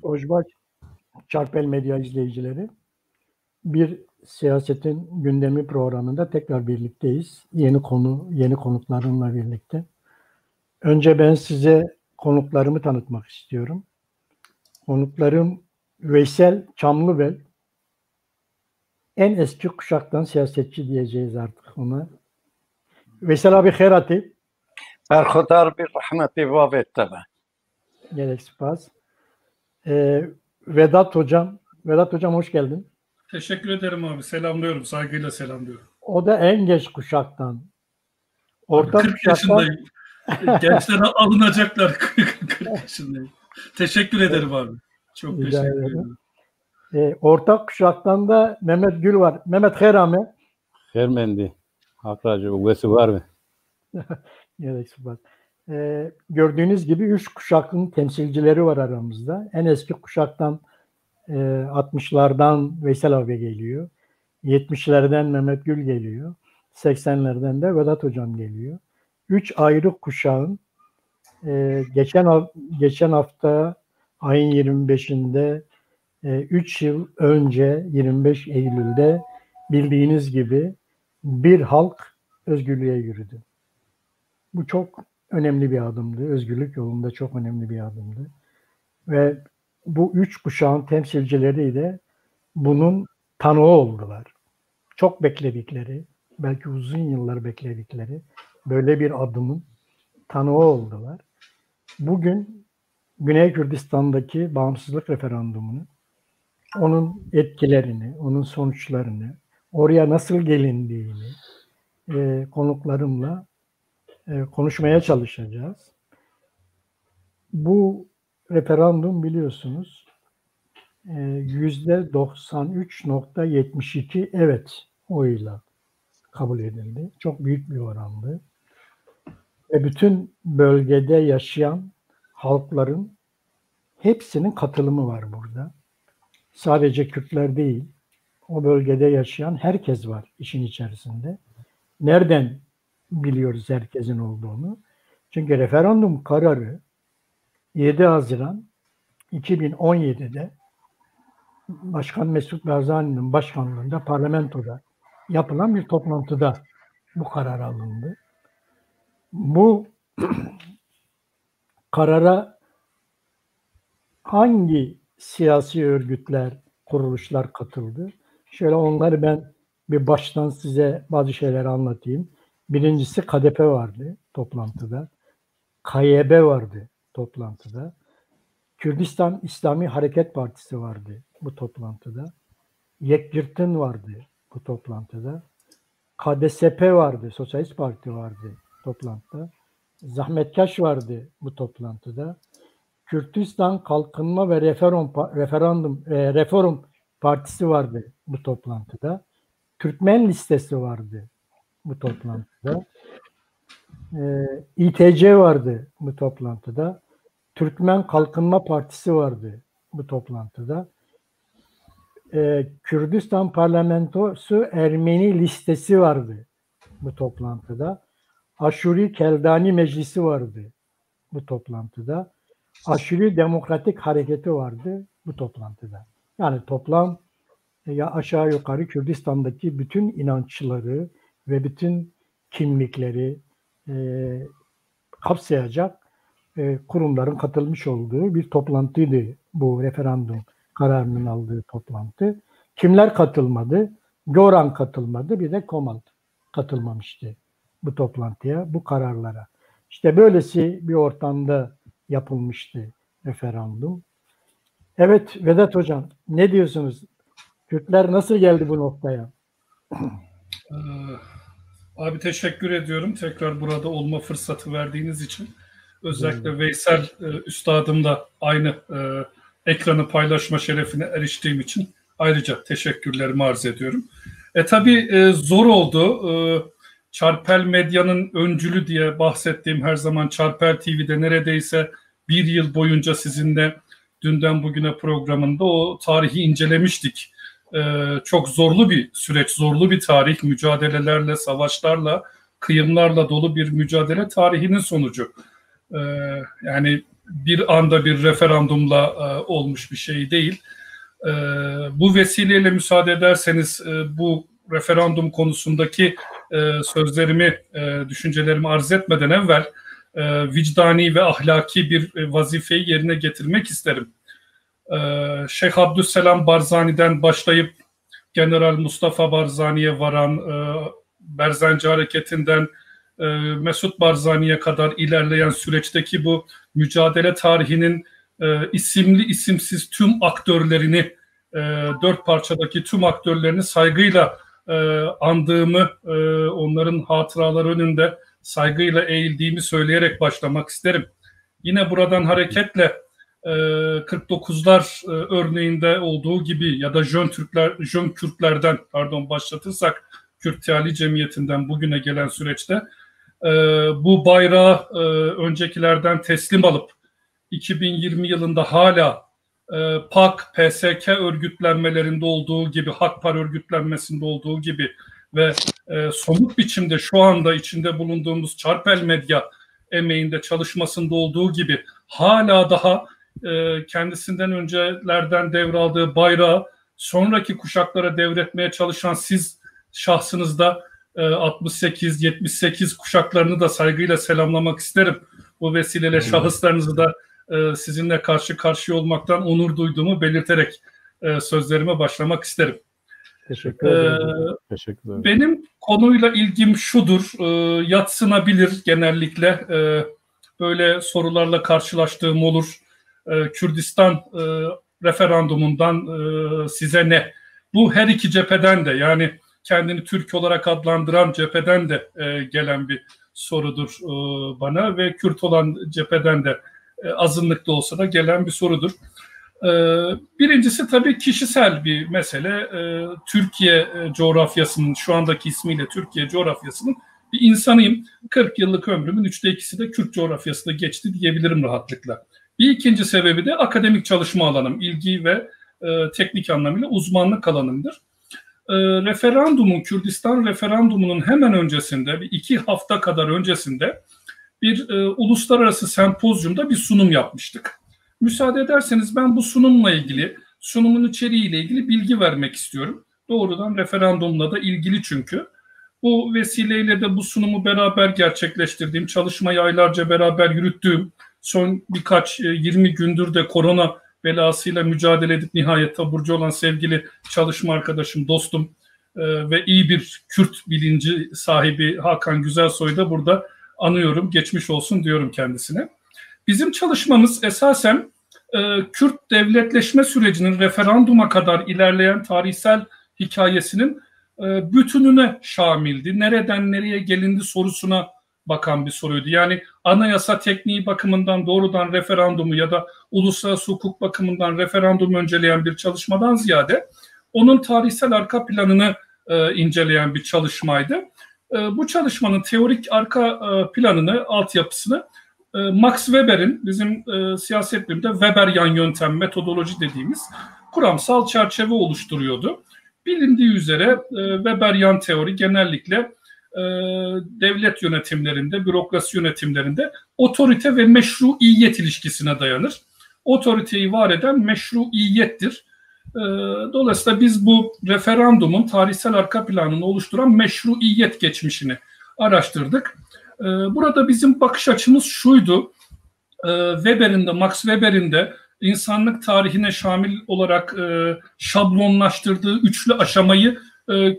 Ojbaş, Çarpel Medya izleyicileri. Bir siyasetin gündemi programında tekrar birlikteyiz. Yeni konu, yeni konuklarımla birlikte. Önce ben size konuklarımı tanıtmak istiyorum. Konuklarım Veysel Çamlıbel. En eski kuşaktan siyasetçi diyeceğiz artık ona. Veysel abi herati. Berhudar bir rahmeti vavetteme. Gerek spas. Vedat hocam. Vedat hocam hoş geldin. Teşekkür ederim abi. Selamlıyorum. Saygıyla selamlıyorum. O da en geç kuşaktan. Orta 40 yaşındayım. Gençlere alınacaklar 40 yaşındayım. Teşekkür ederim abi. Çok teşekkür ederim. Ortak kuşaktan da Mehmet Gül var. Mehmet Herame. Hermendi. Hakracı uvvesi var mı? Gerek var. Gördüğünüz gibi 3 kuşakın temsilcileri var aramızda. En eski kuşaktan 60'lardan Veysel abi geliyor. 70'lerden Mehmet Gül geliyor. 80'lerden de Vedat hocam geliyor. 3 ayrı kuşağın geçen hafta ayın 25'inde 3 yıl önce 25 Eylül'de bildiğiniz gibi bir halk özgürlüğe yürüdü. Bu çok önemli bir adımdı. Özgürlük yolunda çok önemli bir adımdı. Ve bu 3 kuşağın temsilcileri de bunun tanığı oldular. Çok bekledikleri, belki uzun yıllar bekledikleri böyle bir adımın tanığı oldular. Bugün Güney Kürdistan'daki bağımsızlık referandumunu, onun etkilerini, onun sonuçlarını, oraya nasıl gelindiğini konuklarımla konuşmaya çalışacağız. Bu referandum biliyorsunuz %93.72 evet oyla kabul edildi. Çok büyük bir orandı. Ve bütün bölgede yaşayan halkların hepsinin katılımı var burada. Sadece Kürtler değil, o bölgede yaşayan herkes var işin içerisinde. Nereden biliyoruz herkesin olduğunu? Çünkü referandum kararı 7 Haziran 2017'de Başkan Mesut Barzani'nin başkanlığında parlamentoda yapılan bir toplantıda bu karar alındı. Bu karara hangi siyasi örgütler, kuruluşlar katıldı? Şöyle onları ben bir baştan size bazı şeyler anlatayım. Birincisi KDP vardı toplantıda. KYB vardı toplantıda. Kürdistan İslami Hareket Partisi vardı bu toplantıda. Yekgirtin vardı bu toplantıda. KDSP vardı, Sosyalist Parti vardı toplantıda. Zahmetkaş vardı bu toplantıda. Kürdistan Kalkınma ve Reform Partisi vardı bu toplantıda. Türkmen Listesi vardı bu toplantıda. İTC vardı bu toplantıda. Türkmen Kalkınma Partisi vardı bu toplantıda. Kürdistan Parlamentosu Ermeni Listesi vardı bu toplantıda. Aşuri Keldani Meclisi vardı bu toplantıda. Aşuri Demokratik Hareketi vardı bu toplantıda. Yani toplam ya aşağı yukarı Kürdistan'daki bütün inançları ve bütün kimlikleri kapsayacak kurumların katılmış olduğu bir toplantıydı bu referandum kararının aldığı toplantı. Kimler katılmadı? Göran katılmadı, bir de Komal katılmamıştı bu toplantıya, bu kararlara. İşte böylesi bir ortamda yapılmıştı referandum. Evet Vedat Hocam, ne diyorsunuz? Kürtler nasıl geldi bu noktaya? Abi teşekkür ediyorum. Tekrar burada olma fırsatı verdiğiniz için. Özellikle Veysel Üstadımla aynı ekranı paylaşma şerefine eriştiğim için ayrıca teşekkürlerimi arz ediyorum. Tabii zor oldu. Çarpel Medya'nın öncülü diye bahsettiğim her zaman Çarpel TV'de neredeyse bir yıl boyunca sizinle dünden bugüne programında o tarihi incelemiştik. Çok zorlu bir süreç, zorlu bir tarih, mücadelelerle, savaşlarla, kıyımlarla dolu bir mücadele tarihinin sonucu. Yani bir anda bir referandumla olmuş bir şey değil. Bu vesileyle müsaade ederseniz bu referandum konusundaki sözlerimi, düşüncelerimi arz etmeden evvel vicdani ve ahlaki bir vazifeyi yerine getirmek isterim. Şeyh Abdüsselam Barzani'den başlayıp General Mustafa Barzani'ye varan, Berzenci Hareketi'nden Mesut Barzani'ye kadar ilerleyen süreçteki bu mücadele tarihinin isimli isimsiz tüm aktörlerini, dört parçadaki tüm aktörlerini saygıyla andığımı, onların hatıraları önünde saygıyla eğildiğimi söyleyerek başlamak isterim. Yine buradan hareketle 49'lar örneğinde olduğu gibi ya da Jön Kürtlerden başlatırsak Kürt Teali Cemiyeti'nden bugüne gelen süreçte bu bayrağı öncekilerden teslim alıp 2020 yılında hala PAK, PSK örgütlenmelerinde olduğu gibi, Hakpar örgütlenmesinde olduğu gibi ve somut biçimde şu anda içinde bulunduğumuz Çarpel Medya emeğinde çalışmasında olduğu gibi hala daha kendisinden öncelerden devraldığı bayrağı sonraki kuşaklara devretmeye çalışan siz şahsınızda 68-78 kuşaklarını da saygıyla selamlamak isterim. Bu vesileyle şahıslarınızı da sizinle karşı karşıya olmaktan onur duyduğumu belirterek sözlerime başlamak isterim. Teşekkür ederim. Teşekkür ederim. Benim konuyla ilgim şudur, yadsınabilir genellikle. Böyle sorularla karşılaştığım olur. Kürdistan referandumundan size ne? Bu her iki cepheden de, yani kendini Türk olarak adlandıran cepheden de gelen bir sorudur bana ve Kürt olan cepheden de azınlıkta olsa da gelen bir sorudur. Birincisi tabii kişisel bir mesele. Türkiye coğrafyasının, şu andaki ismiyle Türkiye coğrafyasının bir insanıyım. 40 yıllık ömrümün 2'si de Kürt coğrafyasında geçti diyebilirim rahatlıkla. Bir ikinci sebebi de akademik çalışma alanım, ilgi ve teknik anlamıyla uzmanlık alanımdır. Kürdistan referandumunun hemen öncesinde, bir 2 hafta kadar öncesinde bir uluslararası sempozyumda bir sunum yapmıştık. Müsaade ederseniz ben bu sunumla ilgili, sunumun içeriğiyle ilgili bilgi vermek istiyorum. Doğrudan referandumla da ilgili çünkü. Bu vesileyle de bu sunumu beraber gerçekleştirdiğim, çalışmayı aylarca beraber yürüttüğüm, son birkaç 20 gündür de korona belasıyla mücadele edip nihayet taburcu olan sevgili çalışma arkadaşım, dostum ve iyi bir Kürt bilinci sahibi Hakan Güzelsoy'u da burada anıyorum, geçmiş olsun diyorum kendisine. Bizim çalışmamız esasen Kürt devletleşme sürecinin referanduma kadar ilerleyen tarihsel hikayesinin bütününe şamildi. Nereden nereye gelindi sorusuna bakan bir soruydu. Yani anayasa tekniği bakımından doğrudan referandumu ya da uluslararası hukuk bakımından referandumu önceleyen bir çalışmadan ziyade onun tarihsel arka planını inceleyen bir çalışmaydı. Bu çalışmanın teorik arka planını, altyapısını Max Weber'in, bizim siyaset biliminde Weberyan yöntem, metodoloji dediğimiz kuramsal çerçeve oluşturuyordu. Bilindiği üzere Weberyan teori genellikle devlet yönetimlerinde, bürokrasi yönetimlerinde otorite ve meşruiyet ilişkisine dayanır. Otoriteyi var eden meşruiyettir. Dolayısıyla biz bu referandumun tarihsel arka planını oluşturan meşruiyet geçmişini araştırdık. Burada bizim bakış açımız şuydu. Max Weber'in de insanlık tarihine şamil olarak şablonlaştırdığı üçlü aşamayı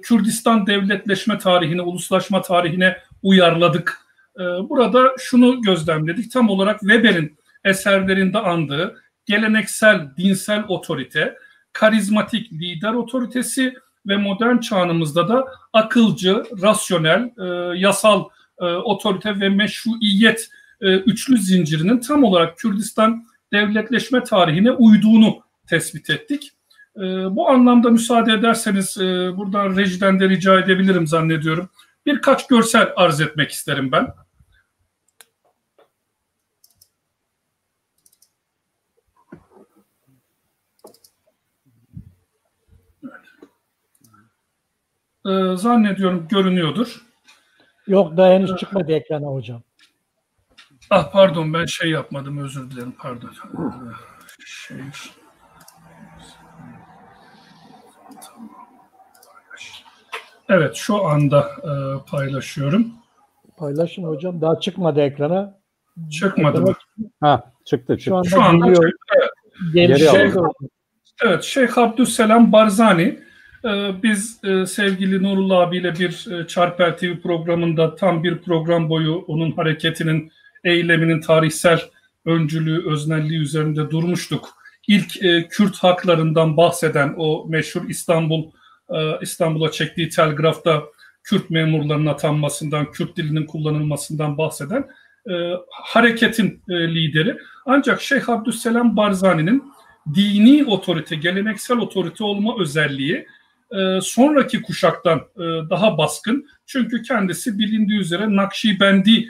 Kürdistan devletleşme tarihine, uluslaşma tarihine uyarladık. Burada şunu gözlemledik. Tam olarak Weber'in eserlerinde andığı geleneksel dinsel otorite, karizmatik lider otoritesi ve modern çağımızda da akılcı, rasyonel, yasal otorite ve meşruiyet üçlü zincirinin tam olarak Kürdistan devletleşme tarihine uyduğunu tespit ettik. Bu anlamda müsaade ederseniz buradan rejiden de rica edebilirim zannediyorum. Birkaç görsel arz etmek isterim ben. Zannediyorum görünüyordur. Yok, daha henüz çıkmadı ekrana hocam. Pardon, ben şey yapmadım, özür dilerim, pardon. Evet, şu anda paylaşıyorum. Paylaşın hocam. Daha çıkmadı ekrana. Çıkmadı mı? Çıktı. Şu anda çıktı. Evet. Evet, Şeyh Abdüsselam Barzani. Biz sevgili Nurullah abiyle bir Çarpel TV programında tam bir program boyu onun hareketinin, eyleminin tarihsel öncülüğü, öznelliği üzerinde durmuştuk. İlk Kürt haklarından bahseden o meşhur İstanbul'a çektiği telgrafta Kürt memurlarının atanmasından, Kürt dilinin kullanılmasından bahseden hareketin lideri. Ancak Şeyh Abdüsselam Barzani'nin dini otorite, geleneksel otorite olma özelliği sonraki kuşaktan daha baskın. Çünkü kendisi bilindiği üzere Nakşibendi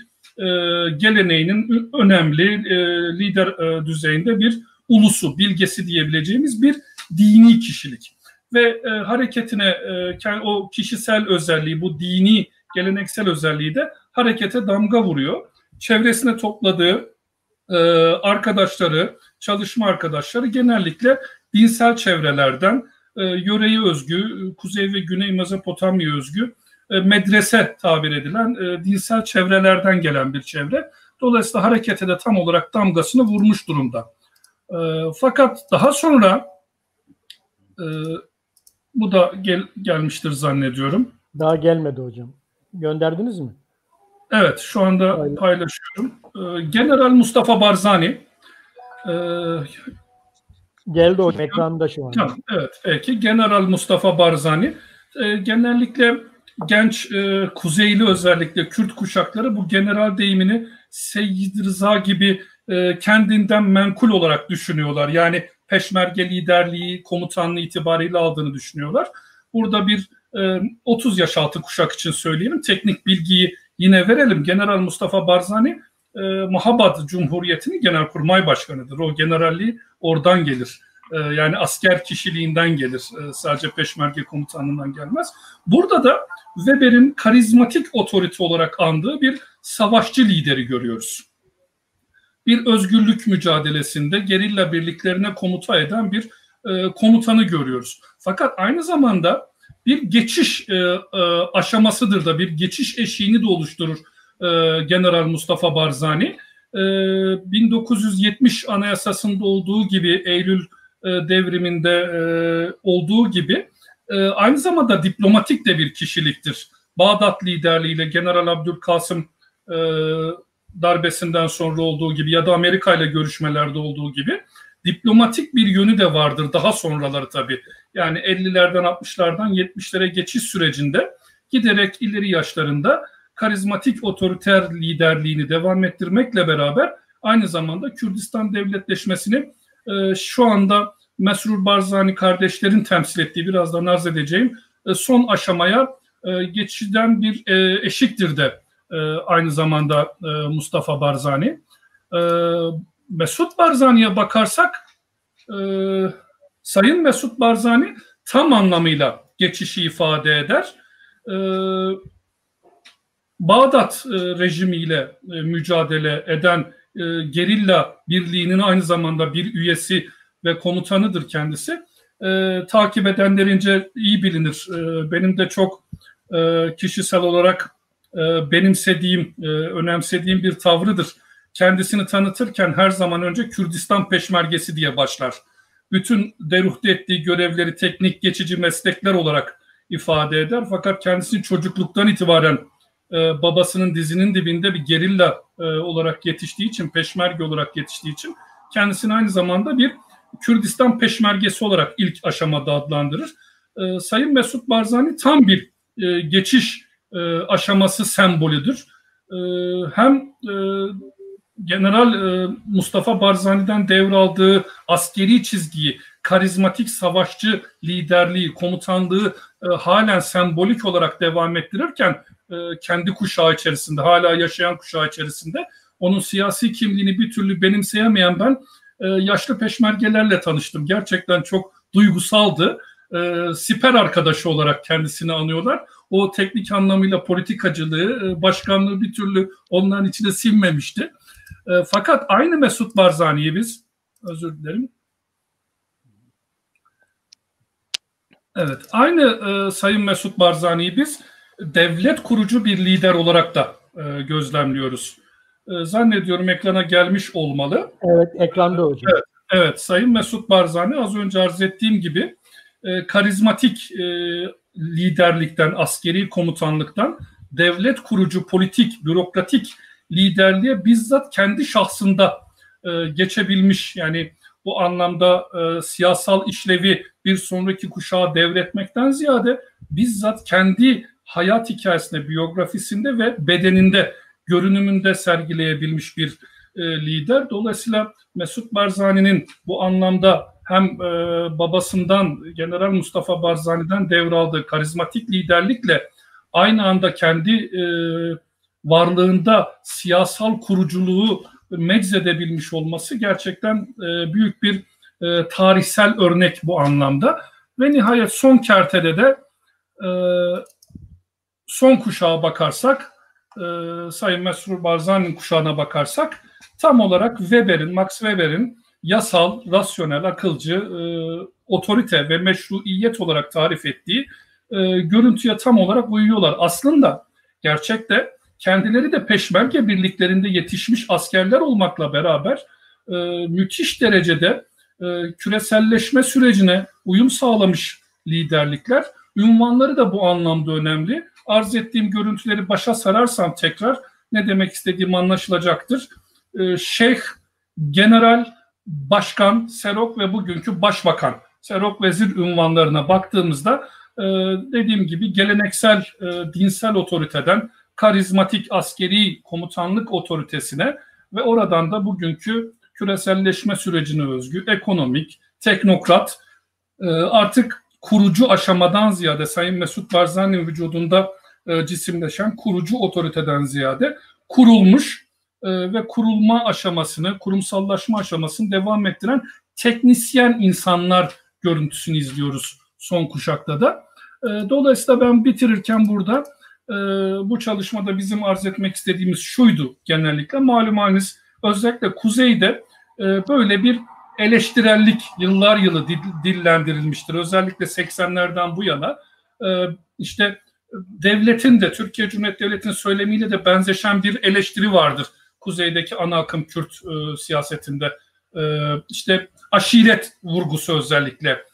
geleneğinin önemli lider düzeyinde bir ulusu, bilgesi diyebileceğimiz bir dini kişilik. Ve hareketine o kişisel özelliği, bu dini geleneksel özelliği de harekete damga vuruyor. Çevresine topladığı arkadaşları, çalışma arkadaşları genellikle dinsel çevrelerden, yöreye özgü, Kuzey ve Güney Mezopotamya özgü, medrese tabir edilen dinsel çevrelerden gelen bir çevre. Dolayısıyla harekete de tam olarak damgasını vurmuş durumda. Fakat daha sonra bu da gelmiştir zannediyorum. Daha gelmedi hocam. Gönderdiniz mi? Evet, şu anda paylaşıyorum. General Mustafa Barzani. Geldi o ekranda şu an. Evet, peki. General Mustafa Barzani. Genellikle genç Kuzeyli, özellikle Kürt kuşakları bu general deyimini Seyyid Rıza gibi kendinden menkul olarak düşünüyorlar. Yani Peşmerge liderliği, komutanlığı itibariyle aldığını düşünüyorlar. Burada bir 30 yaş altı kuşak için söyleyelim. Teknik bilgiyi yine verelim. General Mustafa Barzani Mahabad Cumhuriyeti'nin genelkurmay başkanıdır. O generalliği oradan gelir. Yani asker kişiliğinden gelir. Sadece Peşmerge komutanlığından gelmez. Burada da Weber'in karizmatik otorite olarak andığı bir savaşçı lideri görüyoruz. Bir özgürlük mücadelesinde gerilla birliklerine komuta eden bir komutanı görüyoruz. Fakat aynı zamanda bir geçiş aşamasıdır da, bir geçiş eşiğini de oluşturur General Mustafa Barzani. 1970 Anayasası'nda olduğu gibi, Eylül devriminde olduğu gibi aynı zamanda diplomatik de bir kişiliktir. Bağdat liderliğiyle General Abdülkasım darbesinden sonra olduğu gibi ya da Amerika ile görüşmelerde olduğu gibi diplomatik bir yönü de vardır daha sonraları tabii. Yani 50'lerden 60'lardan 70'lere geçiş sürecinde giderek ileri yaşlarında karizmatik otoriter liderliğini devam ettirmekle beraber aynı zamanda Kürdistan devletleşmesini şu anda Mesrur Barzani kardeşlerin temsil ettiği, birazdan arz edeceğim son aşamaya geçiden bir eşiktir de aynı zamanda Mustafa Barzani. Mesut Barzani'ye bakarsak Sayın Mesut Barzani tam anlamıyla geçişi ifade eder. Bağdat rejimiyle mücadele eden gerilla birliğinin aynı zamanda bir üyesi ve komutanıdır kendisi. Takip edenlerince iyi bilinir. Benim de çok kişisel olarak benimsediğim, önemsediğim bir tavrıdır. Kendisini tanıtırken her zaman önce Kürdistan Peşmergesi diye başlar. Bütün deruhte ettiği görevleri teknik geçici meslekler olarak ifade eder. Fakat kendisi çocukluktan itibaren babasının dizinin dibinde bir gerilla olarak yetiştiği için, peşmerge olarak yetiştiği için kendisini aynı zamanda bir Kürdistan Peşmergesi olarak ilk aşamada adlandırır. Sayın Mesut Barzani tam bir geçiş aşaması sembolüdür. Hem General Mustafa Barzani'den devraldığı askeri çizgiyi, karizmatik savaşçı liderliği, komutanlığı halen sembolik olarak devam ettirirken kendi kuşağı içerisinde, hala yaşayan kuşağı içerisinde onun siyasi kimliğini bir türlü benimseyemeyen ben yaşlı peşmergelerle tanıştım. Gerçekten çok duygusaldı. Siper arkadaşı olarak kendisini anıyorlar. O teknik anlamıyla politikacılığı, başkanlığı bir türlü onların içine sinmemişti. Fakat aynı Mesut Barzani'yi biz, özür dilerim. Evet, aynı Sayın Mesut Barzani'yi biz devlet kurucu bir lider olarak da gözlemliyoruz. Zannediyorum ekrana gelmiş olmalı. Evet, ekranda hocam. Evet, Sayın Mesut Barzani az önce arz ettiğim gibi karizmatik liderlikten, askeri komutanlıktan devlet kurucu, politik, bürokratik liderliğe bizzat kendi şahsında geçebilmiş. Yani bu anlamda siyasal işlevi bir sonraki kuşağa devretmekten ziyade bizzat kendi hayat hikayesinde, biyografisinde ve bedeninde, görünümünde sergileyebilmiş bir lider. Dolayısıyla Mesut Barzani'nin bu anlamda hem babasından, General Mustafa Barzani'den devraldığı karizmatik liderlikle aynı anda kendi varlığında siyasal kuruculuğu meczedebilmiş olması gerçekten büyük bir tarihsel örnek bu anlamda. Ve nihayet son kertede de son kuşağa bakarsak, Sayın Mesut Barzani'nin kuşağına bakarsak tam olarak Max Weber'in yasal, rasyonel, akılcı, otorite ve meşruiyet olarak tarif ettiği görüntüye tam olarak uyuyorlar. Aslında gerçekte kendileri de peşmerge birliklerinde yetişmiş askerler olmakla beraber müthiş derecede küreselleşme sürecine uyum sağlamış liderlikler. Ünvanları da bu anlamda önemli. Arz ettiğim görüntüleri başa sararsam tekrar ne demek istediğim anlaşılacaktır. Şeyh, General, Başkan, Serok ve bugünkü Başbakan, Serok Vezir ünvanlarına baktığımızda dediğim gibi geleneksel dinsel otoriteden karizmatik askeri komutanlık otoritesine ve oradan da bugünkü küreselleşme sürecine özgü ekonomik, teknokrat, artık kurucu aşamadan ziyade Sayın Mesut Barzani'nin vücudunda cisimleşen kurucu otoriteden ziyade kurulmuş ve kurulma aşamasını, kurumsallaşma aşamasını devam ettiren teknisyen insanlar görüntüsünü izliyoruz son kuşakta da. Dolayısıyla ben bitirirken burada bu çalışmada bizim arz etmek istediğimiz şuydu genellikle. Malumunuz özellikle Kuzey'de böyle bir eleştirellik yıllar yılı dillendirilmiştir. Özellikle 80'lerden bu yana işte devletin de Türkiye Cumhuriyeti Devleti'nin söylemiyle de benzeşen bir eleştiri vardır. Kuzeydeki ana akım Kürt siyasetinde. İşte aşiret vurgusu özellikle.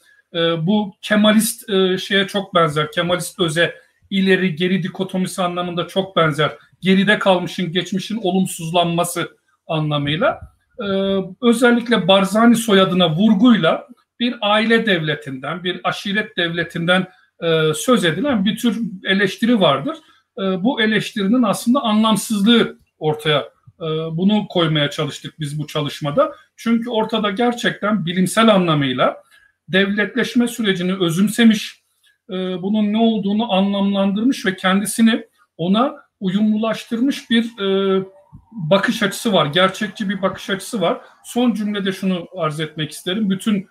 Bu Kemalist şeye çok benzer. Kemalist öze ileri geri dikotomisi anlamında çok benzer. Geride kalmışın, geçmişin olumsuzlanması anlamıyla. Özellikle Barzani soyadına vurguyla bir aile devletinden, bir aşiret devletinden söz edilen bir tür eleştiri vardır. Bu eleştirinin aslında anlamsızlığı ortaya, bunu koymaya çalıştık biz bu çalışmada. Çünkü ortada gerçekten bilimsel anlamıyla devletleşme sürecini özümsemiş, bunun ne olduğunu anlamlandırmış ve kendisini ona uyumlulaştırmış bir bakış açısı var. Gerçekçi bir bakış açısı var. Son cümlede şunu arz etmek isterim. Bütün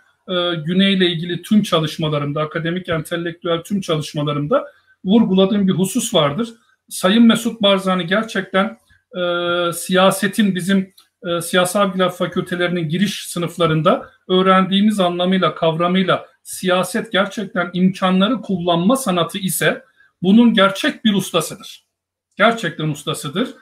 Güney'le ilgili tüm çalışmalarımda, akademik, entelektüel tüm çalışmalarımda vurguladığım bir husus vardır. Sayın Mesut Barzani gerçekten siyasetin bizim siyasal bilgiler fakültelerinin giriş sınıflarında öğrendiğimiz anlamıyla, kavramıyla siyaset gerçekten imkanları kullanma sanatı ise bunun gerçek bir ustasıdır. Gerçekten ustasıdır.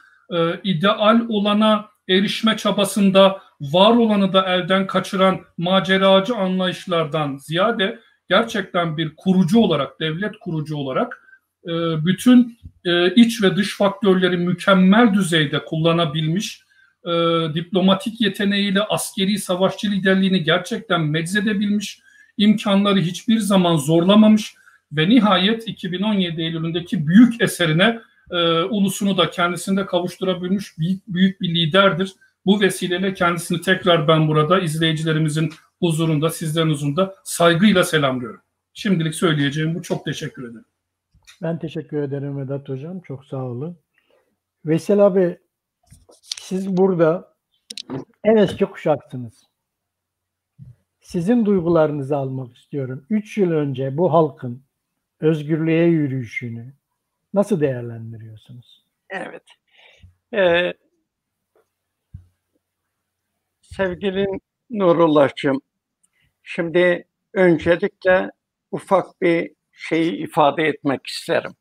İdeal olana erişme çabasında var olanı da elden kaçıran maceracı anlayışlardan ziyade gerçekten bir kurucu olarak, devlet kurucu olarak bütün iç ve dış faktörleri mükemmel düzeyde kullanabilmiş, diplomatik yeteneğiyle askeri savaşçı liderliğini gerçekten meczedebilmiş, imkanları hiçbir zaman zorlamamış ve nihayet 2017 Eylül'ündeki büyük eserine ulusunu da kendisinde kavuşturabilmiş büyük bir liderdir. Bu vesileyle kendisini tekrar ben burada izleyicilerimizin huzurunda, sizlerin huzurunda saygıyla selamlıyorum. Şimdilik söyleyeceğim bu. Çok teşekkür ederim. Ben teşekkür ederim Vedat Hocam. Çok sağ olun. Veysel abi, siz burada en eski kuşaksınız. Sizin duygularınızı almak istiyorum. 3 yıl önce bu halkın özgürlüğe yürüyüşünü nasıl değerlendiriyorsunuz? Evet. Sevgili Nurullah'cığım, şimdi öncelikle ufak bir şeyi ifade etmek isterim.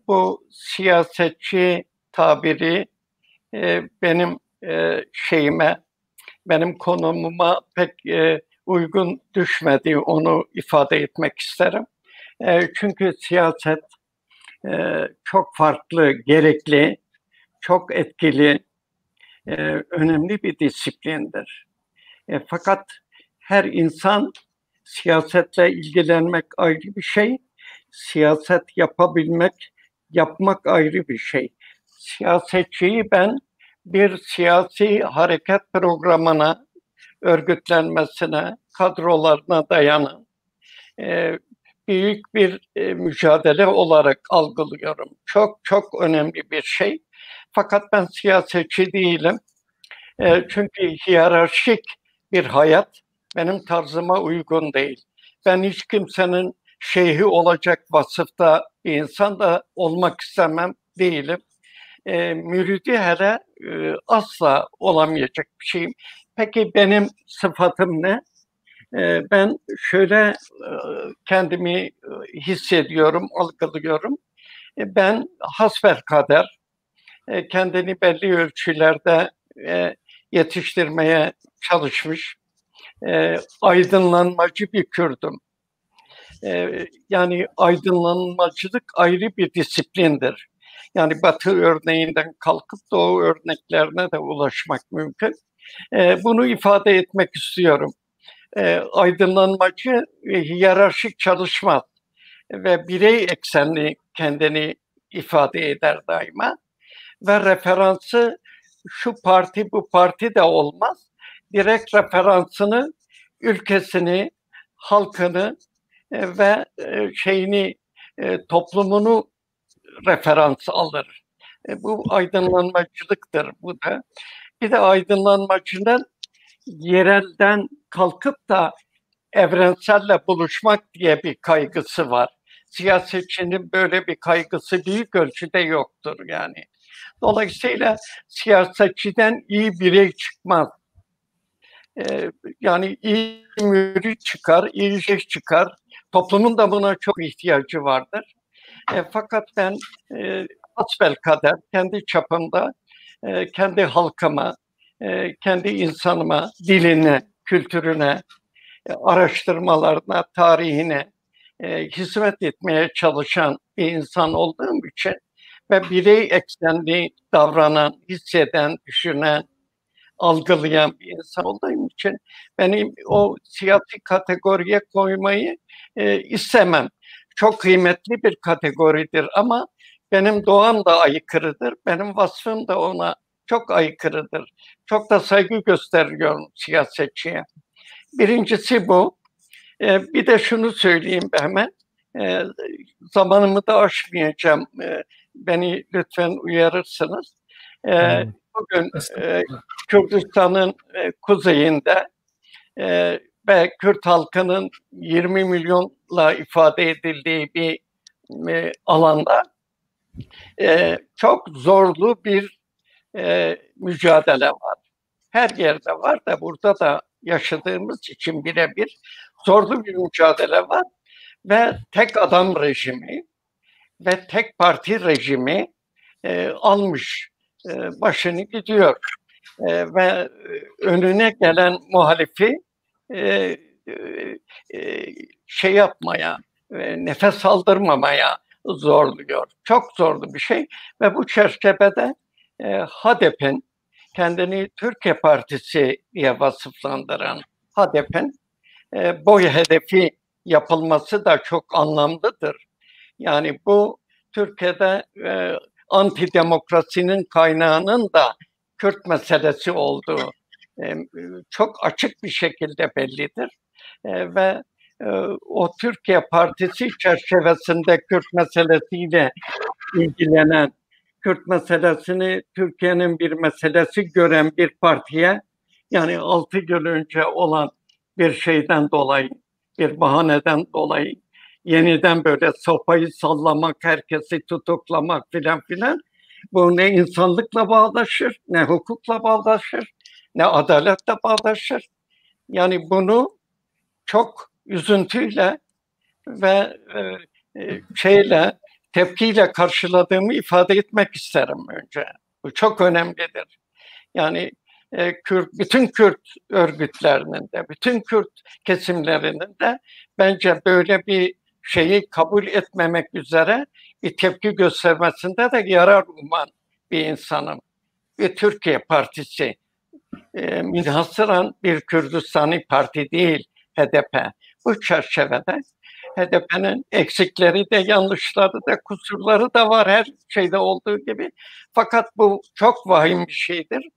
Bu siyasetçi tabiri benim benim konumuma pek uygun düşmedi, onu ifade etmek isterim. Çünkü siyaset çok farklı, gerekli, çok etkili, önemli bir disiplindir. Fakat her insan siyasetle ilgilenmek ayrı bir şey, siyaset yapmak ayrı bir şey. Siyasetçiyi ben bir siyasi hareket programına, örgütlenmesine, kadrolarına dayanan büyük bir mücadele olarak algılıyorum. Çok çok önemli bir şey. Fakat ben siyasetçi değilim. Çünkü hiyerarşik bir hayat benim tarzıma uygun değil. Ben hiç kimsenin şeyhi olacak vasıfta bir insan da olmak istemem, değilim. Müridi hele asla olamayacak bir şeyim. Peki benim sıfatım ne? Ben şöyle kendimi hissediyorum, algılıyorum. Ben hasbelkader kendini belli ölçülerde yetiştirmeye çalışmış aydınlanmacı bir Kürdüm. Yani aydınlanmacılık ayrı bir disiplindir. Yani Batı örneğinden kalkıp Doğu örneklerine de ulaşmak mümkün. Bunu ifade etmek istiyorum. Aydınlanmacı hiyerarşik çalışmaz ve birey eksenli kendini ifade eder daima ve referansı şu parti bu parti de olmaz. Direkt referansını ülkesini, halkını ve toplumunu referans alır. Bu aydınlanmacılıktır bu da. Bir de aydınlanmacının yerelden kalkıp da evrenselle buluşmak diye bir kaygısı var. Siyasetçinin böyle bir kaygısı büyük ölçüde yoktur yani. Dolayısıyla siyasetçiden iyi birey çıkmaz. Yani iyi mürit çıkar, iyi şey çıkar. Toplumun da buna çok ihtiyacı vardır. Fakat ben hasbelkader kendi çapımda kendi halkıma, kendi insanıma, diline, kültürüne, araştırmalarına, tarihine hizmet etmeye çalışan bir insan olduğum için ve birey eksenli davranan, hisseden, düşünen, algılayan bir insan olduğum için benim o siyasi kategoriye koymayı istemem. Çok kıymetli bir kategoridir ama benim doğam da aykırıdır. Benim vasfım da ona çok aykırıdır. Çok da saygı gösteriyorum siyasetçiye. Birincisi bu. Bir de şunu söyleyeyim hemen. Zamanımı da aşmayacağım. Beni lütfen uyarırsınız. Bugün Kürdistan'ın kuzeyinde ve Kürt halkının 20 milyonla ifade edildiği bir alanda çok zorlu bir mücadele var. Her yerde var da burada da yaşadığımız için birebir zorlu bir mücadele var ve tek adam rejimi ve tek parti rejimi almış başını gidiyor ve önüne gelen muhalifi yapmaya, nefes aldırmamaya zorluyor. Çok zorlu bir şey ve bu çerçevede HDP'nin kendini Türkiye Partisi diye vasıflandıran HDP'nin boy hedefi yapılması da çok anlamlıdır. Yani bu Türkiye'de antidemokrasinin kaynağının da Kürt meselesi olduğu çok açık bir şekilde bellidir. Ve o Türkiye Partisi çerçevesinde Kürt meselesiyle ilgilenen, Kürt meselesini Türkiye'nin bir meselesi gören bir partiye, yani 6 yıl önce olan bir şeyden dolayı, bir bahaneden dolayı yeniden böyle sopayı sallamak, herkesi tutuklamak filan filan, bu ne insanlıkla bağdaşır, ne hukukla bağdaşır, ne adaletle bağdaşır. Yani bunu çok üzüntüyle ve tepkiyle karşıladığımı ifade etmek isterim önce. Bu çok önemlidir. Yani bütün Kürt örgütlerinin de, bütün Kürt kesimlerinin de bence böyle bir şeyi kabul etmemek üzere bir tepki göstermesinde de yarar uman bir insanım. Bir Türkiye Partisi, münhasıran bir Kürdistani parti değil HDP. Bu çerçevede HDP'nin eksikleri de, yanlışları da, kusurları da var her şeyde olduğu gibi. Fakat bu çok vahim bir şeydir.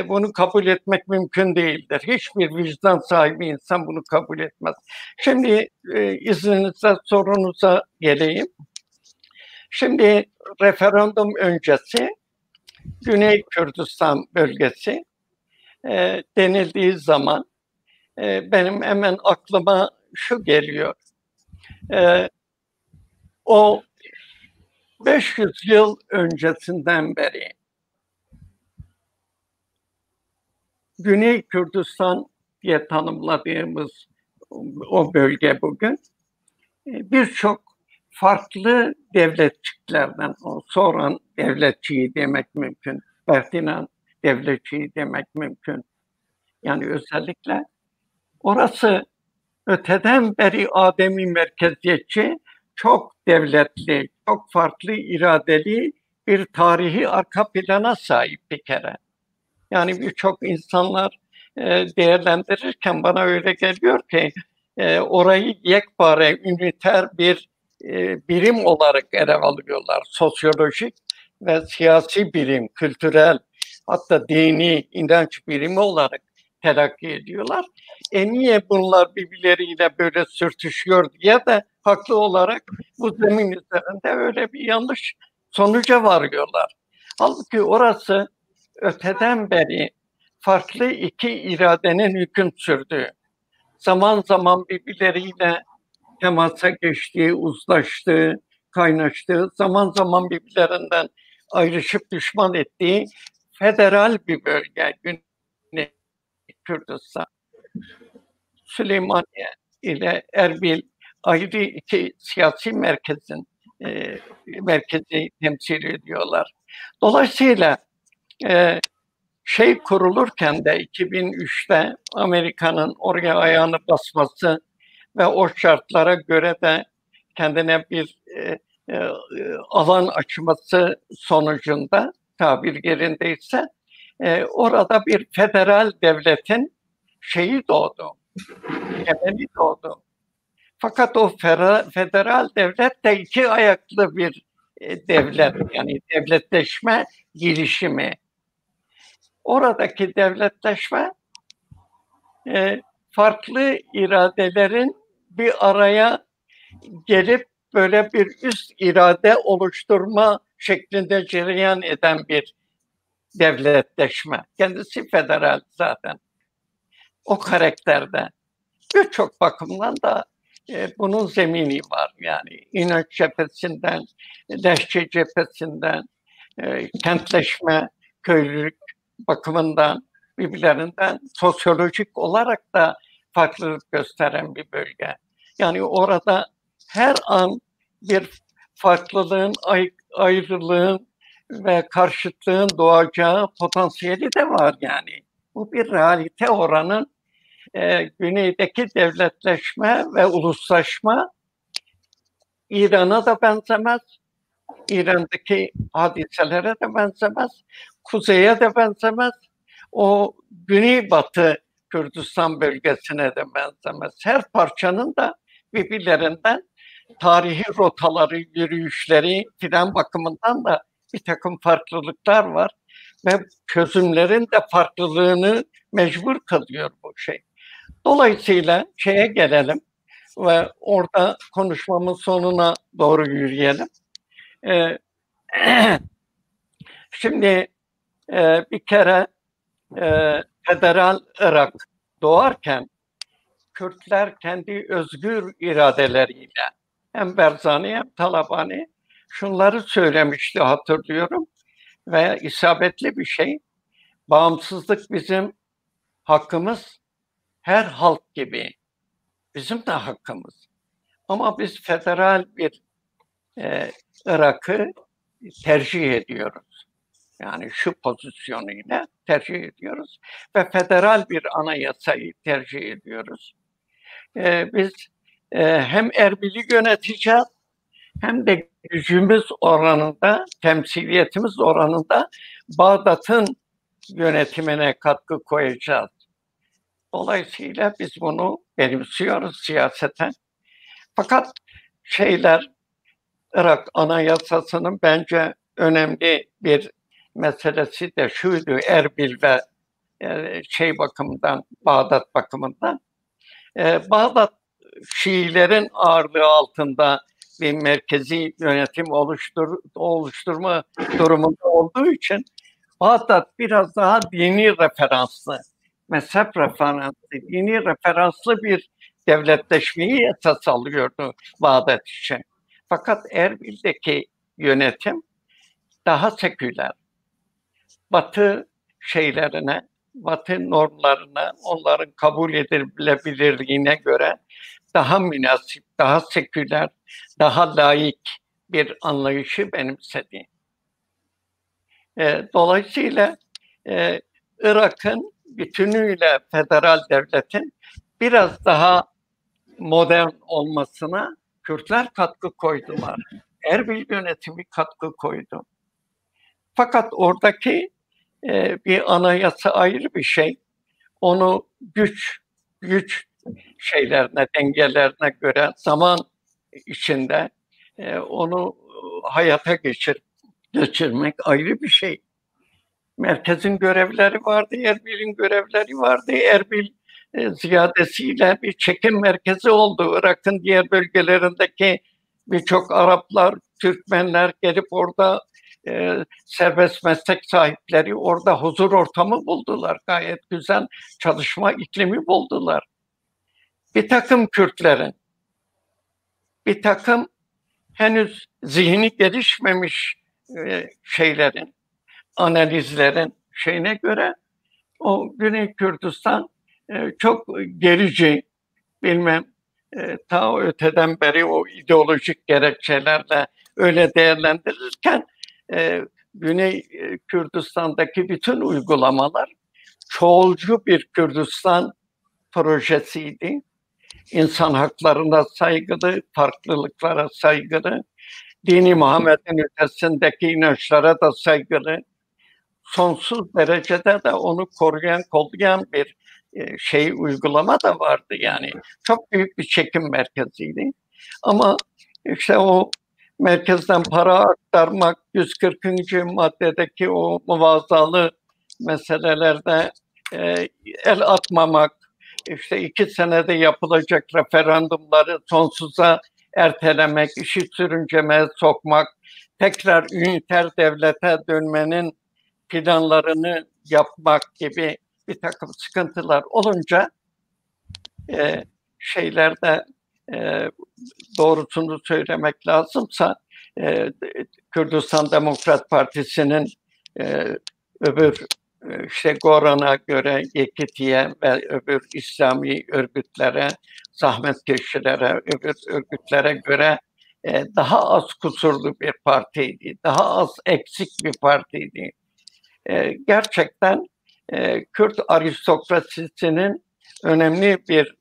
Bunu kabul etmek mümkün değildir. Hiçbir vicdan sahibi insan bunu kabul etmez. Şimdi izninizle sorunuza geleyim. Şimdi referandum öncesi Güney Kürdistan bölgesi denildiği zaman benim hemen aklıma şu geliyor. O 500 yıl öncesinden beri Güney Kürdistan diye tanımladığımız o bölge bugün birçok farklı devletçiklerden, o Soran devletçiyi demek mümkün, Bertinan devletçiyi demek mümkün. Yani özellikle orası öteden beri ademi merkeziyetçi, çok devletli, çok farklı iradeli bir tarihi arka plana sahip bir kere. Yani birçok insanlar değerlendirirken bana öyle geliyor ki orayı yekpare, üniter bir birim olarak ele alıyorlar. Sosyolojik ve siyasi birim, kültürel, hatta dini inanç birimi olarak telakki ediyorlar. Niye bunlar birbirleriyle böyle sürtüşüyor diye de haklı olarak bu zemin üzerinde öyle bir yanlış sonuca varıyorlar. Halbuki orası öteden beri farklı iki iradenin hüküm sürdüğü, zaman zaman birbirleriyle temasa geçtiği, uzlaştığı, kaynaştığı, zaman zaman birbirlerinden ayrışıp düşman ettiği federal bir bölge Güney Kürdistan. Süleymaniye ile Erbil ayrı iki siyasi merkezi temsil ediyorlar. Dolayısıyla kurulurken de 2003'te Amerika'nın oraya ayağını basması ve o şartlara göre de kendine bir alan açması sonucunda, tabir yerindeyse, orada bir federal devletin doğdu, temeli doğdu. Fakat o federal devlet de iki ayaklı bir devlet, yani devletleşme girişimi. Oradaki devletleşme farklı iradelerin bir araya gelip böyle bir üst irade oluşturma şeklinde cereyan eden bir devletleşme. Kendisi federal zaten. O karakterde. Birçok bakımdan da bunun zemini var. Yani inanç cephesinden, lehçe cephesinden, kentleşme, köylülük bakımından, birbirlerinden sosyolojik olarak da farklılık gösteren bir bölge. Yani orada her an bir farklılığın, ayrılığın ve karşıtlığın doğacağı potansiyeli de var yani. Bu bir realite, oranın güneydeki devletleşme ve uluslaşma İran'a da benzemez, İran'daki hadiselere de benzemez, kuzeye de benzemez, o güneybatı Kürdistan bölgesine de benzemez. Her parçanın da birbirlerinden tarihi rotaları, yürüyüşleri filan bakımından da bir takım farklılıklar var ve çözümlerin de farklılığını mecbur kılıyor bu şey. Dolayısıyla gelelim ve orada konuşmamın sonuna doğru yürüyelim. Şimdi bir kere federal Irak doğarken Kürtler kendi özgür iradeleriyle hem Berzani hem Talabani şunları söylemişti, hatırlıyorum, ve isabetli bir şey. Bağımsızlık bizim hakkımız her halk gibi. Bizim de hakkımız. Ama biz federal bir Irak'ı tercih ediyoruz. Yani şu pozisyonuyla tercih ediyoruz. Ve federal bir anayasayı tercih ediyoruz. Biz hem Erbil'i yöneteceğiz hem de gücümüz oranında, temsiliyetimiz oranında Bağdat'ın yönetimine katkı koyacağız. Dolayısıyla biz bunu benimsiyoruz siyaseten. Fakat Irak Anayasası'nın bence önemli bir meselesi de şuydu, Erbil ve bakımından, Bağdat bakımından. Bağdat Şiilerin ağırlığı altında bir merkezi yönetim oluşturma durumunda olduğu için Bağdat biraz daha dini referanslı, mezhep referanslı, dini referanslı bir devletleşmeyi esas alıyordu Bağdat için. Fakat Erbil'deki yönetim daha seküler. Batı Batı normlarına, onların kabul edilebilirliğine göre daha münasip, daha seküler, daha laik bir anlayışı benimsedi. Dolayısıyla Irak'ın bütünüyle federal devletin biraz daha modern olmasına Kürtler katkı koydular. Erbil yönetimi katkı koydu. Fakat oradaki bir anayasa ayrı bir şey. Onu güç dengelerine göre zaman içinde onu hayata geçirmek ayrı bir şey. Merkezin görevleri vardı, Erbil'in görevleri vardı. Erbil ziyadesiyle bir çekim merkezi oldu. Irak'ın diğer bölgelerindeki birçok Araplar, Türkmenler gelip orada serbest meslek sahipleri orada huzur ortamı buldular. Gayet güzel çalışma iklimi buldular. Bir takım Kürtlerin, bir takım henüz zihni gelişmemiş analizlerin göre o Güney Kürdistan çok gerici, ta öteden beri o ideolojik gerekçelerle öyle değerlendirirken Güney Kürdistan'daki bütün uygulamalar çoğulcu bir Kürdistan projesiydi. İnsan haklarına saygılı, farklılıklara saygılı, dini Muhammed'in ötesindeki inançlara da saygılı, sonsuz derecede de onu koruyan, kollayan bir uygulama da vardı yani. Çok büyük bir çekim merkeziydi. Ama o merkezden para aktarmak, 140. maddedeki o muvazalı meselelerde el atmamak, 2 senede yapılacak referandumları sonsuza ertelemek, işi sürüncemeye sokmak, tekrar üniter devlete dönmenin planlarını yapmak gibi bir takım sıkıntılar olunca doğrusunu söylemek lazımsa Kürdistan Demokrat Partisi'nin öbür Goran'a göre Yekiti'ye ve öbür İslami örgütlere, zahmetkeşilere, öbür örgütlere göre daha az kusurlu bir partiydi, daha az eksik bir partiydi. Gerçekten Kürt aristokrasisinin önemli bir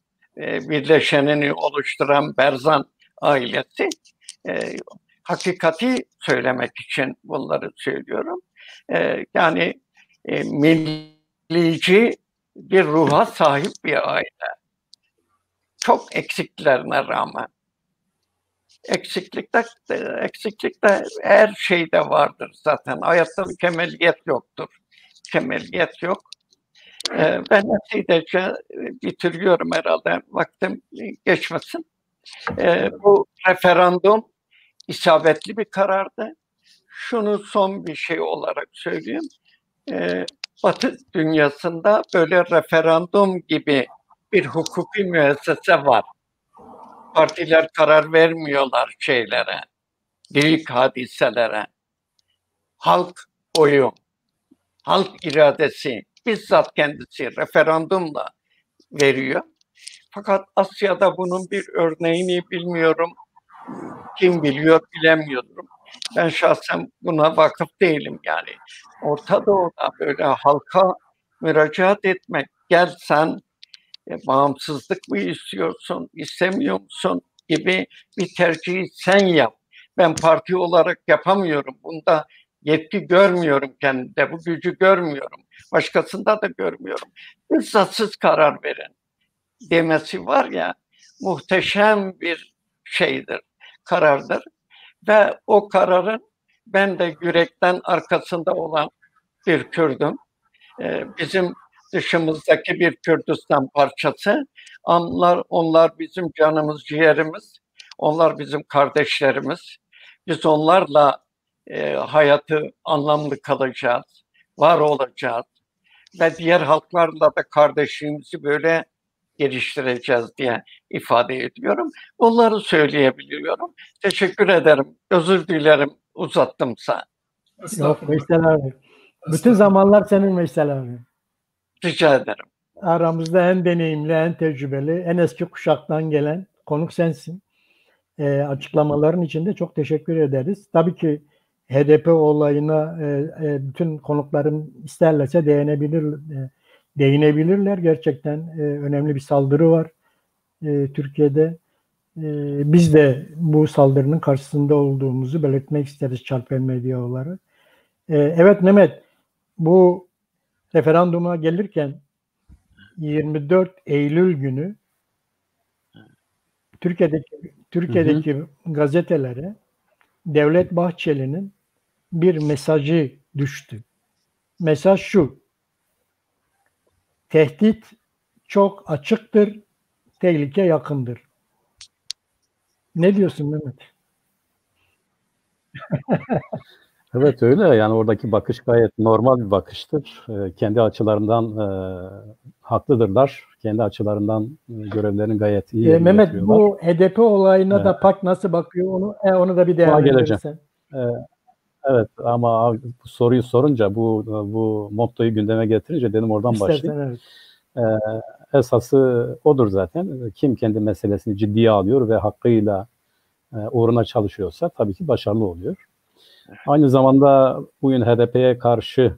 birleşenini oluşturan Berzan ailesi, hakikati söylemek için bunları söylüyorum. Yani millici bir ruha sahip bir aile. Çok eksiklerine rağmen. Eksiklikte her şeyde vardır zaten. Hayatta mükemmeliyet yoktur. Mükemmeliyet yok. Ben neticede bitiriyorum herhalde. Vaktim geçmesin. Bu referandum isabetli bir karardı. Şunu son bir şey olarak söyleyeyim. Batı dünyasında böyle referandum gibi bir hukuki müessese var. Partiler karar vermiyorlar büyük hadiselere. Halk oyu, halk iradesi bizzat kendisi referandumla veriyor. Fakat Asya'da bunun bir örneğini bilmiyorum. Kim biliyor bilemiyorum. Ben şahsen buna vakıf değilim yani. Orta Doğu'da böyle halka müracaat etmek, gel sen bağımsızlık mı istiyorsun, istemiyor musun gibi bir tercihi sen yap. Ben parti olarak yapamıyorum. Bunda yetki görmüyorum kendimde. Bu gücü görmüyorum. Başkasında da görmüyorum. Bizzat siz karar verin demesi var ya, muhteşem bir şeydir, karardır. Ve o kararın ben de yürekten arkasında olan bir Kürdüm. Bizim dışımızdaki bir Kürdistan parçası. Onlar bizim canımız, ciğerimiz. Onlar bizim kardeşlerimiz. Biz onlarla hayatı anlamlı kalacağız, var olacağız. Ve diğer halklarla da kardeşliğimizi böyle geliştireceğiz diye ifade ediyorum. Bunları söyleyebiliyorum. Teşekkür ederim. Özür dilerim uzattımsa. Yok Veysel abi. Bütün zamanlar senin Veysel abi. Rica ederim. Aramızda en deneyimli, en tecrübeli, en eski kuşaktan gelen konuk sensin. Açıklamaların için de çok teşekkür ederiz. Tabii ki HDP olayına bütün konukların isterlerse değinebilirler. Gerçekten önemli bir saldırı var Türkiye'de. Biz de bu saldırının karşısında olduğumuzu belirtmek isteriz Çarpı Medya olarak. Evet Mehmet, bu referanduma gelirken 24 Eylül günü Türkiye'deki gazetelere Devlet Bahçeli'nin bir mesajı düştü. Mesaj şu: tehdit çok açıktır, tehlike yakındır. Ne diyorsun Mehmet? Evet öyle, yani oradaki bakış gayet normal bir bakıştır. Kendi açılarından haklıdırlar. Kendi açılarından görevlerini gayet iyi yerine Mehmet, getiriyorlar. bu HDP olayına da PAK nasıl bakıyor, onu da bir değerlendirirsen. Evet ama abi, bu soruyu sorunca, bu mottoyu gündeme getirince dedim oradan başlayayım. Evet. Esası odur zaten. Kim kendi meselesini ciddiye alıyor ve hakkıyla uğruna çalışıyorsa tabii ki başarılı oluyor. Aynı zamanda bugün HDP'ye karşı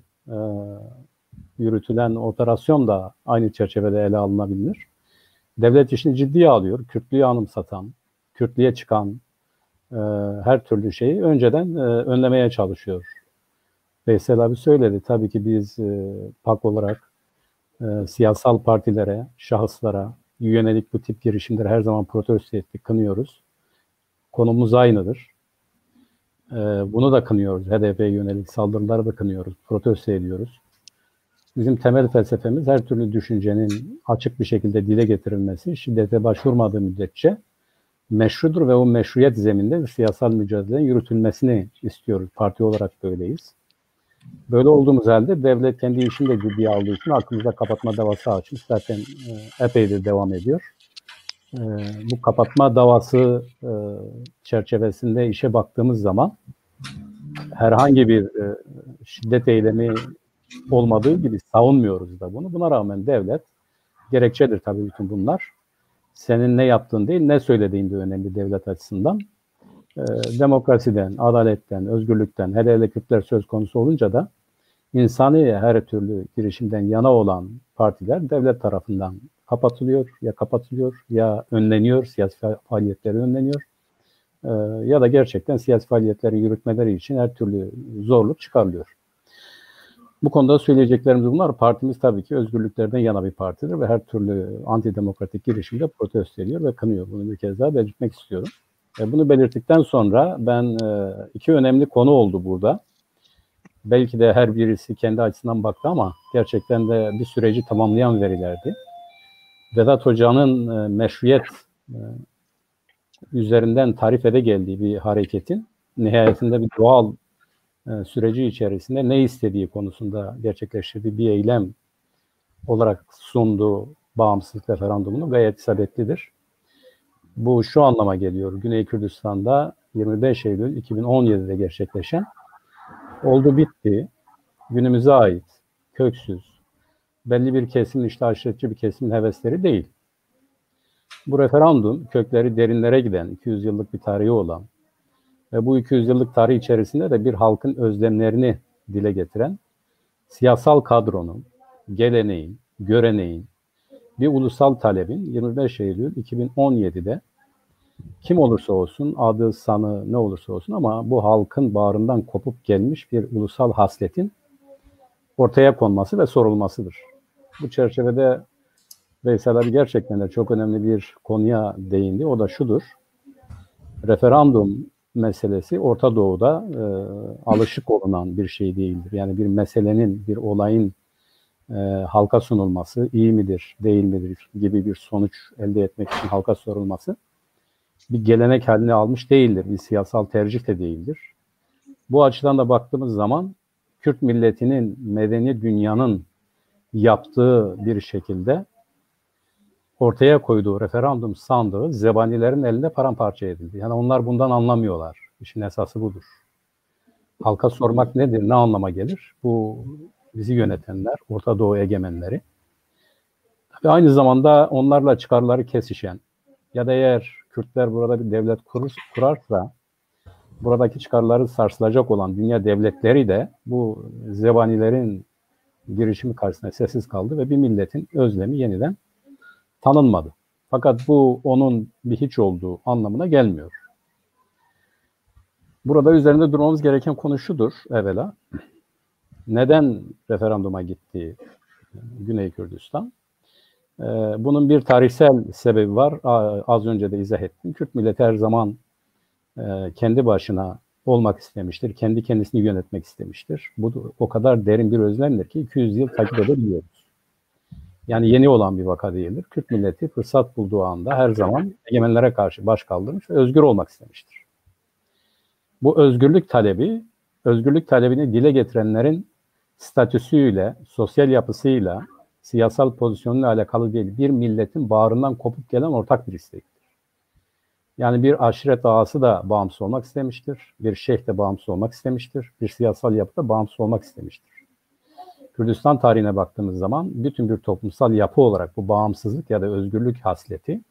yürütülen operasyon da aynı çerçevede ele alınabilir. Devlet işini ciddiye alıyor. Kürtlüğü anımsatan, Kürtlüğe çıkan her türlü şeyi önceden önlemeye çalışıyor. Veysel abi söyledi. Tabii ki biz PAK olarak siyasal partilere, şahıslara yönelik bu tip girişimleri her zaman protesto ettik, kınıyoruz. Konumuz aynıdır. Bunu da kınıyoruz. HDP'ye yönelik saldırıları da kınıyoruz, protesto ediyoruz. Bizim temel felsefemiz her türlü düşüncenin açık bir şekilde dile getirilmesi, şiddete başvurmadığı müddetçe meşrudur ve o meşruiyet zeminde siyasal mücadelenin yürütülmesini istiyoruz. Parti olarak böyleyiz. Böyle olduğumuz halde devlet kendi işini de ciddiye aldığı için aklımızda kapatma davası açmış. Zaten epeydir devam ediyor. Bu kapatma davası çerçevesinde işe baktığımız zaman herhangi bir şiddet eylemi olmadığı gibi savunmuyoruz da bunu. Buna rağmen devlet, gerekçedir tabii bütün bunlar. Senin ne yaptığın değil, ne söylediğin de önemli devlet açısından. Demokrasiden, adaletten, özgürlükten, hele hele Kürtler söz konusu olunca da insani her türlü girişimden yana olan partiler devlet tarafından kapatılıyor ya önleniyor, siyasi faaliyetleri önleniyor ya da gerçekten siyasi faaliyetleri yürütmeleri için her türlü zorluk çıkarılıyor. Bu konuda söyleyeceklerimiz bunlar. Partimiz tabii ki özgürlüklerden yana bir partidir ve her türlü antidemokratik girişimde protesto ediyor ve kınıyor. Bunu bir kez daha belirtmek istiyorum. Bunu belirttikten sonra ben iki önemli konu oldu burada. Belki de her birisi kendi açısından baktı ama gerçekten de bir süreci tamamlayan verilerdi. Vedat Hoca'nın meşruiyet üzerinden tarif ede geldiği bir hareketin nihayetinde bir doğal süreci içerisinde ne istediği konusunda gerçekleştirdiği bir eylem olarak sunduğu bağımsızlık referandumunu gayet isabetlidir. Bu şu anlama geliyor. Güney Kürdistan'da 25 Eylül 2017'de gerçekleşen oldu bitti, günümüze ait, köksüz, belli bir kesimin, işte aşiretçi bir kesimin hevesleri değil. Bu referandum kökleri derinlere giden, 200 yıllık bir tarihi olan ve bu 200 yıllık tarih içerisinde de bir halkın özlemlerini dile getiren siyasal kadronun, geleneğin, göreneğin, bir ulusal talebin 25 Eylül 2017'de kim olursa olsun, adı sanı ne olursa olsun ama bu halkın bağrından kopup gelmiş bir ulusal hasletin ortaya konması ve sorulmasıdır. Bu çerçevede Veysel abi gerçekten de çok önemli bir konuya değindi. O da şudur. Referandum meselesi Orta Doğu'da alışık olunan bir şey değildir. Yani bir meselenin, bir olayın halka sunulması, iyi midir, değil midir gibi bir sonuç elde etmek için halka sorulması bir gelenek haline almış değildir. Bir siyasal tercih de değildir. Bu açıdan da baktığımız zaman Kürt milletinin medeni dünyanın yaptığı bir şekilde ortaya koyduğu referandum sandığı zebanilerin elinde paramparça edildi. Yani onlar bundan anlamıyorlar. İşin esası budur. Halka sormak nedir, ne anlama gelir? Bu bizi yönetenler, Orta Doğu egemenleri ve aynı zamanda onlarla çıkarları kesişen ya da eğer Kürtler burada bir devlet kurarsa buradaki çıkarları sarsılacak olan dünya devletleri de bu zebanilerin girişimi karşısında sessiz kaldı ve bir milletin özlemi yeniden tanınmadı. Fakat bu onun bir hiç olduğu anlamına gelmiyor. Burada üzerinde durmamız gereken konu şudur evvela. Neden referanduma gitti Güney Kürdistan? Bunun bir tarihsel sebebi var. Az önce de izah ettim. Kürt milleti her zaman kendi başına olmak istemiştir. Kendi kendisini yönetmek istemiştir. Bu o kadar derin bir özlemdir ki 200 yıl takip edebiliyoruz. Yani yeni olan bir vaka değildir. Kürt milleti fırsat bulduğu anda her zaman egemenlere karşı baş kaldırmış ve özgür olmak istemiştir. Bu özgürlük talebini dile getirenlerin statüsüyle, sosyal yapısıyla, siyasal pozisyonuyla alakalı değil, bir milletin bağrından kopup gelen ortak bir istektir. Yani bir aşiret ağası da bağımsız olmak istemiştir, bir şeyh de bağımsız olmak istemiştir, bir siyasal yapı da bağımsız olmak istemiştir. Kürdistan tarihine baktığımız zaman bütün bir toplumsal yapı olarak bu bağımsızlık ya da özgürlük hasleti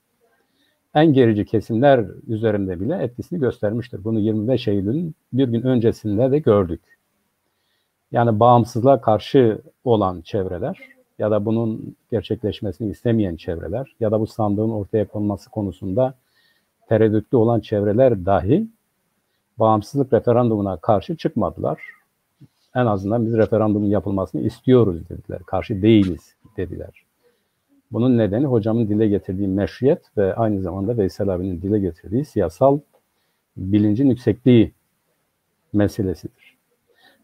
en gerici kesimler üzerinde bile etkisini göstermiştir. Bunu 25 Eylül'ün bir gün öncesinde de gördük. Yani bağımsızlığa karşı olan çevreler ya da bunun gerçekleşmesini istemeyen çevreler ya da bu sandığın ortaya konması konusunda tereddütlü olan çevreler dahi bağımsızlık referandumuna karşı çıkmadılar. En azından biz referandumun yapılmasını istiyoruz dediler. Karşı değiliz dediler. Bunun nedeni hocamın dile getirdiği meşruiyet ve aynı zamanda Veysel abinin dile getirdiği siyasal bilincin yüksekliği meselesidir.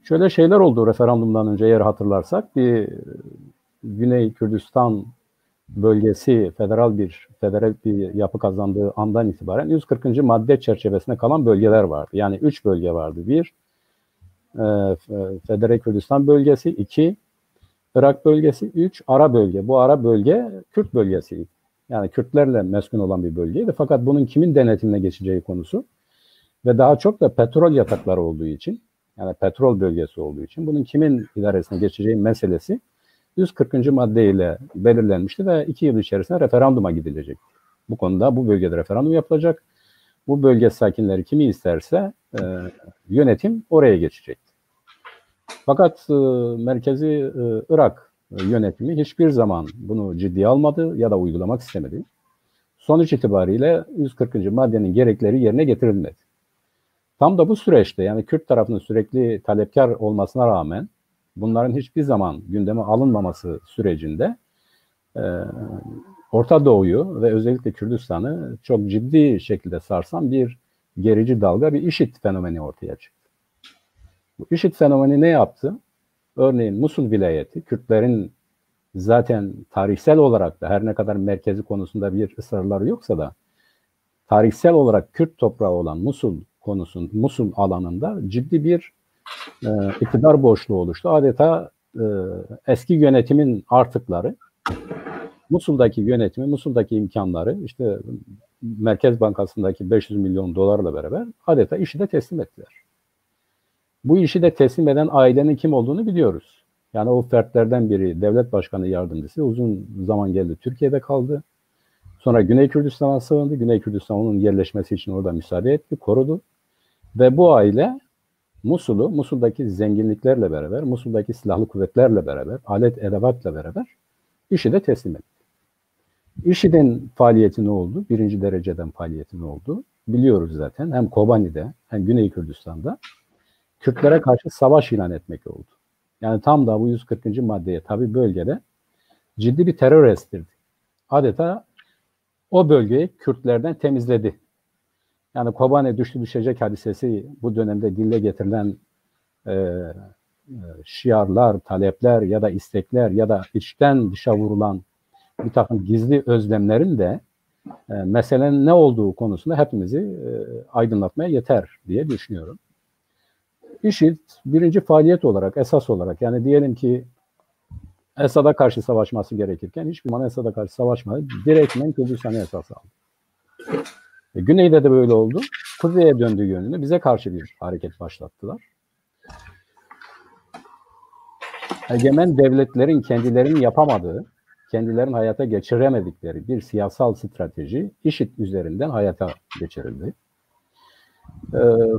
Şöyle şeyler oldu referandumdan önce eğer hatırlarsak. Bir Güney Kürdistan bölgesi federal bir yapı kazandığı andan itibaren 140. madde çerçevesinde kalan bölgeler vardı. Yani 3 bölge vardı. 1 Federal Kürdistan bölgesi, 2 Irak bölgesi, 3 ara bölge. Bu ara bölge Kürt bölgesiydi. Yani Kürtlerle meskun olan bir bölgeydi. Fakat bunun kimin denetimine geçeceği konusu ve daha çok da petrol yatakları olduğu için, yani petrol bölgesi olduğu için bunun kimin idaresine geçeceği meselesi 140. maddeyle belirlenmişti ve 2 yıl içerisinde referanduma gidilecek. Bu konuda bu bölgede referandum yapılacak. Bu bölge sakinleri kimi isterse yönetim oraya geçecek. Fakat merkezi Irak yönetimi hiçbir zaman bunu ciddiye almadı ya da uygulamak istemedi. Sonuç itibariyle 140. maddenin gerekleri yerine getirilmedi. Tam da bu süreçte yani Kürt tarafının sürekli talepkar olmasına rağmen bunların hiçbir zaman gündeme alınmaması sürecinde Orta Doğu'yu ve özellikle Kürdistan'ı çok ciddi şekilde sarsan bir gerici dalga, bir IŞİD fenomeni ortaya çıktı. Bu IŞİD fenomeni ne yaptı? Örneğin Musul vilayeti, Kürtlerin zaten tarihsel olarak da her ne kadar merkezi konusunda bir ısrarları yoksa da tarihsel olarak Kürt toprağı olan Musul alanında ciddi bir iktidar boşluğu oluştu. Adeta eski yönetimin artıkları, Musul'daki yönetimi, Musul'daki imkanları, işte Merkez Bankası'ndaki 500 milyon dolarla beraber adeta IŞİD'e teslim ettiler. Bu IŞİD'e teslim eden ailenin kim olduğunu biliyoruz. Yani o fertlerden biri devlet başkanı yardımcısı uzun zaman geldi Türkiye'de kaldı. Sonra Güney Kürdistan'a sığındı. Güney Kürdistan onun yerleşmesi için orada müsaade etti, korudu. Ve bu aile Musul'daki zenginliklerle beraber, Musul'daki silahlı kuvvetlerle beraber, alet edevatla beraber IŞİD'e teslim etti. IŞİD'in faaliyeti ne oldu? Birinci dereceden faaliyeti ne oldu? Biliyoruz zaten. Hem Kobani'de hem Güney Kürdistan'da Kürtlere karşı savaş ilan etmek oldu. Yani tam da bu 140. maddeye tabi bölgede ciddi bir terör estirdi. Adeta o bölgeyi Kürtlerden temizledi. Yani Kobane düştü düşecek hadisesi bu dönemde dille getirilen şiarlar, talepler ya da istekler ya da içten dışa vurulan bir takım gizli özlemlerin de meselenin ne olduğu konusunda hepimizi aydınlatmaya yeter diye düşünüyorum. IŞİD birinci faaliyet olarak, esas olarak yani diyelim ki Esad'a karşı savaşması gerekirken hiçbir zaman Esad'a karşı savaşmadı. Direktmen Kürdistan'ı esas aldı. Güneyde de böyle oldu. Kuzeye döndüğü yönünde bize karşı bir hareket başlattılar. Egemen devletlerin kendilerinin yapamadığı, kendilerinin hayata geçiremedikleri bir siyasal strateji IŞİD üzerinden hayata geçirildi.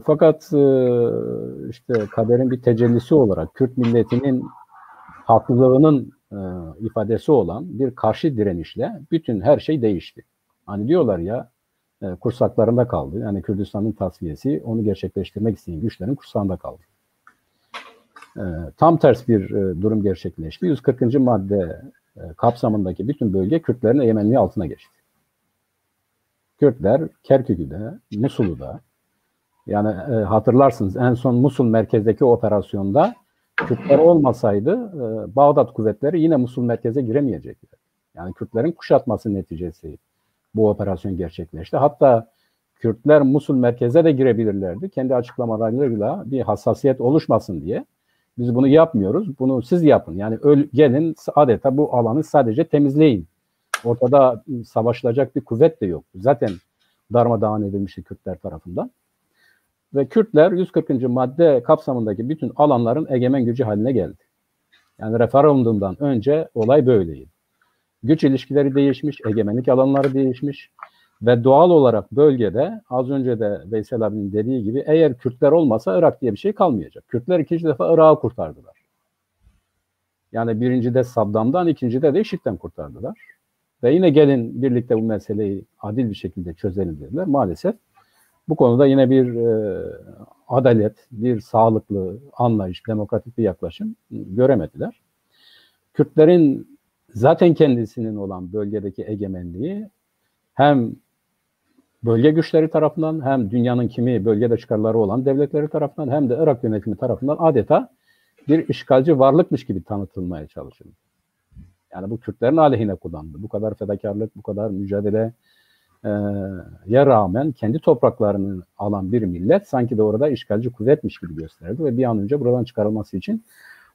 Fakat işte kaderin bir tecellisi olarak Kürt milletinin haklılığının ifadesi olan bir karşı direnişle bütün her şey değişti. Hani diyorlar ya kursaklarında kaldı. Yani Kürdistan'ın tasfiyesi onu gerçekleştirmek isteyen güçlerin kursağında kaldı. Tam ters bir durum gerçekleşti. 140. madde kapsamındaki bütün bölge Kürtlerin egemenliği altına geçti. Kürtler Kerkük'de, Musul'da yani hatırlarsınız en son Musul merkezdeki operasyonda Kürtler olmasaydı Bağdat kuvvetleri yine Musul merkeze giremeyecekler. Yani Kürtlerin kuşatması neticesi bu operasyon gerçekleşti. Hatta Kürtler Musul merkeze de girebilirlerdi. Kendi açıklamalarıyla bir hassasiyet oluşmasın diye. Biz bunu yapmıyoruz. Bunu siz yapın. Yani gelin adeta bu alanı sadece temizleyin. Ortada savaşılacak bir kuvvet de yok. Zaten darmadağın edilmişti Kürtler tarafından. Ve Kürtler 140. madde kapsamındaki bütün alanların egemen gücü haline geldi. Yani referandumdan önce olay böyleydi. Güç ilişkileri değişmiş, egemenlik alanları değişmiş ve doğal olarak bölgede az önce de Veysel abinin dediği gibi eğer Kürtler olmasa Irak diye bir şey kalmayacak. Kürtler ikinci defa Irak'ı kurtardılar. Yani birincide Saddam'dan, ikincide de IŞİD'den kurtardılar. Ve yine gelin birlikte bu meseleyi adil bir şekilde çözelim dediler. Maalesef bu konuda yine bir adalet, bir sağlıklı anlayış, demokratik bir yaklaşım göremediler. Kürtlerin zaten kendisinin olan bölgedeki egemenliği hem bölge güçleri tarafından hem dünyanın kimi bölgede çıkarları olan devletleri tarafından hem de Irak yönetimi tarafından adeta bir işgalci varlıkmış gibi tanıtılmaya çalışıldı. Yani bu Kürtlerin aleyhine kullanıldı. Bu kadar fedakarlık, bu kadar mücadele ya rağmen kendi topraklarını alan bir millet sanki de orada işgalci kuvvetmiş gibi gösterildi ve bir an önce buradan çıkarılması için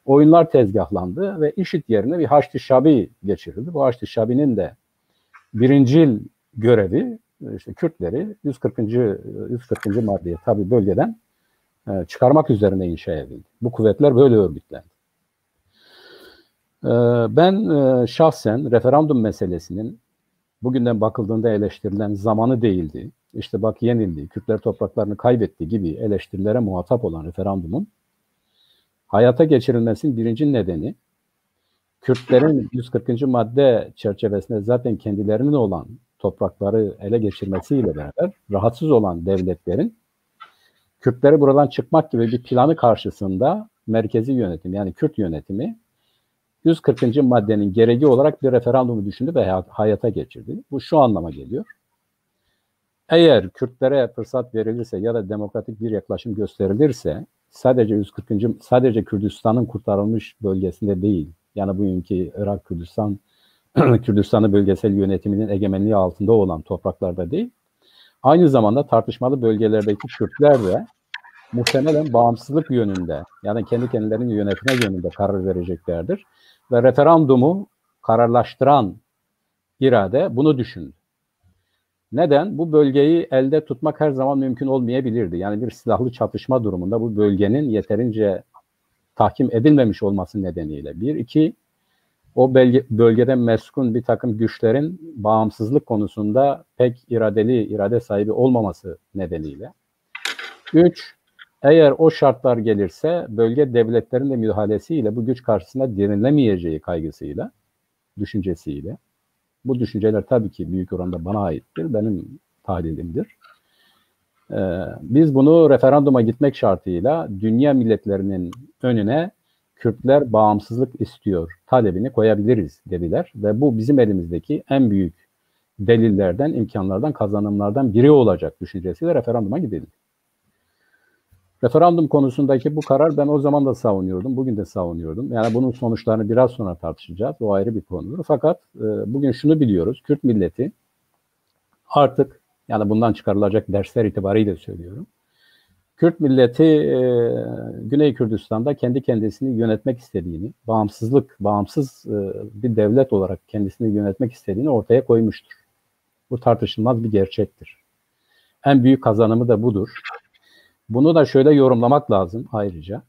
oyunlar tezgahlandı ve IŞİD yerine bir Haçlı Şabi geçirildi. Bu Haçlı Şabi'nin de birincil görevi işte Kürtleri 140. maddeye tabi bölgeden çıkarmak üzerine inşa edildi. Bu kuvvetler böyle örgütlendi. Ben şahsen referandum meselesinin bugünden bakıldığında eleştirilen zamanı değildi. İşte bak yenildi, Kürtler topraklarını kaybetti gibi eleştirilere muhatap olan referandumun hayata geçirilmesinin birinci nedeni Kürtlerin 140. madde çerçevesinde zaten kendilerinin olan toprakları ele geçirmesiyle beraber rahatsız olan devletlerin Kürtleri buradan çıkmak gibi bir planı karşısında merkezi yönetim yani Kürt yönetimi 140. maddenin gereği olarak bir referandumu düşündü ve hayata geçirdi. Bu şu anlama geliyor. Eğer Kürtlere fırsat verilirse ya da demokratik bir yaklaşım gösterilirse sadece Kürdistan'ın kurtarılmış bölgesinde değil, yani bugünkü Irak Kürdistan'ı bölgesel yönetiminin egemenliği altında olan topraklarda değil, aynı zamanda tartışmalı bölgelerdeki Kürtler de muhtemelen bağımsızlık yönünde, yani kendi kendilerini yönetme yönünde karar vereceklerdir. Ve referandumu kararlaştıran irade bunu düşündü. Neden? Bu bölgeyi elde tutmak her zaman mümkün olmayabilirdi. Yani bir silahlı çatışma durumunda bu bölgenin yeterince tahkim edilmemiş olması nedeniyle. Bir, iki, o bölgede meskun bir takım güçlerin bağımsızlık konusunda pek irade sahibi olmaması nedeniyle. Üç, eğer o şartlar gelirse bölge devletlerin de müdahalesiyle bu güç karşısında dirilemeyeceği kaygısıyla, düşüncesiyle. Bu düşünceler tabii ki büyük oranda bana aittir, benim tahlilimdir. Biz bunu referanduma gitmek şartıyla dünya milletlerinin önüne Kürtler bağımsızlık istiyor talebini koyabiliriz dediler ve bu bizim elimizdeki en büyük delillerden, imkanlardan, kazanımlardan biri olacak düşüncesiyle referanduma gidildi. Referandum konusundaki bu karar ben o zaman da savunuyordum, bugün de savunuyordum. Yani bunun sonuçlarını biraz sonra tartışacağız, o ayrı bir konudur. Fakat bugün şunu biliyoruz, Kürt milleti artık, yani bundan çıkarılacak dersler itibariyle söylüyorum, Kürt milleti Güney Kürdistan'da kendi kendisini yönetmek istediğini, bağımsız bir devlet olarak kendisini yönetmek istediğini ortaya koymuştur. Bu tartışılmaz bir gerçektir. En büyük kazanımı da budur. Bunu da şöyle yorumlamak lazım ayrıca.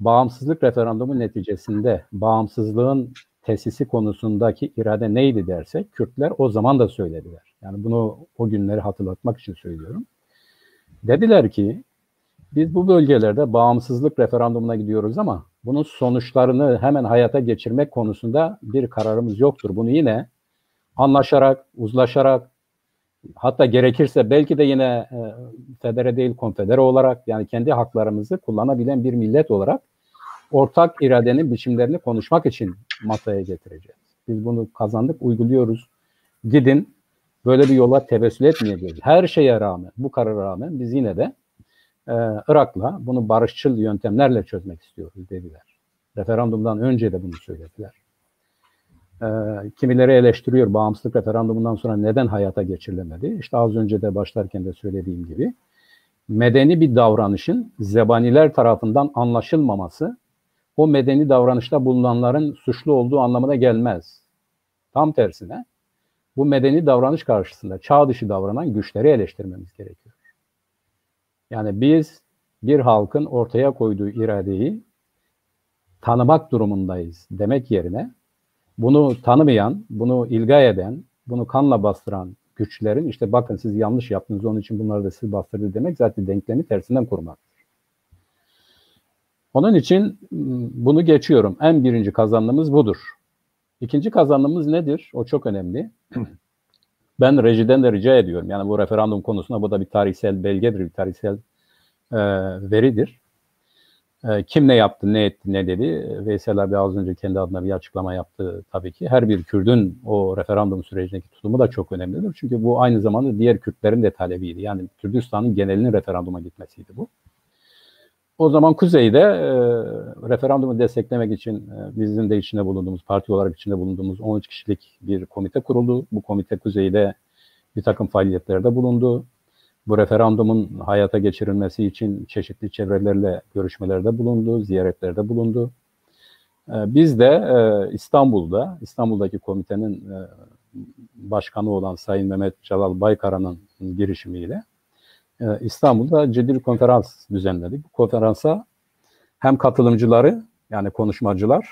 Bağımsızlık referandumu neticesinde bağımsızlığın tesisi konusundaki irade neydi dersek, Kürtler o zaman da söylediler. Yani bunu o günleri hatırlatmak için söylüyorum. Dediler ki, biz bu bölgelerde bağımsızlık referandumuna gidiyoruz ama bunun sonuçlarını hemen hayata geçirmek konusunda bir kararımız yoktur. Bunu yine anlaşarak, uzlaşarak, hatta gerekirse belki de yine federe değil konfedere olarak, yani kendi haklarımızı kullanabilen bir millet olarak ortak iradenin biçimlerini konuşmak için masaya getireceğiz. Biz bunu kazandık, uyguluyoruz. Gidin, böyle bir yola tevessül etmeyeceğiz. Her şeye rağmen, bu karara rağmen biz yine de Irak'la bunu barışçıl yöntemlerle çözmek istiyoruz dediler. Referandumdan önce de bunu söylediler. Kimileri eleştiriyor, bağımsızlık referandumundan sonra neden hayata geçirilemedi? İşte az önce de başlarken de söylediğim gibi, medeni bir davranışın zebaniler tarafından anlaşılmaması, o medeni davranışta bulunanların suçlu olduğu anlamına gelmez. Tam tersine, bu medeni davranış karşısında çağ dışı davranan güçleri eleştirmemiz gerekiyor. Yani biz bir halkın ortaya koyduğu iradeyi tanımak durumundayız demek yerine, bunu tanımayan, bunu ilga eden, bunu kanla bastıran güçlerin işte bakın siz yanlış yaptınız onun için bunları da siz bastırdı demek zaten denklemi tersinden kurmak. Onun için bunu geçiyorum. En birinci kazanımız budur. İkinci kazanımız nedir? O çok önemli. Ben rejiden de rica ediyorum. Yani bu referandum konusunda bu da bir tarihsel belgedir, bir tarihsel veridir. Kim ne yaptı, ne etti, ne dedi? Veysel abi az önce kendi adına bir açıklama yaptı tabii ki. Her bir Kürdün o referandum sürecindeki tutumu da çok önemlidir. Çünkü bu aynı zamanda diğer Kürtlerin de talebiydi. Yani Kürdistan'ın genelinin referanduma gitmesiydi bu. O zaman Kuzey'de referandumu desteklemek için bizim de içinde bulunduğumuz, parti olarak içinde bulunduğumuz 13 kişilik bir komite kuruldu. Bu komite Kuzey'de bir takım faaliyetlerde bulundu. Bu referandumun hayata geçirilmesi için çeşitli çevrelerle görüşmelerde bulundu, ziyaretlerde bulundu. Biz de İstanbul'daki komitenin başkanı olan Sayın Mehmet Celal Baykara'nın girişimiyle İstanbul'da ciddi bir konferans düzenledik. Bu konferansa hem katılımcıları yani konuşmacılar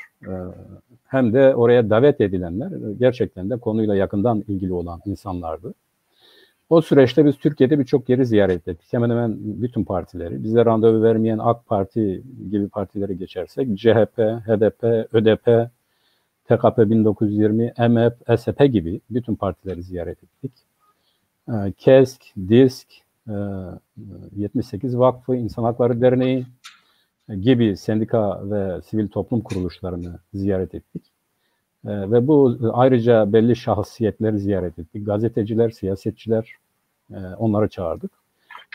hem de oraya davet edilenler gerçekten de konuyla yakından ilgili olan insanlardı. O süreçte biz Türkiye'de birçok yeri ziyaret ettik. Hemen hemen bütün partileri. Bize randevu vermeyen AK Parti gibi partileri geçersek CHP, HDP, ÖDP, TKP 1920, MHP, SP gibi bütün partileri ziyaret ettik. KESK, DİSK, 78 Vakfı, İnsan Hakları Derneği gibi sendika ve sivil toplum kuruluşlarını ziyaret ettik. Ve bu ayrıca belli şahsiyetleri ziyaret ettik. Gazeteciler, siyasetçiler, onları çağırdık.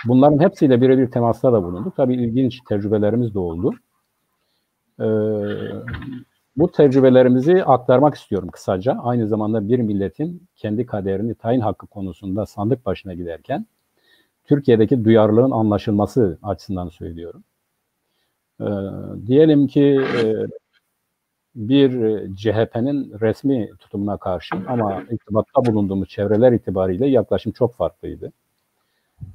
Bunların hepsiyle birebir temasta da bulunduk. Tabii ilginç tecrübelerimiz de oldu. Bu tecrübelerimizi aktarmak istiyorum kısaca. Aynı zamanda bir milletin kendi kaderini tayin hakkı konusunda sandık başına giderken Türkiye'deki duyarlılığın anlaşılması açısından söylüyorum. Diyelim ki bir CHP'nin resmi tutumuna karşı ama irtibatta bulunduğumuz çevreler itibariyle yaklaşım çok farklıydı.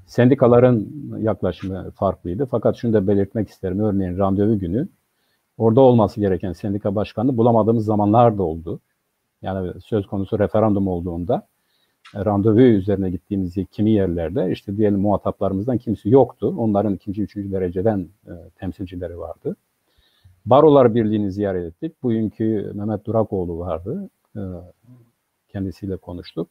Sendikaların yaklaşımı farklıydı. Fakat şunu da belirtmek isterim. Örneğin randevu günü Orada olması gereken sendika başkanı bulamadığımız zamanlar da oldu. Yani söz konusu referandum olduğunda randevu üzerine gittiğimiz kimi yerlerde işte diyelim muhataplarımızdan kimisi yoktu. Onların ikinci, üçüncü dereceden temsilcileri vardı. Barolar Birliği'ni ziyaret ettik. Bugünkü Mehmet Durakoğlu vardı. Kendisiyle konuştuk.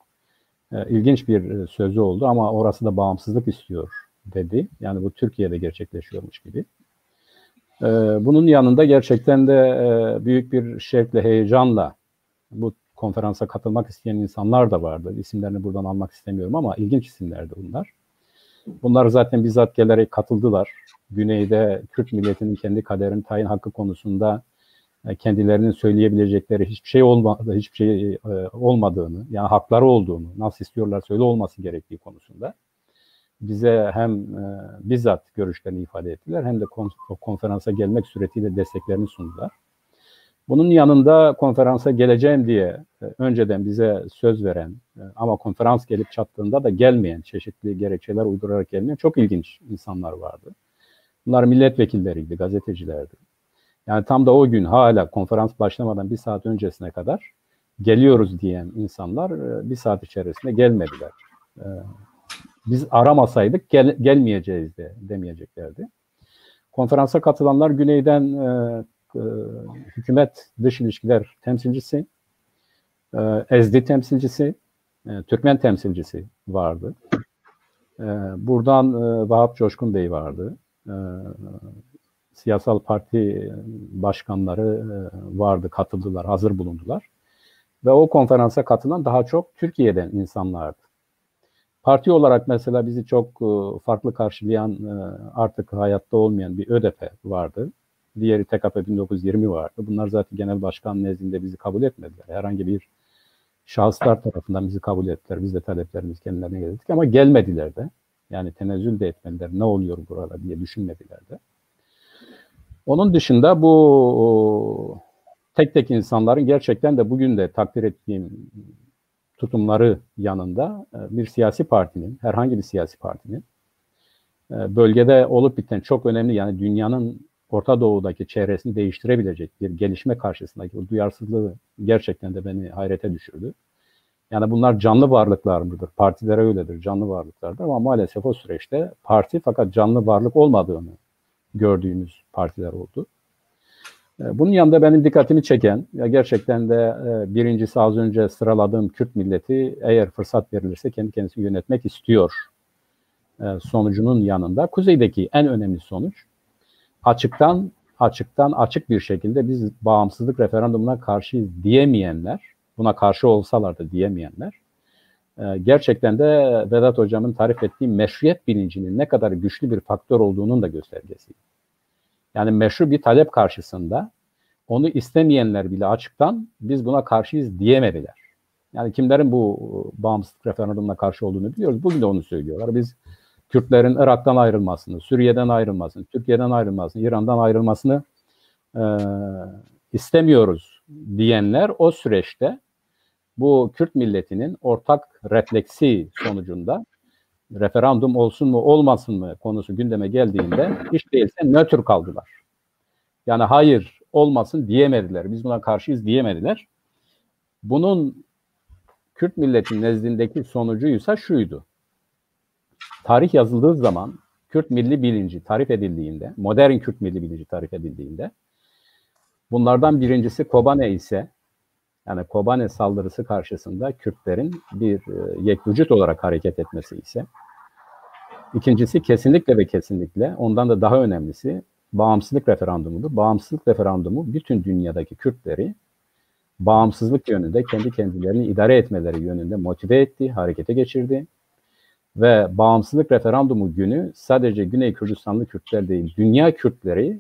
İlginç bir sözü oldu ama orası da bağımsızlık istiyor dedi. Yani bu Türkiye'de gerçekleşiyormuş gibi. Bunun yanında gerçekten de büyük bir şevkle, heyecanla bu konferansa katılmak isteyen insanlar da vardı. İsimlerini buradan almak istemiyorum ama ilginç isimlerdi bunlar. Bunlar zaten bizzat gelerek katıldılar. Güneyde Kürt milletinin kendi kaderini tayin hakkı konusunda kendilerinin söyleyebilecekleri hiçbir şey olmadığını, yani hakları olduğunu, nasıl istiyorlarsa öyle olması gerektiği konusunda bize hem bizzat görüşlerini ifade ettiler hem de konferansa gelmek suretiyle desteklerini sundular. Bunun yanında konferansa geleceğim diye önceden bize söz veren ama konferans gelip çattığında da gelmeyen, çeşitli gerekçeler uydurarak gelmeyen çok ilginç insanlar vardı. Bunlar milletvekilleriydi, gazetecilerdi. Yani tam da o gün hala konferans başlamadan bir saat öncesine kadar geliyoruz diyen insanlar bir saat içerisinde gelmediler. Biz aramasaydık gelmeyeceğiz de demeyeceklerdi. Konferansa katılanlar Güney'den hükümet dış ilişkiler temsilcisi, Ezdi temsilcisi, Türkmen temsilcisi vardı. Buradan Vahap Coşkun Bey vardı. Siyasal parti başkanları vardı, katıldılar, hazır bulundular. Ve o konferansa katılan daha çok Türkiye'den insanlardı. Parti olarak mesela bizi çok farklı karşılayan, artık hayatta olmayan bir ÖDP vardı. Diğeri TKP 1920 vardı. Bunlar zaten genel başkan nezdinde bizi kabul etmediler. Herhangi bir şahıslar tarafından bizi kabul ettiler. Biz de taleplerimiz kendilerine geldik ama gelmediler de. Yani tenezzül de etmediler. Ne oluyor burada diye düşünmediler de. Onun dışında bu tek tek insanların gerçekten de bugün de takdir ettiğim tutumları yanında bir siyasi partinin, herhangi bir siyasi partinin bölgede olup biten çok önemli, yani dünyanın Orta Doğu'daki çevresini değiştirebilecek bir gelişme karşısındaki o duyarsızlığı gerçekten de beni hayrete düşürdü. Yani bunlar canlı varlıklar mıdır? Partilere öyledir, canlı varlıklardır ama maalesef o süreçte parti fakat canlı varlık olmadığını gördüğümüz partiler oldu. Bunun yanında benim dikkatimi çeken, gerçekten de birincisi az önce sıraladığım Kürt milleti eğer fırsat verilirse kendi kendisini yönetmek istiyor sonucunun yanında kuzeydeki en önemli sonuç açık bir şekilde biz bağımsızlık referandumuna karşıyız diyemeyenler, buna karşı olsalar da diyemeyenler, gerçekten de Vedat Hocam'ın tarif ettiği meşruiyet bilincinin ne kadar güçlü bir faktör olduğunun da göstergesi. Yani meşru bir talep karşısında onu istemeyenler bile açıktan biz buna karşıyız diyemediler. Yani kimlerin bu bağımsızlık referandumuna karşı olduğunu biliyoruz. Bugün de onu söylüyorlar. Biz Kürtlerin Irak'tan ayrılmasını, Suriye'den ayrılmasını, Türkiye'den ayrılmasını, İran'dan ayrılmasını istemiyoruz diyenler o süreçte bu Kürt milletinin ortak refleksi sonucunda referandum olsun mu olmasın mı konusu gündeme geldiğinde hiç değilse nötr kaldılar. Yani hayır olmasın diyemediler. Biz buna karşıyız diyemediler. Bunun Kürt milletinin nezdindeki sonucuysa şuydu. Tarih yazıldığı zaman Kürt milli bilinci tarif edildiğinde, modern Kürt milli bilinci tarif edildiğinde bunlardan birincisi Kobane ise, yani Kobane saldırısı karşısında Kürtlerin bir yekvücut olarak hareket etmesi ise, ikincisi kesinlikle ve kesinlikle ondan da daha önemlisi bağımsızlık referandumudur. Bağımsızlık referandumu bütün dünyadaki Kürtleri bağımsızlık yönünde kendi kendilerini idare etmeleri yönünde motive etti, harekete geçirdi. Ve bağımsızlık referandumu günü sadece Güney Kürdistanlı Kürtler değil, dünya Kürtleri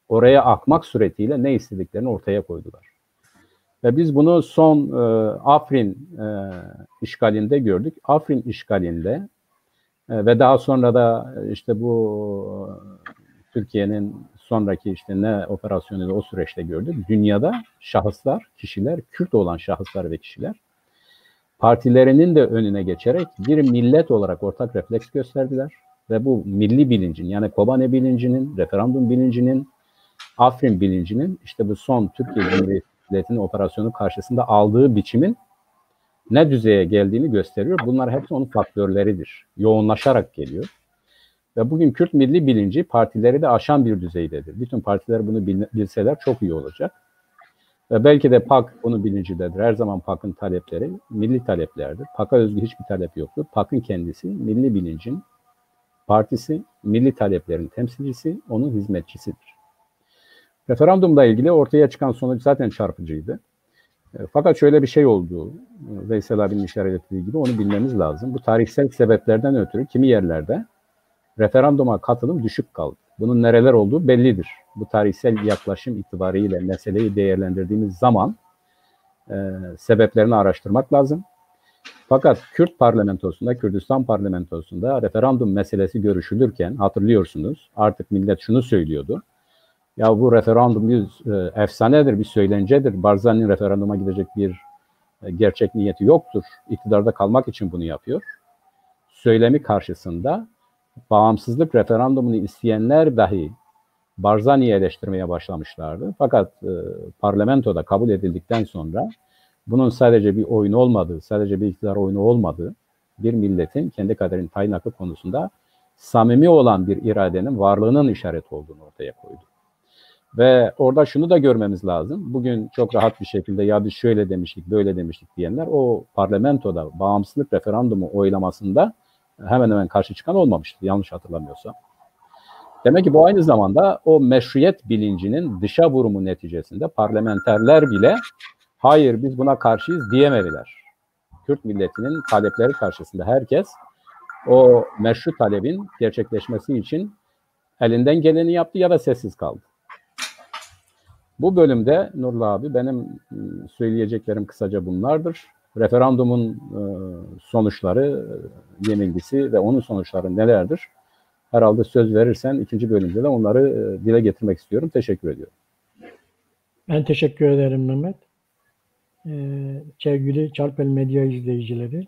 oraya akmak suretiyle ne istediklerini ortaya koydular. Ve biz bunu son Afrin işgalinde gördük. Afrin işgalinde ve daha sonra da işte bu Türkiye'nin sonraki işte ne operasyonu o süreçte gördük. Dünyada şahıslar, kişiler, Kürt olan şahıslar ve kişiler partilerinin de önüne geçerek bir millet olarak ortak refleks gösterdiler. Ve bu milli bilincin, yani Kobane bilincinin, referandum bilincinin Afrin bilincinin işte bu son Türkiye Cumhuriyeti'nin operasyonu karşısında aldığı biçimin ne düzeye geldiğini gösteriyor. Bunlar hepsi onun faktörleridir. Yoğunlaşarak geliyor. Ve bugün Kürt milli bilinci partileri de aşan bir düzeydedir. Bütün partiler bunu bilseler çok iyi olacak. Ve belki de PAK bunun bilincindedir. Her zaman PAK'ın talepleri milli taleplerdir. PAK'a özgü hiçbir talep yoktur. PAK'ın kendisi milli bilincin partisi, milli taleplerin temsilcisi, onun hizmetçisidir. Referandumla ilgili ortaya çıkan sonuç zaten çarpıcıydı. Fakat şöyle bir şey oldu. Veysel abinin işaret ettiği gibi onu bilmemiz lazım. Bu tarihsel sebeplerden ötürü kimi yerlerde referanduma katılım düşük kaldı. Bunun nereler olduğu bellidir. Bu tarihsel yaklaşım itibariyle meseleyi değerlendirdiğimiz zaman sebeplerini araştırmak lazım. Fakat Kürt parlamentosunda, Kürdistan parlamentosunda referandum meselesi görüşülürken hatırlıyorsunuz artık millet şunu söylüyordu. Ya bu referandum bir efsanedir, bir söylencedir. Barzani'nin referanduma gidecek bir gerçek niyeti yoktur. İktidarda kalmak için bunu yapıyor. Söylemi karşısında bağımsızlık referandumunu isteyenler dahi Barzani'yi eleştirmeye başlamışlardı. Fakat parlamentoda kabul edildikten sonra bunun sadece bir oyun olmadığı, sadece bir iktidar oyunu olmadığı, bir milletin kendi kaderini tayin hakkı konusunda samimi olan bir iradenin varlığının işareti olduğunu ortaya koydu. Ve orada şunu da görmemiz lazım. Bugün çok rahat bir şekilde ya biz şöyle demiştik, böyle demiştik diyenler o parlamentoda bağımsızlık referandumu oylamasında hemen hemen karşı çıkan olmamıştı yanlış hatırlamıyorsam. Demek ki bu aynı zamanda o meşruiyet bilincinin dışa vurumu neticesinde parlamenterler bile hayır biz buna karşıyız diyemediler. Kürt milletinin talepleri karşısında herkes o meşru talebin gerçekleşmesi için elinden geleni yaptı ya da sessiz kaldı. Bu bölümde Nurullah abi benim söyleyeceklerim kısaca bunlardır. Referandumun sonuçları, yenilgisi ve onun sonuçları nelerdir? Herhalde söz verirsen ikinci bölümde de onları dile getirmek istiyorum. Teşekkür ediyorum. Ben teşekkür ederim Mehmet. Sevgili Çarpel Medya izleyicileri,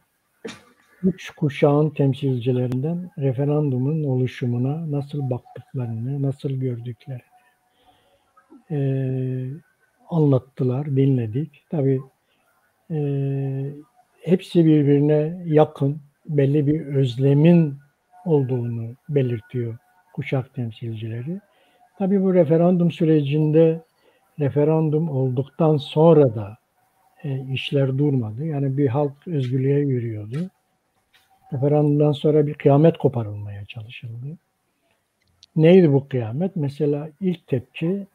3 kuşağın temsilcilerinden referandumun oluşumuna nasıl baktıklarını, nasıl gördüklerini anlattılar, dinledik. Tabii hepsi birbirine yakın, belli bir özlemin olduğunu belirtiyor kuşak temsilcileri. Tabii bu referandum sürecinde referandum olduktan sonra da işler durmadı. Yani bir halk özgürlüğe yürüyordu. Referandumdan sonra bir kıyamet koparılmaya çalışıldı. Neydi bu kıyamet? Mesela ilk tepki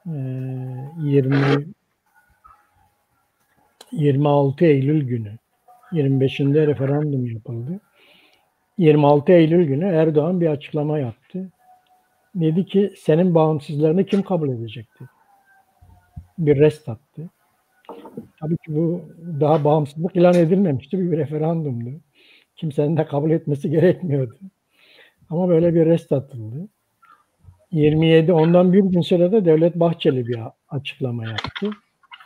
26 Eylül günü 25'inde referandum yapıldı. 26 Eylül günü Erdoğan bir açıklama yaptı. Dedi ki senin bağımsızlığını kim kabul edecekti? Bir rest attı. Tabii ki bu daha bağımsızlık ilan edilmemişti. Bir referandumdu. Kimsenin de kabul etmesi gerekmiyordu. Ama böyle bir rest atıldı. 27 ondan bir gün sonra da Devlet Bahçeli bir açıklama yaptı.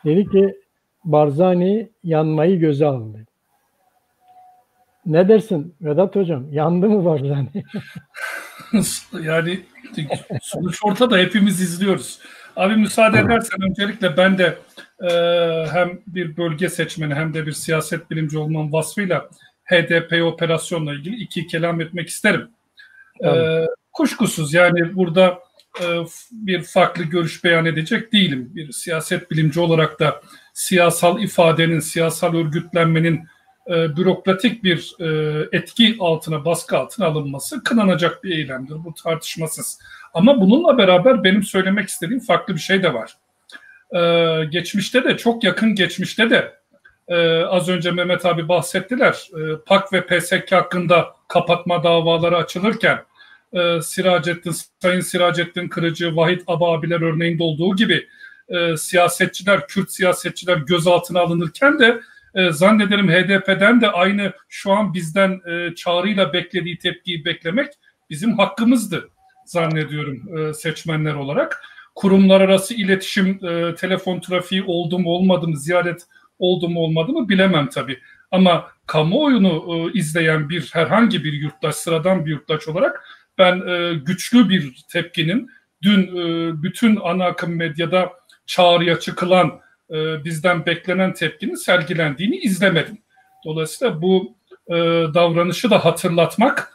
Dedi ki Barzani yanmayı göze aldı. Ne dersin Vedat Hocam? Yandı mı Barzani? Yani sonuç ortada, hepimiz izliyoruz. Abi müsaade edersen öncelikle ben de hem bir bölge seçmeni hem de bir siyaset bilimci olmam vasfıyla HDP operasyonla ilgili iki kelam etmek isterim. Kuşkusuz yani burada bir farklı görüş beyan edecek değilim. Bir siyaset bilimci olarak da siyasal ifadenin, siyasal örgütlenmenin bürokratik bir etki altına, baskı altına alınması kınanacak bir eylemdir. Bu tartışmasız. Ama bununla beraber benim söylemek istediğim farklı bir şey de var. Geçmişte de, çok yakın geçmişte de az önce Mehmet abi bahsettiler. PAK ve PSK hakkında kapatma davaları açılırken Sayın Siracettin Kırıcı, Vahit Aba abiler örneğinde olduğu gibi siyasetçiler, Kürt siyasetçiler gözaltına alınırken de zannederim HDP'den de aynı şu an bizden çağrıyla beklediği tepkiyi beklemek bizim hakkımızdı zannediyorum seçmenler olarak. Kurumlar arası iletişim, telefon trafiği oldu mu olmadı mı, ziyaret oldu mu olmadı mı bilemem tabii. Ama kamuoyunu izleyen herhangi bir yurttaş, sıradan bir yurttaş olarak ben güçlü bir tepkinin dün bütün ana akım medyada çağrıya çıkılan, bizden beklenen tepkinin sergilendiğini izlemedim. Dolayısıyla bu davranışı da hatırlatmak,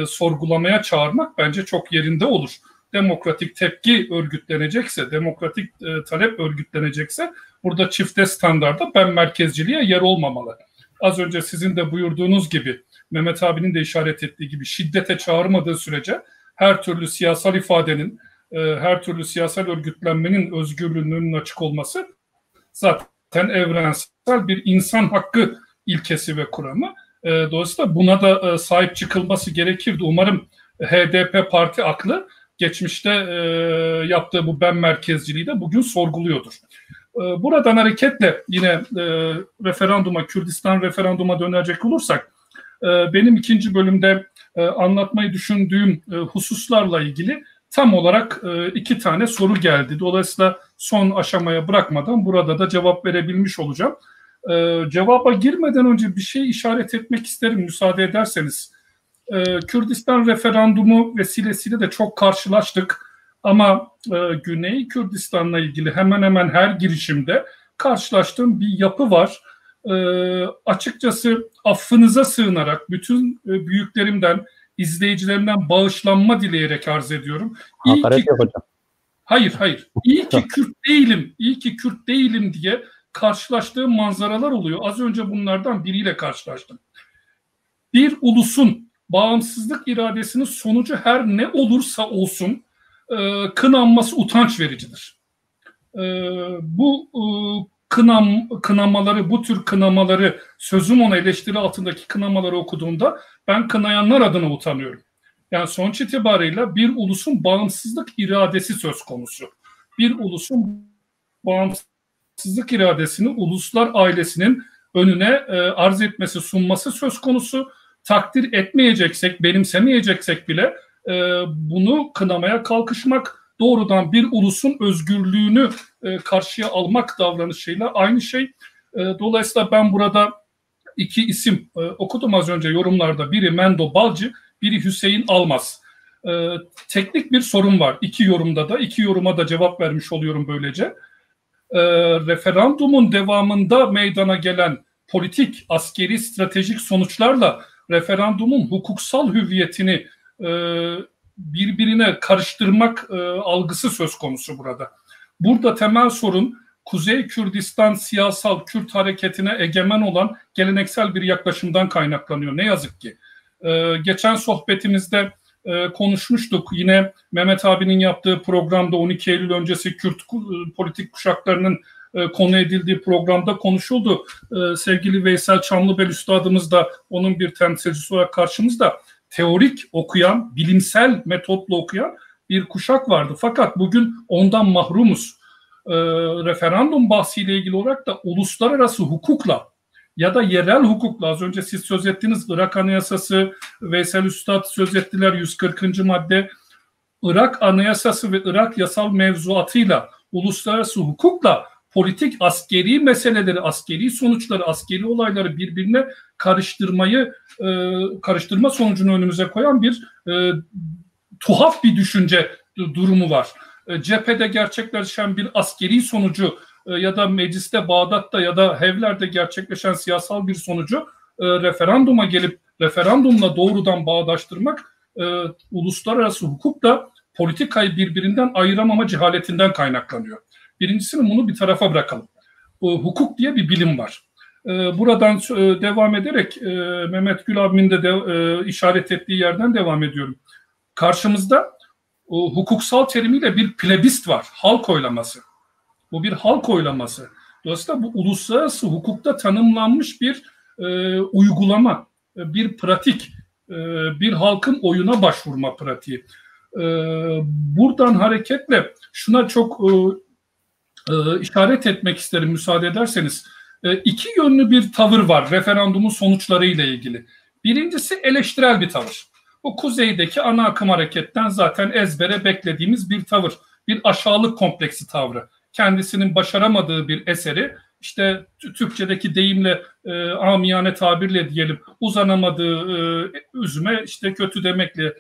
sorgulamaya çağırmak bence çok yerinde olur. Demokratik tepki örgütlenecekse, demokratik talep örgütlenecekse burada çifte standarda ben merkezciliğe yer olmamalı. Az önce sizin de buyurduğunuz gibi, Mehmet abinin de işaret ettiği gibi şiddete çağırmadığı sürece her türlü siyasal ifadenin, her türlü siyasal örgütlenmenin özgürlüğünün açık olması zaten evrensel bir insan hakkı ilkesi ve kuramı. Dolayısıyla buna da sahip çıkılması gerekirdi. Umarım HDP parti aklı geçmişte yaptığı bu ben merkezciliği de bugün sorguluyordur. Buradan hareketle yine referanduma, Kürdistan referanduma dönecek olursak, benim ikinci bölümde anlatmayı düşündüğüm hususlarla ilgili tam olarak 2 tane soru geldi. Dolayısıyla son aşamaya bırakmadan burada da cevap verebilmiş olacağım. Cevaba girmeden önce bir şey işaret etmek isterim müsaade ederseniz. Kürdistan referandumu vesilesiyle de çok karşılaştık. Ama Güney Kürdistan'la ilgili hemen hemen her girişimde karşılaştığım bir yapı var. Açıkçası affınıza sığınarak bütün büyüklerimden, izleyicilerimden bağışlanma dileyerek arz ediyorum. Hakaret yok hocam. Hayır. İyi ki Kürt değilim, iyi ki Kürt değilim diye karşılaştığım manzaralar oluyor. Az önce bunlardan biriyle karşılaştım. Bir ulusun bağımsızlık iradesinin sonucu her ne olursa olsun kınanması utanç vericidir. Bu kınamaları, bu tür kınamaları, sözüm ona eleştiri altındaki kınamaları okuduğumda ben kınayanlar adına utanıyorum. Yani sonuç itibarıyla bir ulusun bağımsızlık iradesi söz konusu. Bir ulusun bağımsızlık iradesini uluslar ailesinin önüne arz etmesi, sunması söz konusu. Takdir etmeyeceksek, benimsemeyeceksek bile bunu kınamaya kalkışmak, doğrudan bir ulusun özgürlüğünü karşıya almak davranışıyla aynı şey. Dolayısıyla ben burada 2 isim okudum az önce yorumlarda. Biri Mendo Balcı, biri Hüseyin Almaz. Teknik bir sorun var 2 yorumda da. 2 yoruma da cevap vermiş oluyorum böylece. Referandumun devamında meydana gelen politik, askeri, stratejik sonuçlarla referandumun hukuksal hüviyetini birbirine karıştırmak algısı söz konusu burada. Burada temel sorun Kuzey Kürdistan siyasal Kürt hareketine egemen olan geleneksel bir yaklaşımdan kaynaklanıyor. Ne yazık ki. Geçen sohbetimizde konuşmuştuk. Yine Mehmet abinin yaptığı programda 12 Eylül öncesi Kürt politik kuşaklarının konu edildiği programda konuşuldu. Sevgili Veysel Çamlıbel Üstadımız da onun bir temsilcisi olarak karşımızda. Teorik okuyan, bilimsel metotla okuyan bir kuşak vardı. Fakat bugün ondan mahrumuz. Referandum bahsiyle ilgili olarak da uluslararası hukukla ya da yerel hukukla, az önce siz söz ettiğiniz Irak Anayasası, Veysel Üstad söz ettiler 140. madde, Irak Anayasası ve Irak yasal mevzuatıyla, uluslararası hukukla politik, askeri meseleleri, askeri sonuçları, askeri olayları birbirine karıştırma sonucunu önümüze koyan bir tuhaf bir düşünce durumu var. Cephede gerçekleşen bir askeri sonucu ya da mecliste, Bağdat'ta ya da Hevler'de gerçekleşen siyasal bir sonucu referanduma gelip referandumla doğrudan bağdaştırmak uluslararası hukukla politikayı birbirinden ayıramama cehaletinden kaynaklanıyor. Birincisini bunu bir tarafa bırakalım. Hukuk diye bir bilim var. Buradan devam ederek Mehmet Gül abimin de işaret ettiği yerden devam ediyorum. Karşımızda hukuksal terimiyle bir plebist var. Halk oylaması. Bu bir halk oylaması. Dolayısıyla bu uluslararası hukukta tanımlanmış bir uygulama, bir pratik, bir halkın oyuna başvurma pratiği. Buradan hareketle şuna çok işaret etmek isterim müsaade ederseniz. 2 yönlü bir tavır var referandumun sonuçlarıyla ilgili. Birincisi eleştirel bir tavır. Bu kuzeydeki ana akım hareketten zaten ezbere beklediğimiz bir tavır. Bir aşağılık kompleksi tavrı. Kendisinin başaramadığı bir eseri işte Türkçedeki deyimle amiyane tabirle diyelim uzanamadığı üzüme işte kötü demekle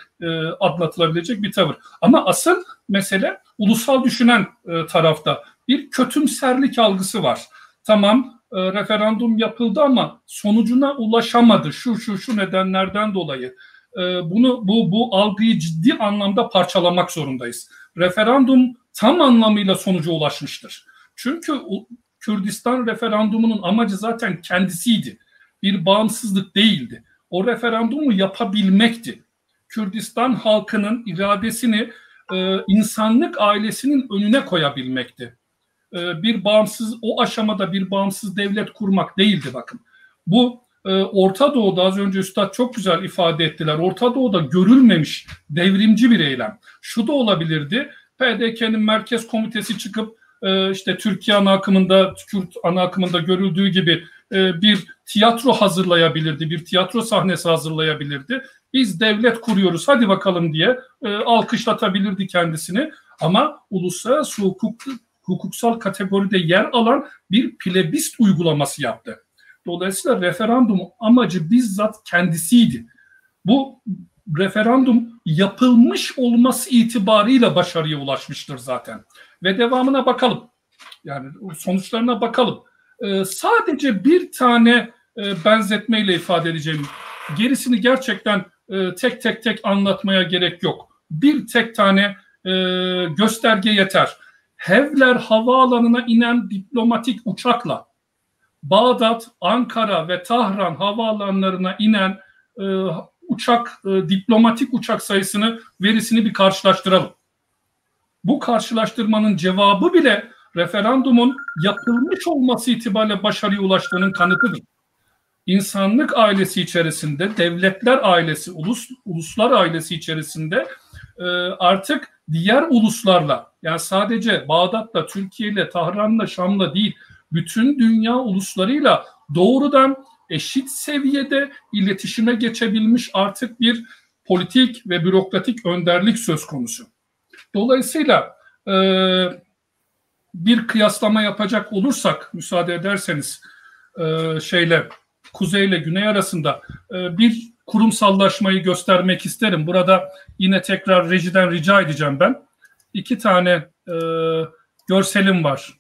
anlatılabilecek bir tavır. Ama asıl mesele ulusal düşünen tarafta bir kötümserlik algısı var. Tamam, referandum yapıldı ama sonucuna ulaşamadı şu nedenlerden dolayı. Bu algıyı ciddi anlamda parçalamak zorundayız. Referandum tam anlamıyla sonuca ulaşmıştır. Çünkü Kürdistan referandumunun amacı zaten kendisiydi. Bir bağımsızlık değildi. O referandumu yapabilmekti. Kürdistan halkının iradesini insanlık ailesinin önüne koyabilmekti. O aşamada bir bağımsız devlet kurmak değildi bakın. Bu Orta Doğu'da az önce Üstad çok güzel ifade ettiler. Orta Doğu'da görülmemiş devrimci bir eylem. Şu da olabilirdi. PDK'nin merkez komitesi çıkıp işte Türkiye ana akımında, Kürt ana akımında görüldüğü gibi bir tiyatro hazırlayabilirdi, bir tiyatro sahnesi hazırlayabilirdi. Biz devlet kuruyoruz, hadi bakalım diye alkışlatabilirdi kendisini. Ama uluslararası hukuksal kategoride yer alan bir plebist uygulaması yaptı. Dolayısıyla referandumun amacı bizzat kendisiydi. Bu referandum yapılmış olması itibarıyla başarıya ulaşmıştır zaten. Ve devamına bakalım. Yani sonuçlarına bakalım. Sadece bir tane benzetmeyle ifade edeceğim. Gerisini gerçekten tek anlatmaya gerek yok. Bir tek tane gösterge yeter. Hevler havaalanına inen diplomatik uçakla Bağdat, Ankara ve Tahran havaalanlarına inen diplomatik uçak sayısını, verisini bir karşılaştıralım. Bu karşılaştırmanın cevabı bile referandumun yapılmış olması itibariyle başarıya ulaştığının kanıtıdır. İnsanlık ailesi içerisinde, devletler ailesi, uluslar ailesi içerisinde artık diğer uluslarla, yani sadece Bağdat'la, Türkiye'yle, Tahran'la, Şam'la değil, bütün dünya uluslarıyla doğrudan eşit seviyede iletişime geçebilmiş artık bir politik ve bürokratik önderlik söz konusu. Dolayısıyla bir kıyaslama yapacak olursak, müsaade ederseniz Kuzey ile Güney arasında bir kurumsallaşmayı göstermek isterim. Burada yine tekrar rejiden rica edeceğim ben. 2 tane görselim var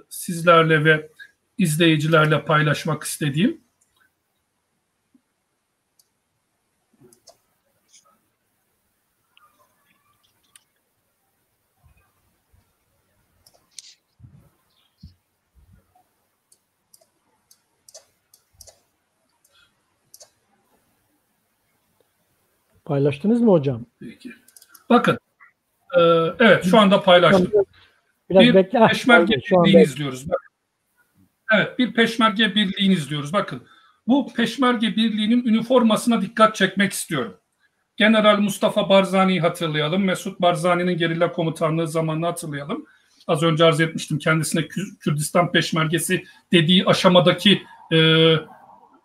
sizlerle ve izleyicilerle paylaşmak istediğim. Paylaştınız mı hocam? Peki. Bakın, evet şu anda paylaştım. Bir peşmerge birliğini izliyoruz. Bakın. Evet, bir peşmerge birliğini izliyoruz. Bakın, bu peşmerge birliğinin üniformasına dikkat çekmek istiyorum. General Mustafa Barzani'yi hatırlayalım. Mesut Barzani'nin gerilla komutanlığı zamanını hatırlayalım. Az önce arz etmiştim, kendisine Kürdistan peşmergesi dediği aşamadaki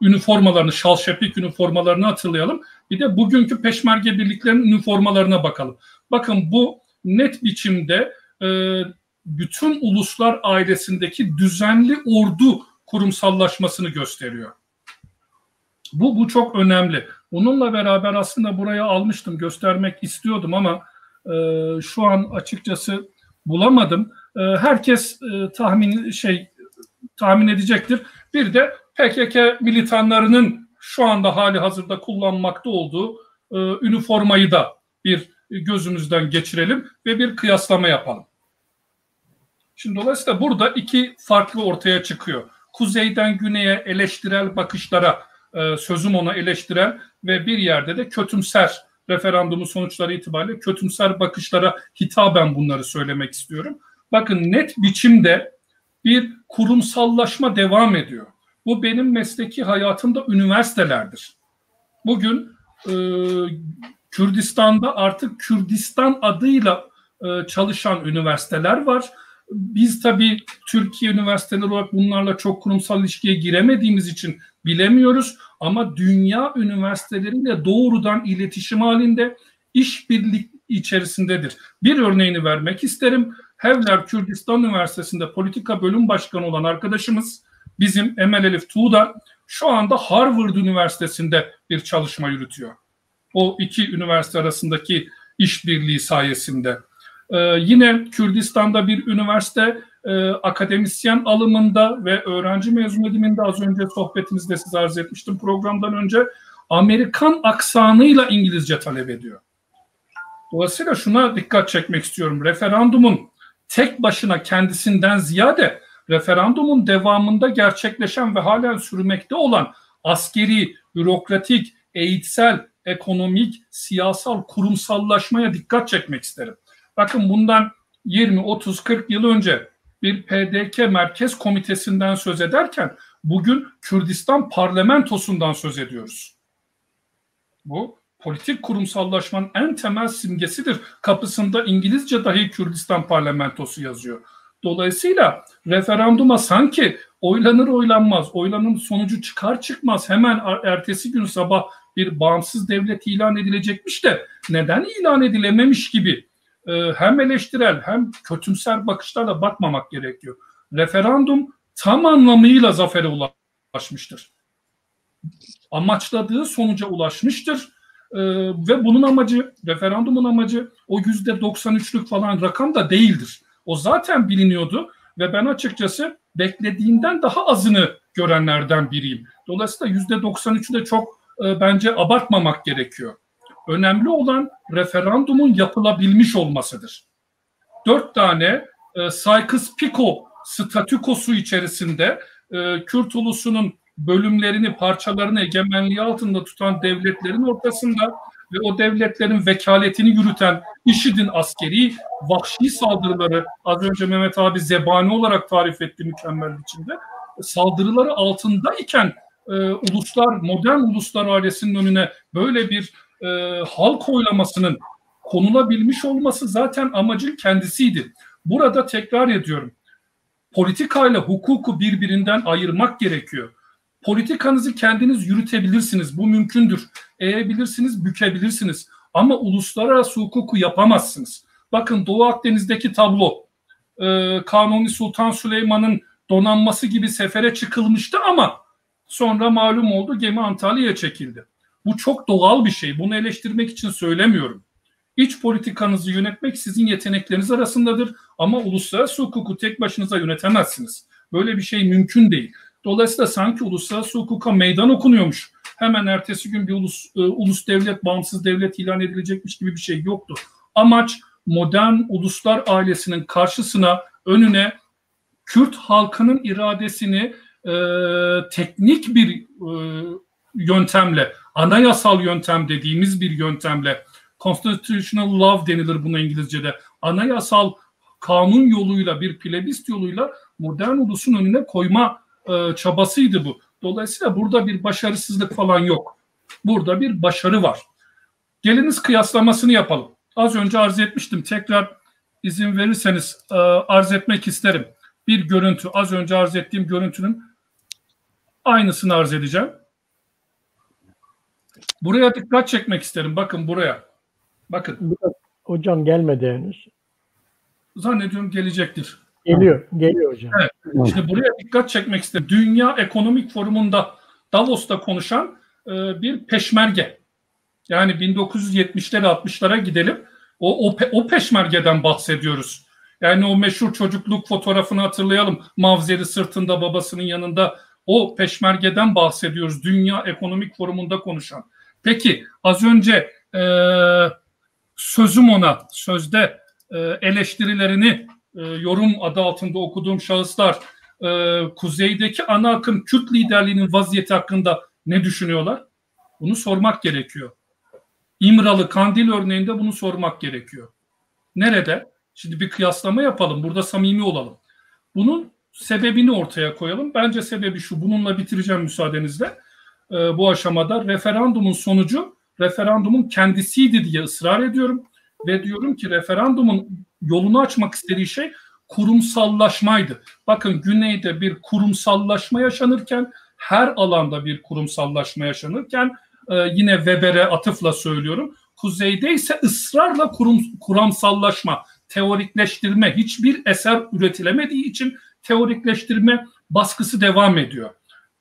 üniformalarını, şalşepik üniformalarını hatırlayalım. Bir de bugünkü peşmerge birliklerinin üniformalarına bakalım. Bakın, bu net biçimde bütün uluslar ailesindeki düzenli ordu kurumsallaşmasını gösteriyor. Bu çok önemli. Bununla beraber aslında buraya almıştım, göstermek istiyordum ama şu an açıkçası bulamadım. Herkes tahmin edecektir. Bir de PKK militanlarının şu anda hali hazırda kullanmakta olduğu üniformayı da bir gözümüzden geçirelim ve bir kıyaslama yapalım. Şimdi dolayısıyla burada 2 farklı ortaya çıkıyor. Kuzeyden güneye eleştirel bakışlara, sözüm ona eleştirel ve bir yerde de kötümser, referandumun sonuçları itibariyle kötümser bakışlara hitaben bunları söylemek istiyorum. Bakın, net biçimde bir kurumsallaşma devam ediyor. Bu benim mesleki hayatımda üniversitelerdir. Bugün Kürdistan'da artık Kürdistan adıyla çalışan üniversiteler var. Biz tabii Türkiye üniversiteleri olarak bunlarla çok kurumsal ilişkiye giremediğimiz için bilemiyoruz. Ama dünya üniversiteleriyle doğrudan iletişim halinde, işbirliği içerisindedir. Bir örneğini vermek isterim. Hevler Kürdistan Üniversitesi'nde politika bölüm başkanı olan arkadaşımız bizim Emel Elif Tuğda şu anda Harvard Üniversitesi'nde bir çalışma yürütüyor. O iki üniversite arasındaki işbirliği sayesinde. Yine Kürdistan'da bir üniversite akademisyen alımında ve öğrenci mezun ediminde az önce sohbetinizde size arz etmiştim programdan önce Amerikan aksanıyla İngilizce talep ediyor. Dolayısıyla şuna dikkat çekmek istiyorum. Referandumun tek başına kendisinden ziyade referandumun devamında gerçekleşen ve halen sürmekte olan askeri, bürokratik, eğitsel, ekonomik, siyasal, kurumsallaşmaya dikkat çekmek isterim. Bakın bundan 20, 30, 40 yıl önce bir PDK Merkez Komitesi'nden söz ederken bugün Kürdistan Parlamentosu'ndan söz ediyoruz. Bu politik kurumsallaşmanın en temel simgesidir. Kapısında İngilizce dahi Kürdistan Parlamentosu yazıyor. Dolayısıyla referanduma sanki oylanır oylanmaz, oylanın sonucu çıkar çıkmaz hemen ertesi gün sabah bir bağımsız devlet ilan edilecekmiş de neden ilan edilememiş gibi hem eleştirel hem kötümser bakışlarla bakmamak gerekiyor. Referandum tam anlamıyla zafere ulaşmıştır. Amaçladığı sonuca ulaşmıştır. Ve bunun amacı, referandumun amacı o %93'lük falan rakam da değildir. O zaten biliniyordu ve ben açıkçası beklediğimden daha azını görenlerden biriyim. Dolayısıyla %93'ü de çok bence abartmamak gerekiyor. Önemli olan referandumun yapılabilmiş olmasıdır. 4 tane Sykes-Picot statükosu içerisinde Kürt ulusunun bölümlerini, parçalarını egemenliği altında tutan devletlerin ortasında ve o devletlerin vekaletini yürüten IŞİD'in askeri vahşi saldırıları, az önce Mehmet abi zebani olarak tarif etti mükemmel biçimde, saldırıları altındayken uluslar, modern uluslar ailesinin önüne böyle bir halk oylamasının konulabilmiş olması zaten amacın kendisiydi. Burada tekrar ediyorum, politikayla hukuku birbirinden ayırmak gerekiyor. Politikanızı kendiniz yürütebilirsiniz. Bu mümkündür. Eğebilirsiniz, bükebilirsiniz. Ama uluslararası hukuku yapamazsınız. Bakın Doğu Akdeniz'deki tablo. Kanuni Sultan Süleyman'ın donanması gibi sefere çıkılmıştı ama sonra malum oldu, gemi Antalya'ya çekildi. Bu çok doğal bir şey. Bunu eleştirmek için söylemiyorum. İç politikanızı yönetmek sizin yetenekleriniz arasındadır ama uluslararası hukuku tek başınıza yönetemezsiniz. Böyle bir şey mümkün değil. Dolayısıyla sanki uluslararası hukuka meydan okunuyormuş. Hemen ertesi gün bir ulus devlet, bağımsız devlet ilan edilecekmiş gibi bir şey yoktu. Amaç modern uluslar ailesinin karşısına, önüne Kürt halkının iradesini teknik bir yöntemle, anayasal yöntem dediğimiz bir yöntemle, constitutional law denilir buna İngilizce'de, anayasal kanun yoluyla, bir plebist yoluyla modern ulusun önüne koyma çabasıydı bu. Dolayısıyla burada bir başarısızlık falan yok. Burada bir başarı var. Geliniz kıyaslamasını yapalım. Az önce arz etmiştim. Tekrar izin verirseniz arz etmek isterim. Bir görüntü, az önce arz ettiğim görüntünün aynısını arz edeceğim. Buraya dikkat çekmek isterim. Bakın buraya. Bakın. Hocam gelmedi henüz. Zannediyorum gelecektir. Geliyor hocam. Evet. Şimdi buraya dikkat çekmek istedim. Dünya Ekonomik Forumu'nda Davos'ta konuşan bir peşmerge. Yani 1970'lere 60'lara gidelim. O peşmergeden bahsediyoruz. Yani o meşhur çocukluk fotoğrafını hatırlayalım. Mavzeri sırtında, babasının yanında. O peşmergeden bahsediyoruz. Dünya Ekonomik Forumu'nda konuşan. Peki az önce sözüm ona, sözde eleştirilerini yorum adı altında okuduğum şahıslar kuzeydeki ana akım Kürt liderliğinin vaziyeti hakkında ne düşünüyorlar? Bunu sormak gerekiyor. İmralı, Kandil örneğinde bunu sormak gerekiyor. Nerede? Şimdi bir kıyaslama yapalım. Burada samimi olalım. Bunun sebebini ortaya koyalım. Bence sebebi şu. Bununla bitireceğim müsaadenizle. Bu aşamada referandumun sonucu referandumun kendisiydi diye ısrar ediyorum. Ve diyorum ki referandumun yolunu açmak istediği şey kurumsallaşmaydı. Bakın güneyde bir kurumsallaşma yaşanırken, her alanda bir kurumsallaşma yaşanırken, yine Weber'e atıfla söylüyorum, kuzeyde ise ısrarla kuramsallaşma, teorikleştirme, hiçbir eser üretilemediği için teorikleştirme baskısı devam ediyor.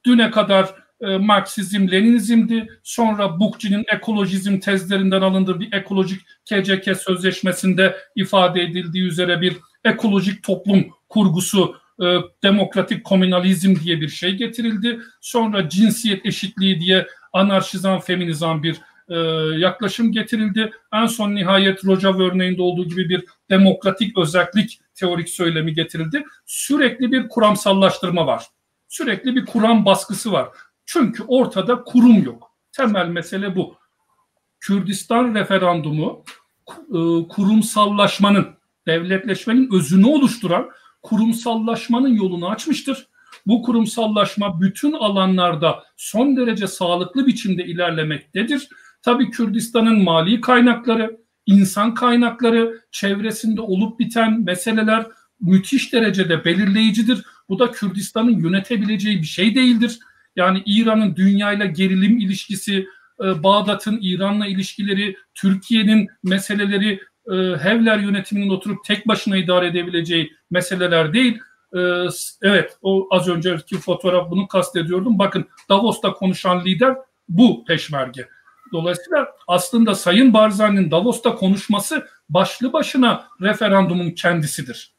Düne kadar Marksizm, Leninizmdi. Sonra Bookchin'in ekolojizm tezlerinden alındığı bir ekolojik KCK sözleşmesinde ifade edildiği üzere bir ekolojik toplum kurgusu, demokratik komünalizm diye bir şey getirildi. Sonra cinsiyet eşitliği diye anarşizan, feminizan bir yaklaşım getirildi. En son nihayet Rojava örneğinde olduğu gibi bir demokratik özellik teorik söylemi getirildi. Sürekli bir kuramsallaştırma var. Sürekli bir kuram baskısı var. Çünkü ortada kurum yok. Temel mesele bu. Kürdistan referandumu kurumsallaşmanın, devletleşmenin özünü oluşturan kurumsallaşmanın yolunu açmıştır. Bu kurumsallaşma bütün alanlarda son derece sağlıklı biçimde ilerlemektedir. Tabii Kürdistan'ın mali kaynakları, insan kaynakları, çevresinde olup biten meseleler müthiş derecede belirleyicidir. Bu da Kürdistan'ın yönetebileceği bir şey değildir. Yani İran'ın dünyayla gerilim ilişkisi, Bağdat'ın İran'la ilişkileri, Türkiye'nin meseleleri, Hevler yönetiminin oturup tek başına idare edebileceği meseleler değil. Evet, o az önceki fotoğraf bunu kastediyordum. Bakın, Davos'ta konuşan lider bu peşmerge. Dolayısıyla aslında Sayın Barzani'nin Davos'ta konuşması başlı başına referandumun kendisidir.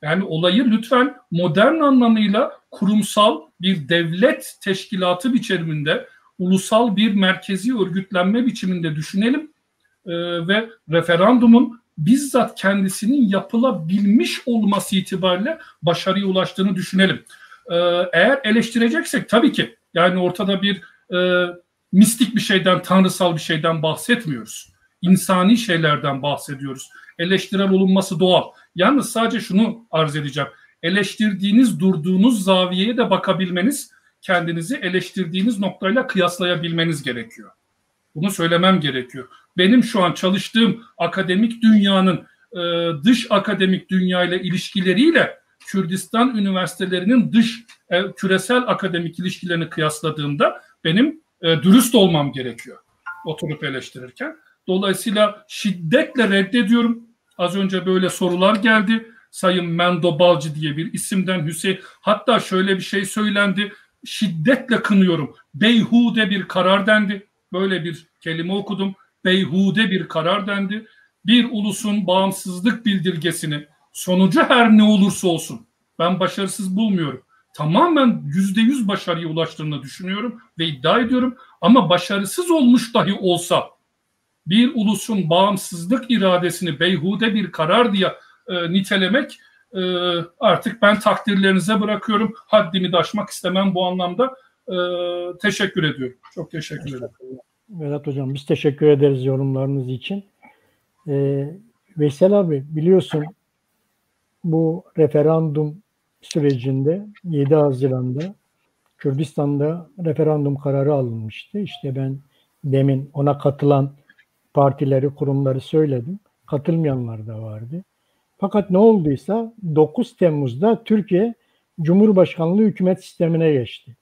Yani olayı lütfen modern anlamıyla kurumsal bir devlet teşkilatı biçiminde, ulusal bir merkezi örgütlenme biçiminde düşünelim ve referandumun bizzat kendisinin yapılabilmiş olması itibariyle başarıya ulaştığını düşünelim. Eğer eleştireceksek tabii ki yani ortada bir mistik bir şeyden, tanrısal bir şeyden bahsetmiyoruz. İnsani şeylerden bahsediyoruz. Eleştirel olunması doğal. Yalnız sadece şunu arz edeceğim. Eleştirdiğiniz, durduğunuz zaviyeye de bakabilmeniz, kendinizi eleştirdiğiniz noktayla kıyaslayabilmeniz gerekiyor. Bunu söylemem gerekiyor. Benim şu an çalıştığım akademik dünyanın dış akademik dünyayla ilişkileriyle Kürdistan üniversitelerinin dış küresel akademik ilişkilerini kıyasladığımda benim dürüst olmam gerekiyor oturup eleştirirken. Dolayısıyla şiddetle reddediyorum. Az önce böyle sorular geldi. Sayın Mendo Balcı diye bir isimden Hüseyin. Hatta şöyle bir şey söylendi. Şiddetle kınıyorum. Beyhude bir karar dendi. Böyle bir kelime okudum. Beyhude bir karar dendi. Bir ulusun bağımsızlık bildirgesini sonucu her ne olursa olsun ben başarısız bulmuyorum. Tamamen %100 başarıya ulaştığını düşünüyorum ve iddia ediyorum. Ama başarısız olmuş dahi olsa bir ulusun bağımsızlık iradesini beyhude bir karar diye nitelemek artık ben takdirlerinize bırakıyorum. Haddimi de aşmak istemem bu anlamda. Teşekkür ediyorum. Çok teşekkür ederim. Vedat Hocam, biz teşekkür ederiz yorumlarınız için. Veysel abi, biliyorsun bu referandum sürecinde 7 Haziran'da Kürdistan'da referandum kararı alınmıştı. İşte ben demin ona katılan partileri, kurumları söyledim. Katılmayanlar da vardı. Fakat ne olduysa 9 Temmuz'da Türkiye Cumhurbaşkanlığı hükümet sistemine geçti.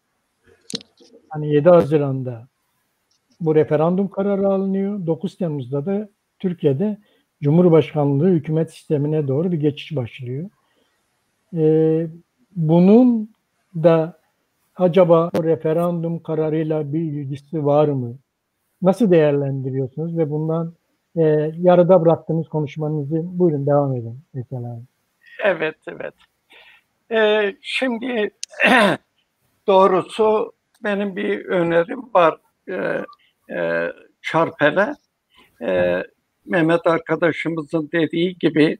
Hani 7 Haziran'da bu referandum kararı alınıyor. 9 Temmuz'da da Türkiye'de Cumhurbaşkanlığı hükümet sistemine doğru bir geçiş başlıyor. Bunun da acaba o referandum kararıyla bir ilgisi var mı? Nasıl değerlendiriyorsunuz ve bundan yarıda bıraktığınız konuşmanızı buyurun devam edin mesela. Evet. Şimdi doğrusu benim bir önerim var Çarpel'e. Mehmet arkadaşımızın dediği gibi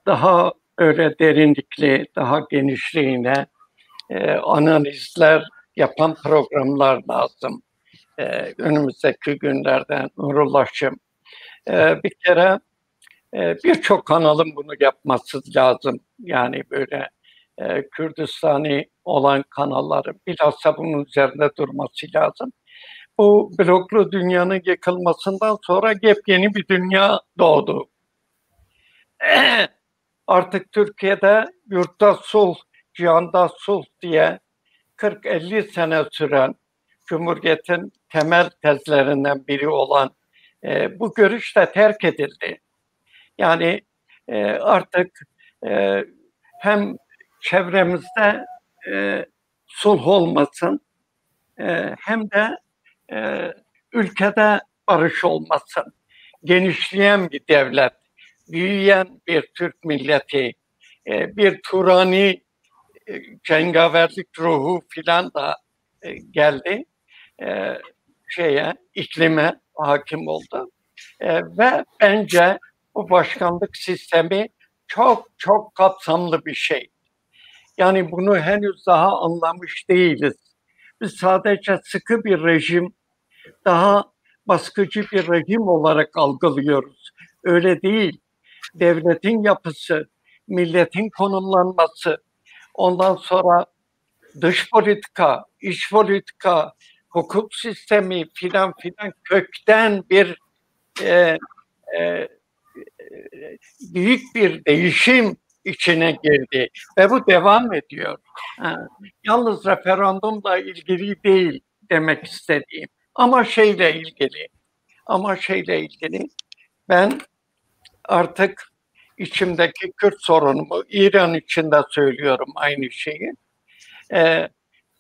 daha öyle derinlikli, daha genişliğine analizler yapan programlar lazım. Önümüzdeki günlerden Nurullah'cığım. Bir kere birçok kanalın bunu yapması lazım. Yani böyle Kürdistani olan kanalların bilhassa bunun üzerinde durması lazım. Bu bloklu dünyanın yıkılmasından sonra yepyeni bir dünya doğdu. Artık Türkiye'de yurtta sulh, cihanda sulh diye 40-50 sene süren Cumhuriyet'in temel tezlerinden biri olan bu görüş de terk edildi. Yani artık hem çevremizde sulh olmasın, hem de ülkede barış olmasın. Genişleyen bir devlet, büyüyen bir Türk milleti, bir Turani cengaverlik ruhu filan da geldi. İklime hakim oldu. Ve bence bu başkanlık sistemi çok çok kapsamlı bir şey. Yani bunu henüz daha anlamış değiliz. Biz sadece sıkı bir rejim, daha baskıcı bir rejim olarak algılıyoruz. Öyle değil. Devletin yapısı, milletin konumlanması, ondan sonra dış politika, iç politika, hukuk sistemi filan filan kökten bir büyük bir değişim içine girdi ve bu devam ediyor. Yalnız referandumla ilgili değil demek istediğim. Ama şeyle ilgili ben artık içimdeki Kürt sorunumu İran için de söylüyorum aynı şeyi.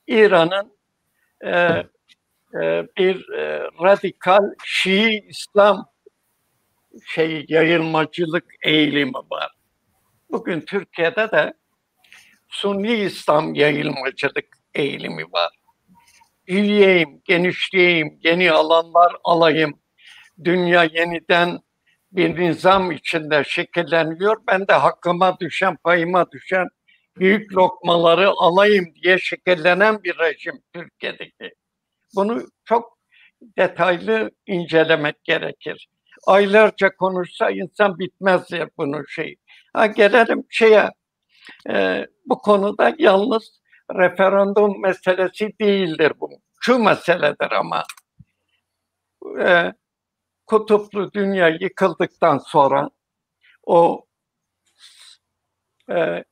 İran'ın bir radikal Şii İslam yayılmacılık eğilimi var. Bugün Türkiye'de de Sunni İslam yayılmacılık eğilimi var. Büyüyeyim, genişleyeyim, yeni alanlar alayım. Dünya yeniden bir nizam içinde şekilleniyor. Ben de hakkıma düşen, payıma düşen büyük lokmaları alayım diye şekillenen bir rejim Türkiye'deki. Bunu çok detaylı incelemek gerekir. Aylarca konuşsa insan bitmez ya bunun şeyi. Gelelim bu konuda yalnız referandum meselesi değildir bu. Şu meseledir ama kutuplu dünya yıkıldıktan sonra o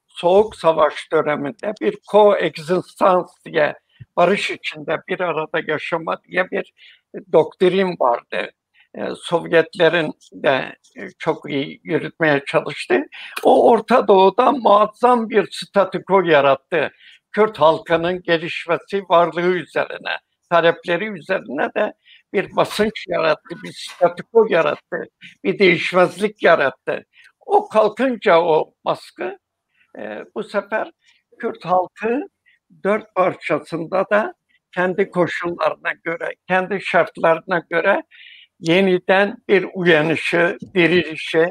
Soğuk Savaş döneminde bir coexistence diye, barış içinde bir arada yaşama diye bir doktrin vardı. Sovyetlerin de çok iyi yürütmeye çalıştı. O Orta Doğu'da muazzam bir statüko yarattı. Kürt halkının gelişmesi, varlığı üzerine, talepleri üzerine de bir basınç yarattı, bir statüko yarattı, bir değişmezlik yarattı. O kalkınca o baskı bu sefer Kürt halkı dört parçasında da kendi koşullarına göre, kendi şartlarına göre yeniden bir uyanışı, dirilişi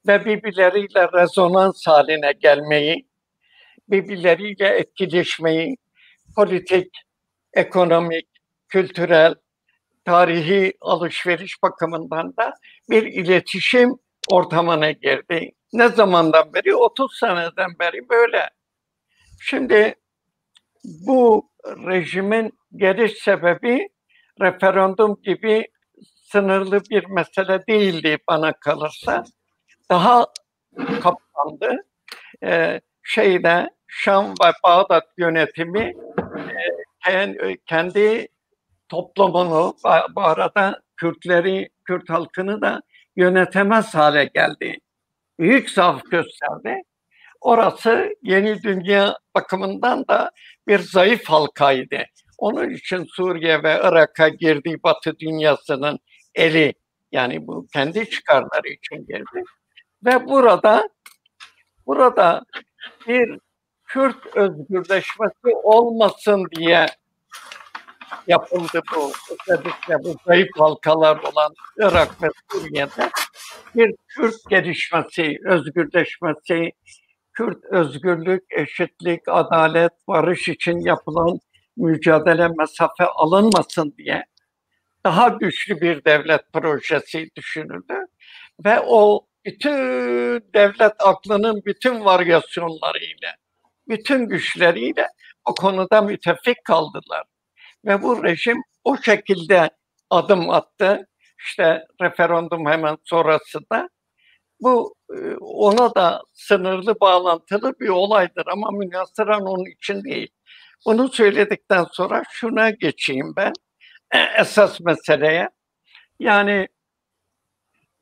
ve birbirleriyle rezonans haline gelmeyi, birbirleriyle etkileşmeyi, politik, ekonomik, kültürel, tarihi alışveriş bakımından da bir iletişim ortamına girdi. Ne zamandan beri? 30 seneden beri böyle. Şimdi bu rejimin geliş sebebi referandum gibi sınırlı bir mesele değildi bana kalırsa. Daha kapsamlı. Şam ve Bağdat yönetimi kendi toplumunu, bu arada Kürt halkını da yönetemez hale geldi. Büyük zaaf gösterdi. Orası yeni dünya bakımından da bir zayıf halkaydı. Onun için Suriye ve Irak'a girdiği Batı dünyasının eli, yani bu kendi çıkarları için girdi. Ve burada bir Kürt özgürleşmesi olmasın diye yapıldı bu. Özellikle bu zayıf halkalar olan Irak ve Suriye'de bir Kürt gelişmesi, özgürleşmesi, Kürt özgürlük, eşitlik, adalet, barış için yapılan mücadele mesafe alınmasın diye daha güçlü bir devlet projesi düşünüldü. Ve o bütün devlet aklının bütün varyasyonlarıyla, bütün güçleriyle o konuda müttefik kaldılar. Ve bu rejim o şekilde adım attı. İşte referandum hemen sonrası da. Bu ona da sınırlı bağlantılı bir olaydır ama münhasıran onun için değil. Bunu söyledikten sonra şuna geçeyim ben. Esas meseleye. Yani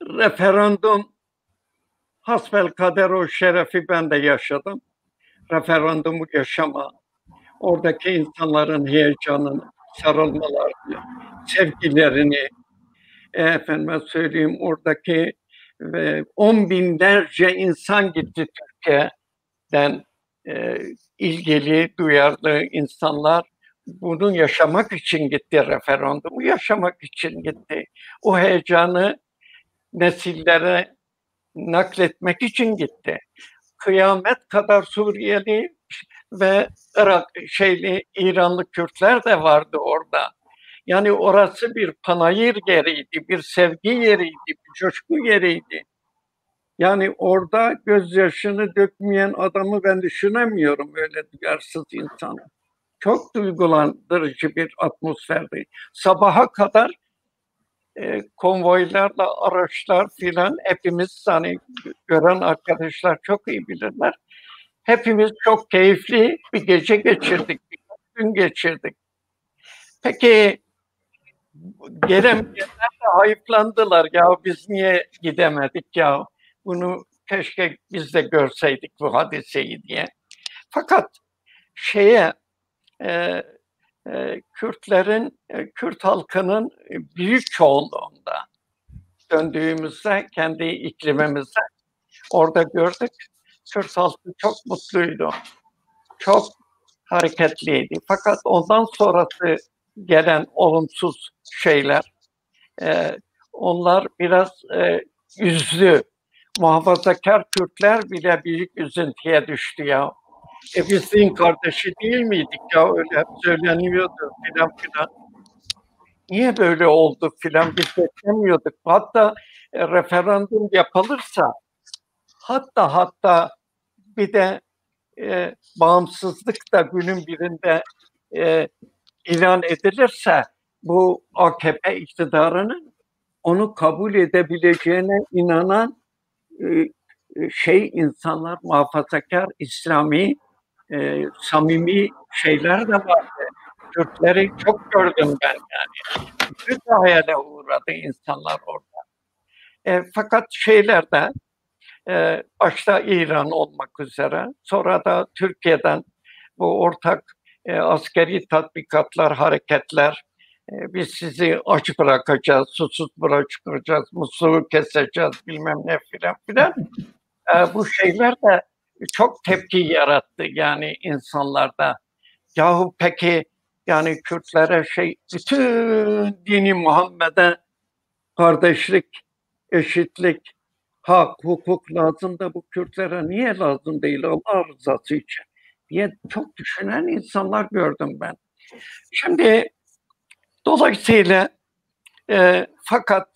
referandum hasbelkader o şerefi ben de yaşadım. Referandumu yaşama, oradaki insanların heyecanını, sarılmalarını, sevgilerini, efendime söyleyeyim oradaki on binlerce insan gitti Türkiye'den, ilgili, duyarlı insanlar bunu yaşamak için gitti, referandumu yaşamak için gitti. O heyecanı nesillere nakletmek için gitti. Kıyamet kadar Suriyeli ve İranlı Kürtler de vardı orada. Yani orası bir panayır yeriydi, bir sevgi yeriydi, bir coşku yeriydi. Yani orada gözyaşını dökmeyen adamı ben düşünemiyorum, öyle duyarsız insanı. Çok duygulandırıcı bir atmosferdi. Sabaha kadar konvoylarla, araçlar filan, hepimiz, hani gören arkadaşlar çok iyi bilirler. Hepimiz çok keyifli bir gece geçirdik, bir gün geçirdik. Peki gelemeyenler de hayıflandılar. Ya biz niye gidemedik ya? Bunu keşke biz de görseydik bu hadiseyi diye. Fakat Kürt halkının büyük çoğunluğunda döndüğümüzde kendi iklimimizde orada gördük. Kürt halkı çok mutluydu. Çok hareketliydi. Fakat ondan sonrası gelen olumsuz şeyler, onlar biraz üzdü. Muhafazakar Kürtler bile büyük üzüntüye düştü ya. Biz din kardeşi değil miydik ya, öyle hep söyleniyordu filan filan. Niye böyle oldu filan, biz beklemiyorduk. Hatta referandum yapılırsa, hatta bir de bağımsızlık da günün birinde ilan edilirse, bu AKP iktidarının onu kabul edebileceğine inanan insanlar, muhafazakar, İslami, samimi şeyler de vardı. Kürtleri çok gördüm ben yani. Kötü hayale uğradı insanlar orada. Fakat şeylerde, başta İran olmak üzere, sonra da Türkiye'den bu ortak askeri tatbikatlar, hareketler, biz sizi aç bırakacağız, susuz bırakacağız, musluğu keseceğiz, bilmem ne filan. Bu şeyler de çok tepki yarattı yani insanlarda. Yahu peki yani Kürtlere bütün dini Muhammed'e kardeşlik, eşitlik, hak, hukuk lazım da bu Kürtlere niye lazım değil Allah rızası için diye çok düşünen insanlar gördüm ben. Şimdi dolayısıyla fakat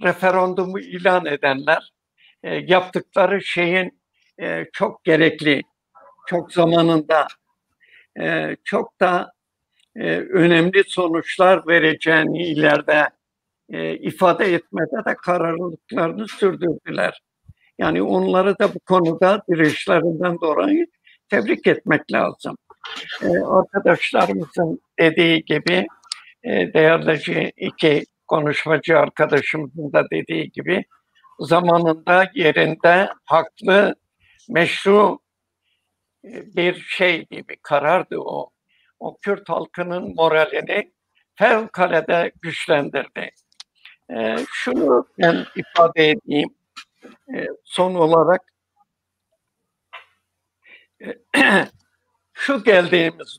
referandumu ilan edenler yaptıkları şeyin çok gerekli, çok zamanında, çok da önemli sonuçlar vereceğini ileride ifade etmede de kararlılıklarını sürdürdüler. Yani onları da bu konuda dirençlerinden dolayı tebrik etmek lazım. Arkadaşlarımızın dediği gibi, değerli iki konuşmacı arkadaşımızın da dediği gibi, zamanında, yerinde, haklı, meşru bir bir karardı o. O Kürt halkının moralini fevkalade güçlendirdi. Şunu ben ifade edeyim son olarak. Şu geldiğimiz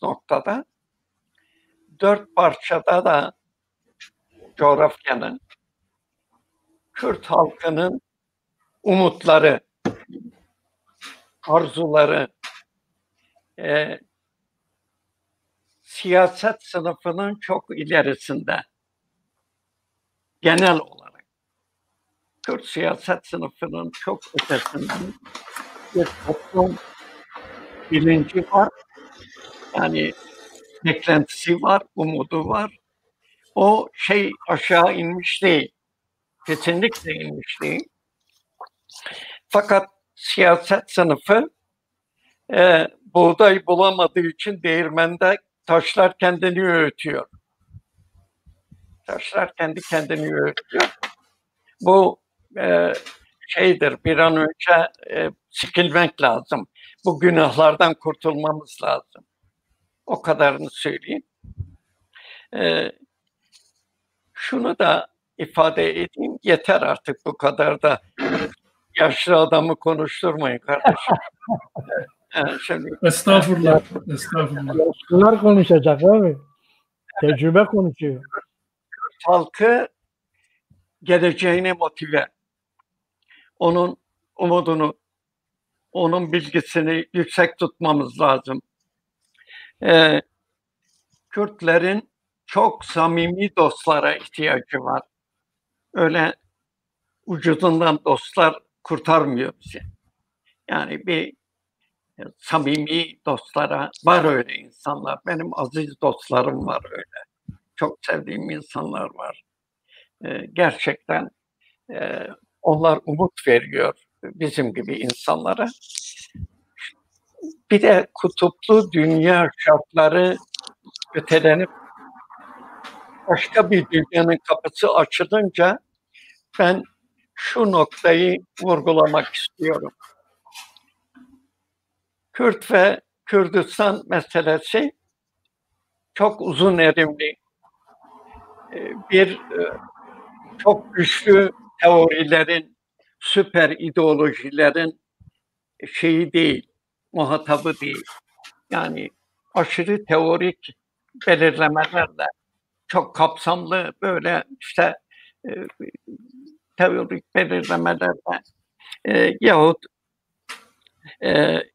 noktada dört parçada da coğrafyanın, Kürt halkının umutları, arzuları, siyaset sınıfının çok ilerisinde, genel olarak Kürt siyaset sınıfının çok ötesinde bir toplum bilinci var. Yani beklentisi var, umudu var. O aşağı inmiş değil. Kesinlikle inmiş değil. Fakat siyaset sınıfı buğday bulamadığı için değirmende taşlar kendini öğütüyor. Taşlar kendi kendini öğütüyor. Bu şeydir, bir an önce sikilmek lazım. Bu günahlardan kurtulmamız lazım. O kadarını söyleyeyim. Şunu da ifade edeyim, yeter artık bu kadar da yaşlı adamı konuşturmayın kardeşim. Şimdi, Estağfurullah. Estağfurullah. Yaşlılar konuşacak abi. Tecrübe konuşuyor. halkı geleceğine motive, onun umudunu, onun bilgisini yüksek tutmamız lazım. Kürtlerin çok samimi dostlara ihtiyacı var. Öyle vücudundan dostlar kurtarmıyor bizi. Yani bir samimi dostlara var öyle insanlar. Benim aziz dostlarım var öyle. Çok sevdiğim insanlar var. Gerçekten onlar umut veriyor bizim gibi insanlara. Bir de kutuplu dünya şartları ötelenip başka bir dünyanın kapısı açılınca ben şu noktayı vurgulamak istiyorum. Kürt ve Kürdistan meselesi çok uzun erimli bir çok güçlü teorilerin, süper ideolojilerin şeyi değil, muhatabı değil. Yani aşırı teorik belirlemelerle çok kapsamlı böyle işte teorik belirlemelerle yahut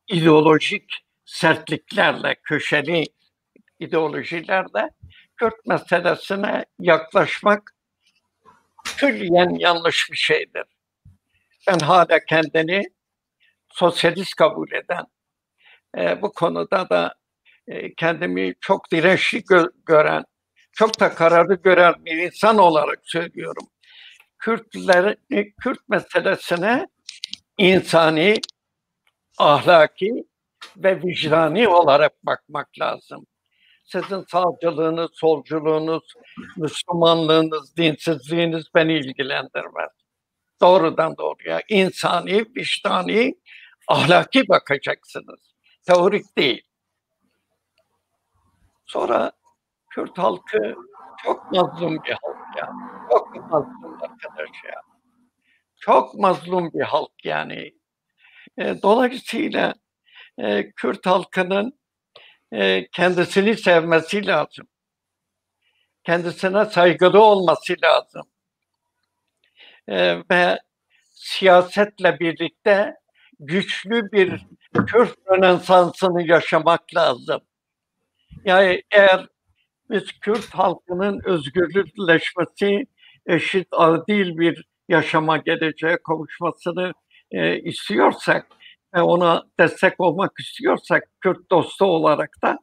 ideolojik sertliklerle, köşeli ideolojilerle Kürt meselesine yaklaşmak külliyen yanlış bir şeydir. Ben hala kendini sosyalist kabul eden, bu konuda da kendimi çok dirençli gören, çok da kararlı gören bir insan olarak söylüyorum. Kürt meselesine insani, ahlaki ve vicdani olarak bakmak lazım. Sizin sağcılığınız, solculuğunuz, Müslümanlığınız, dinsizliğiniz beni ilgilendirmez. Doğrudan doğruya insani, vicdani, ahlaki bakacaksınız. Teorik değil. Sonra Kürt halkı çok mazlum bir halk ya. Çok mazlum arkadaş ya. Çok mazlum bir halk yani. Dolayısıyla Kürt halkının kendisini sevmesi lazım. Kendisine saygılı olması lazım. Ve siyasetle birlikte güçlü bir Kürt Rönesansı'nı yaşamak lazım. Yani eğer biz Kürt halkının özgürleşmesi, eşit, adil bir yaşama geleceğe kavuşmasını istiyorsak ve ona destek olmak istiyorsak Kürt dostu olarak da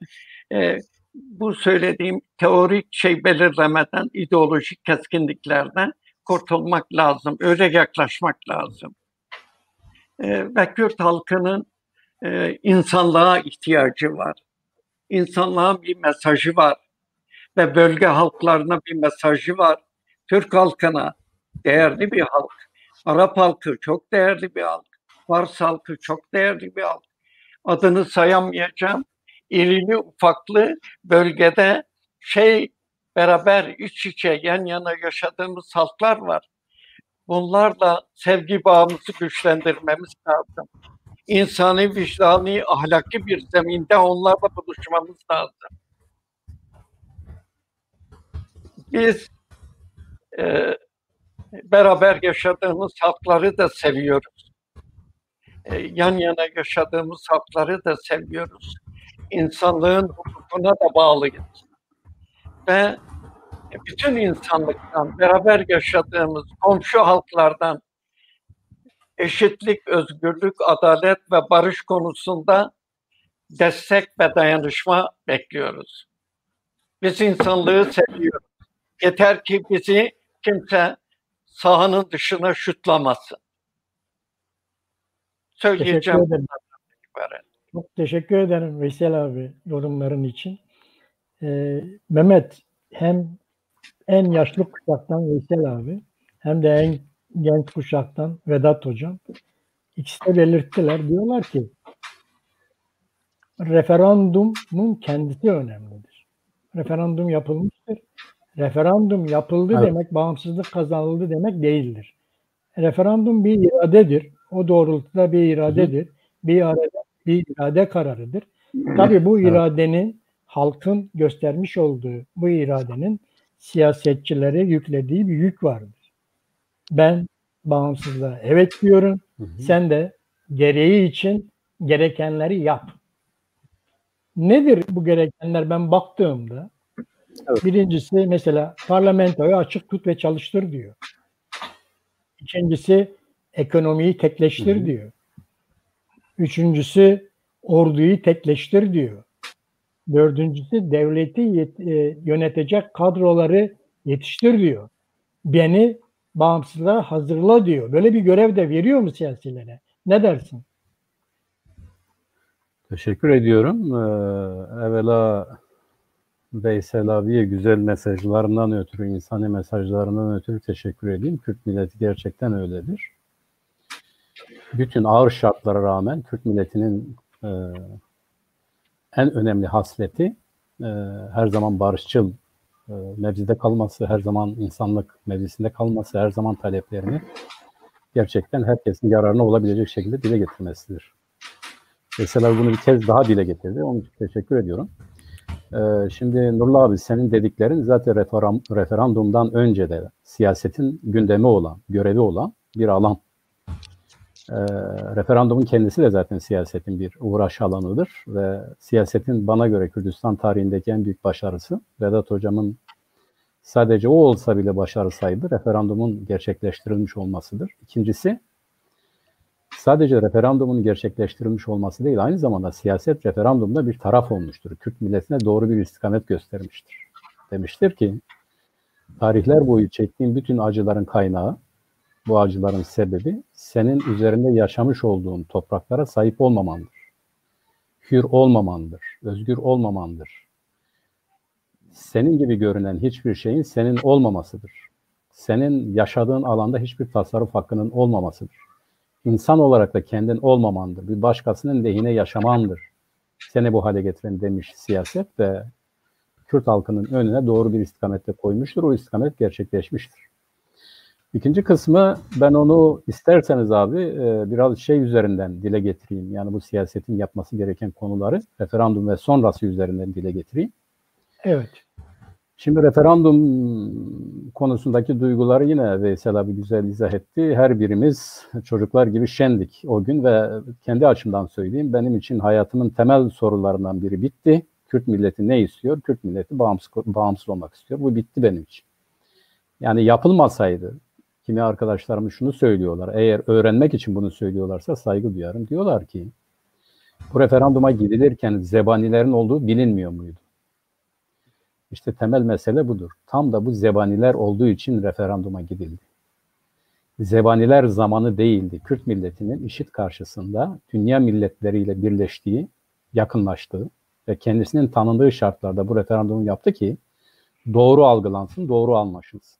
bu söylediğim teorik belirlemeden, ideolojik keskinliklerden kurtulmak lazım. Öyle yaklaşmak lazım. Ve Kürt halkının insanlığa ihtiyacı var. İnsanlığa bir mesajı var. Ve bölge halklarına bir mesajı var. Türk halkına değerli bir halk. Arap halkı çok değerli bir halk. Fars halkı çok değerli bir halk. Adını sayamayacağım. İrili ufaklı bölgede beraber iç içe yan yana yaşadığımız halklar var. Bunlarla sevgi bağımızı güçlendirmemiz lazım. İnsani, vicdani, ahlaki bir zeminde onlarla buluşmamız lazım. Biz beraber yaşadığımız halkları da seviyoruz. Yan yana yaşadığımız halkları da seviyoruz. İnsanlığın hukukuna da bağlıyız. Ve bütün insanlıktan, beraber yaşadığımız komşu halklardan eşitlik, özgürlük, adalet ve barış konusunda destek ve dayanışma bekliyoruz. Biz insanlığı seviyoruz. Yeter ki bizi kimse sahanın dışına şutlamasın. Söyleyeceğim. Çok teşekkür ederim Veysel abi yorumların için. Mehmet, hem en yaşlı kuşaktan Veysel abi hem de en genç kuşaktan Vedat hocam ikisi de belirttiler. Diyorlar ki referandumun kendisi önemlidir. Referandum yapılmıştır. Referandum yapıldı Evet. demek bağımsızlık kazanıldı demek değildir. Referandum bir iradedir. O doğrultuda bir iradedir. Bir irade kararıdır. Tabii bu Evet. iradenin halkın göstermiş olduğu bu iradenin siyasetçilere yüklediği bir yük vardır. Ben bağımsızlığa evet diyorum. Sen de gereği için gerekenleri yap. Nedir bu gerekenler ben baktığımda? Evet. Birincisi mesela parlamentoyu açık tut ve çalıştır diyor. İkincisi ekonomiyi tekleştir diyor. Üçüncüsü orduyu tekleştir diyor. Dördüncüsü devleti yönetecek kadroları yetiştir diyor. Beni bağımsızlığa hazırla diyor. Böyle bir görev de veriyor mu siyasilere? Ne dersin? Teşekkür ediyorum. Evvela Veysel abiye güzel mesajlarından ötürü, insani mesajlarından ötürü teşekkür edeyim. Kürt milleti gerçekten öyledir. Bütün ağır şartlara rağmen Kürt milletinin en önemli hasleti her zaman barışçıl mevzide kalması, her zaman insanlık mevzisinde kalması, her zaman taleplerini gerçekten herkesin yararına olabilecek şekilde dile getirmesidir. Mesela bunu bir kez daha dile getirdi. Onun için teşekkür ediyorum. Şimdi Nurullah abi senin dediklerin zaten referandumdan önce de siyasetin gündemi olan, görevi olan bir alan. Referandumun kendisi de zaten siyasetin bir uğraş alanıdır ve siyasetin bana göre Kürdistan tarihindeki en büyük başarısı Vedat hocamın sadece o olsa bile başarısaydı referandumun gerçekleştirilmiş olmasıdır. İkincisi sadece referandumun gerçekleştirilmiş olması değil, aynı zamanda siyaset referandumda bir taraf olmuştur. Kürt milletine doğru bir istikamet göstermiştir. Demiştir ki, tarihler boyu çektiğin bütün acıların kaynağı, bu acıların sebebi senin üzerinde yaşamış olduğun topraklara sahip olmamandır. Hür olmamandır, özgür olmamandır. Senin gibi görünen hiçbir şeyin senin olmamasıdır. Senin yaşadığın alanda hiçbir tasarruf hakkının olmamasıdır. İnsan olarak da kendin olmamandır. Bir başkasının lehine yaşamandır. Seni bu hale getiren demiş siyaset ve Kürt halkının önüne doğru bir istikamette koymuştur. O istikamet gerçekleşmiştir. İkinci kısmı ben onu isterseniz abi biraz şey üzerinden dile getireyim. Yani bu siyasetin yapması gereken konuları referandum ve sonrası üzerinden dile getireyim. Evet. Şimdi referandum konusundaki duyguları yine Veysel abi güzel izah etti. Her birimiz çocuklar gibi şendik o gün ve kendi açımdan söyleyeyim. Benim için hayatımın temel sorularından biri bitti. Kürt milleti ne istiyor? Kürt milleti bağımsız olmak istiyor. Bu bitti benim için. Yani yapılmasaydı, kimi arkadaşlarım şunu söylüyorlar. Eğer öğrenmek için bunu söylüyorlarsa saygı duyarım. Diyorlar ki bu referanduma gidilirken zebanilerin olduğu bilinmiyor muydu? İşte temel mesele budur. Tam da bu zebaniler olduğu için referanduma gidildi. Zebaniler zamanı değildi. Kürt milletinin IŞİD karşısında dünya milletleriyle birleştiği, yakınlaştığı ve kendisinin tanındığı şartlarda bu referandumu yaptı ki doğru algılansın, doğru anlaşılsın.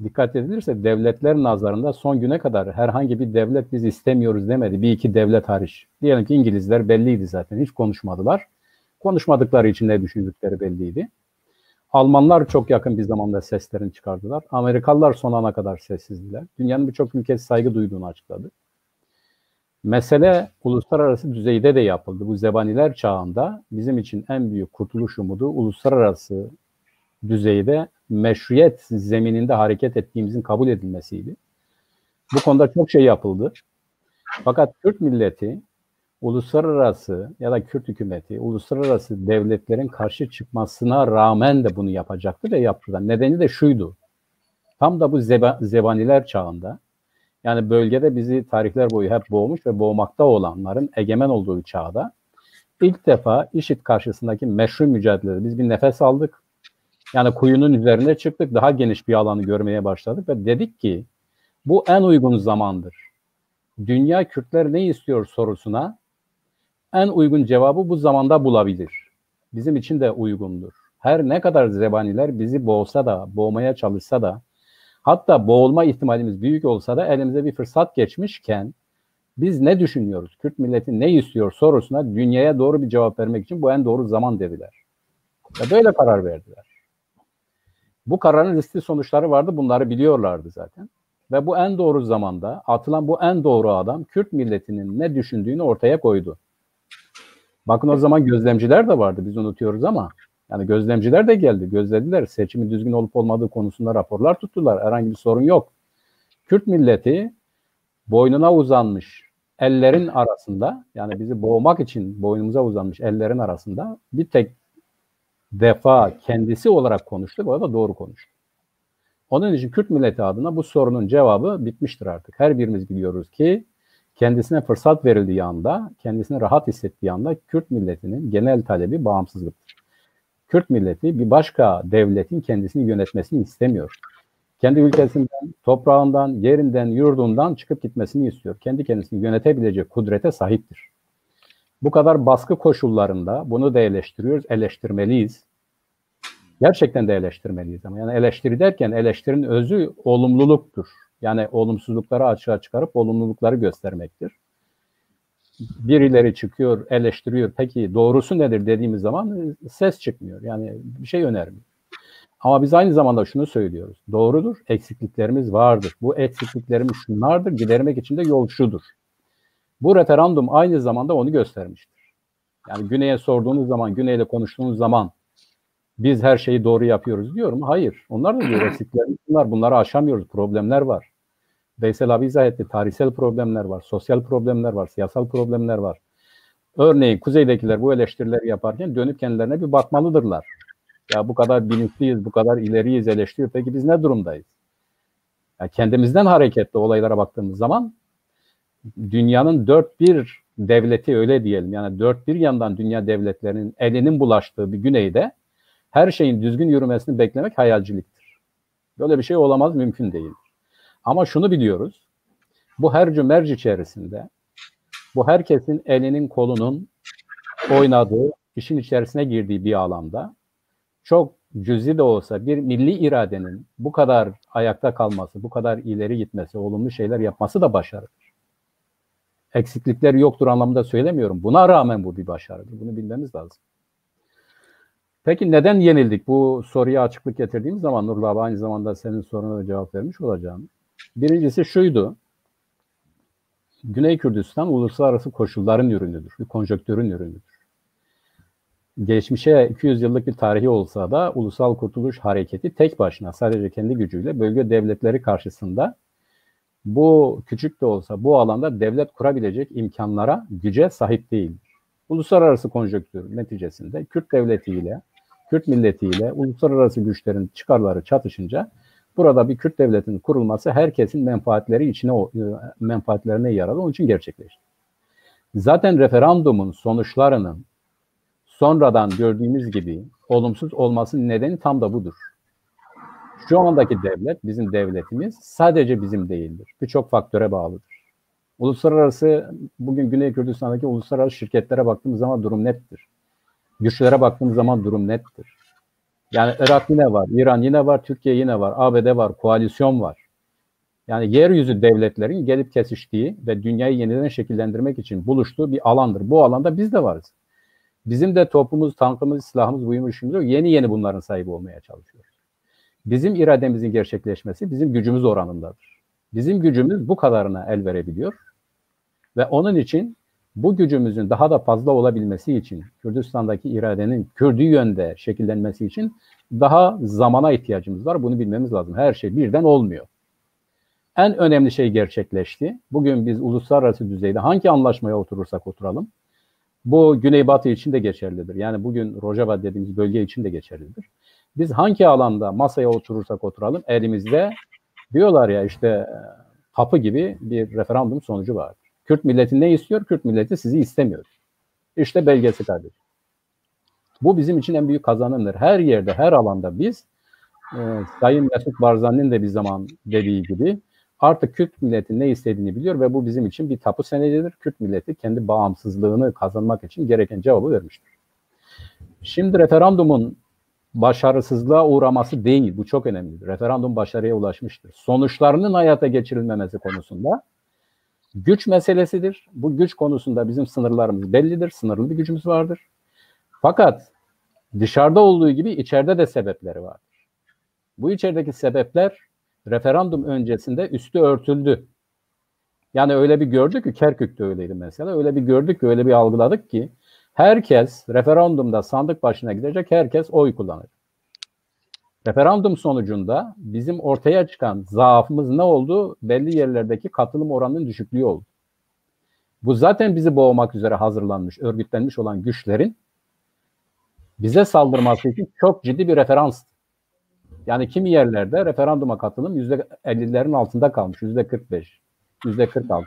Dikkat edilirse devletler nazarında son güne kadar herhangi bir devlet biz istemiyoruz demedi. Bir iki devlet hariç. Diyelim ki İngilizler belliydi zaten. Hiç konuşmadılar. Konuşmadıkları için ne düşündükleri belliydi. Almanlar çok yakın bir zamanda seslerini çıkardılar. Amerikalılar son ana kadar sessizdiler. Dünyanın birçok ülkesi saygı duyduğunu açıkladı. Mesele uluslararası düzeyde de yapıldı. Bu zebaniler çağında bizim için en büyük kurtuluş umudu uluslararası düzeyde meşruiyet zemininde hareket ettiğimizin kabul edilmesiydi. Bu konuda çok şey yapıldı. Fakat Kürt milleti uluslararası ya da Kürt hükümeti uluslararası devletlerin karşı çıkmasına rağmen de bunu yapacaktı ve yaptılar. Nedeni de şuydu. Tam da bu zebaniler çağında, yani bölgede bizi tarihler boyu hep boğmuş ve boğmakta olanların egemen olduğu çağda ilk defa IŞİD karşısındaki meşru mücadelede biz bir nefes aldık. Yani kuyunun üzerine çıktık, daha geniş bir alanı görmeye başladık ve dedik ki bu en uygun zamandır. Dünya Kürtler ne istiyor sorusuna en uygun cevabı bu zamanda bulabilir. Bizim için de uygundur. Her ne kadar zebaniler bizi boğsa da, boğmaya çalışsa da, hatta boğulma ihtimalimiz büyük olsa da elimize bir fırsat geçmişken biz ne düşünüyoruz? Kürt milleti ne istiyor sorusuna dünyaya doğru bir cevap vermek için bu en doğru zaman dediler. Ve böyle karar verdiler. Bu kararın riskli sonuçları vardı. Bunları biliyorlardı zaten. Ve bu en doğru zamanda atılan bu en doğru adam Kürt milletinin ne düşündüğünü ortaya koydu. Bakın o zaman gözlemciler de vardı. Biz unutuyoruz ama yani gözlemciler de geldi. Gözlediler. Seçimin düzgün olup olmadığı konusunda raporlar tuttular. Herhangi bir sorun yok. Kürt milleti boynuna uzanmış ellerin arasında, yani bizi boğmak için boynumuza uzanmış ellerin arasında bir tek defa kendisi olarak konuştu. Bu da doğru konuştu. Onun için Kürt milleti adına bu sorunun cevabı bitmiştir artık. Her birimiz biliyoruz ki kendisine fırsat verildiği anda, kendisini rahat hissettiği anda Kürt milletinin genel talebi bağımsızlıktır. Kürt milleti bir başka devletin kendisini yönetmesini istemiyor. Kendi ülkesinden, toprağından, yerinden, yurdundan çıkıp gitmesini istiyor. Kendi kendisini yönetebilecek kudrete sahiptir. Bu kadar baskı koşullarında bunu da eleştiriyoruz, eleştirmeliyiz. Gerçekten de eleştirmeliyiz ama yani eleştiri derken eleştirinin özü olumluluktur. Yani olumsuzlukları açığa çıkarıp olumlulukları göstermektir. Birileri çıkıyor, eleştiriyor. Peki doğrusu nedir dediğimiz zaman ses çıkmıyor. Yani bir şey önermiyor. Ama biz aynı zamanda şunu söylüyoruz. Doğrudur, eksikliklerimiz vardır. Bu eksikliklerimiz şunlardır, gidermek için de yol şudur. Bu referandum aynı zamanda onu göstermiştir. Yani Güney'e sorduğunuz zaman, Güney'le konuştuğunuz zaman biz her şeyi doğru yapıyoruz diyor mu? Hayır. Onlar da diyor eksiklerimiz bunlar. Bunları aşamıyoruz. Problemler var. Veysel abi izah etti. Tarihsel problemler var, sosyal problemler var, siyasal problemler var. Örneğin kuzeydekiler bu eleştirileri yaparken dönüp kendilerine bir bakmalıdırlar. Ya bu kadar bilinçliyiz, bu kadar ileriyiz eleştiriyor. Peki biz ne durumdayız? Ya kendimizden hareketle olaylara baktığımız zaman dünyanın dört bir devleti öyle diyelim. Yani dört bir yandan dünya devletlerinin elinin bulaştığı bir güneyde her şeyin düzgün yürümesini beklemek hayalciliktir. Böyle bir şey olamaz, mümkün değil. Ama şunu biliyoruz. Bu hercü merci içerisinde bu herkesin elinin kolunun oynadığı, işin içerisine girdiği bir alanda çok cüzi de olsa bir milli iradenin bu kadar ayakta kalması, bu kadar ileri gitmesi, olumlu şeyler yapması da başarıdır. Eksiklikleri yoktur anlamında söylemiyorum. Buna rağmen bu bir başarıdır. Bunu bilmemiz lazım. Peki neden yenildik? Bu soruya açıklık getirdiğimiz zaman Nurullah abi aynı zamanda senin soruna da cevap vermiş olacağım. Birincisi şuydu. Güney Kürdistan uluslararası koşulların ürünüdür. Bir konjonktürün ürünüdür. Geçmişe 200 yıllık bir tarihi olsa da Ulusal Kurtuluş Hareketi tek başına sadece kendi gücüyle bölge devletleri karşısında bu küçük de olsa bu alanda devlet kurabilecek imkanlara, güce sahip değildir. Uluslararası konjonktür neticesinde Kürt devletiyle, Kürt milletiyle uluslararası güçlerin çıkarları çatışınca burada bir Kürt devletinin kurulması herkesin menfaatlerine yaradı. Onun için gerçekleşti. Zaten referandumun sonuçlarının sonradan gördüğümüz gibi olumsuz olmasının nedeni tam da budur. Şu andaki devlet, bizim devletimiz sadece bizim değildir. Birçok faktöre bağlıdır. Uluslararası, bugün Güney Kürdistan'daki uluslararası şirketlere baktığımız zaman durum nettir. Güçlere baktığımız zaman durum nettir. Yani Irak yine var, İran yine var, Türkiye yine var, ABD var, koalisyon var. Yani yeryüzü devletlerin gelip kesiştiği ve dünyayı yeniden şekillendirmek için buluştuğu bir alandır. Bu alanda biz de varız. Bizim de topumuz, tankımız, silahımız, buyumuşumuz yok. Yeni bunların sahibi olmaya çalışıyoruz. Bizim irademizin gerçekleşmesi bizim gücümüz oranındadır. Bizim gücümüz bu kadarına el verebiliyor. Ve onun için bu gücümüzün daha da fazla olabilmesi için, Kürdistan'daki iradenin Kürdü yönde şekillenmesi için daha zamana ihtiyacımız var. Bunu bilmemiz lazım. Her şey birden olmuyor. En önemli şey gerçekleşti. Bugün biz uluslararası düzeyde hangi anlaşmaya oturursak oturalım, bu Güneybatı için de geçerlidir. Yani bugün Rojava dediğimiz bölge için de geçerlidir. Biz hangi alanda masaya oturursak oturalım, elimizde diyorlar ya işte kapı gibi bir referandum sonucu var. Kürt milleti ne istiyor? Kürt milleti sizi istemiyor. İşte belgesi kardeşim. Bu bizim için en büyük kazanımdır. Her yerde, her alanda biz Sayın Mesut Barzani'nin de bir zaman dediği gibi artık Kürt milleti ne istediğini biliyor ve bu bizim için bir tapu senedidir. Kürt milleti kendi bağımsızlığını kazanmak için gereken cevabı vermiştir. Şimdi referandumun başarısızlığa uğraması değil. Bu çok önemli. Referandum başarıya ulaşmıştır. Sonuçlarının hayata geçirilmemesi konusunda güç meselesidir. Bu güç konusunda bizim sınırlarımız bellidir. Sınırlı bir gücümüz vardır. Fakat dışarıda olduğu gibi içeride de sebepleri vardır. Bu içerideki sebepler referandum öncesinde üstü örtüldü. Yani öyle bir gördük ki, Kerkük'te öyleydi mesela. Öyle bir gördük ki, öyle bir algıladık ki herkes referandumda sandık başına gidecek, herkes oy kullanır. Referandum sonucunda bizim ortaya çıkan zaafımız ne oldu? Belli yerlerdeki katılım oranının düşüklüğü oldu. Bu zaten bizi boğmak üzere hazırlanmış, örgütlenmiş olan güçlerin bize saldırması için çok ciddi bir referans. Yani kimi yerlerde referanduma katılım %50'lerin altında kalmış, %45, %46.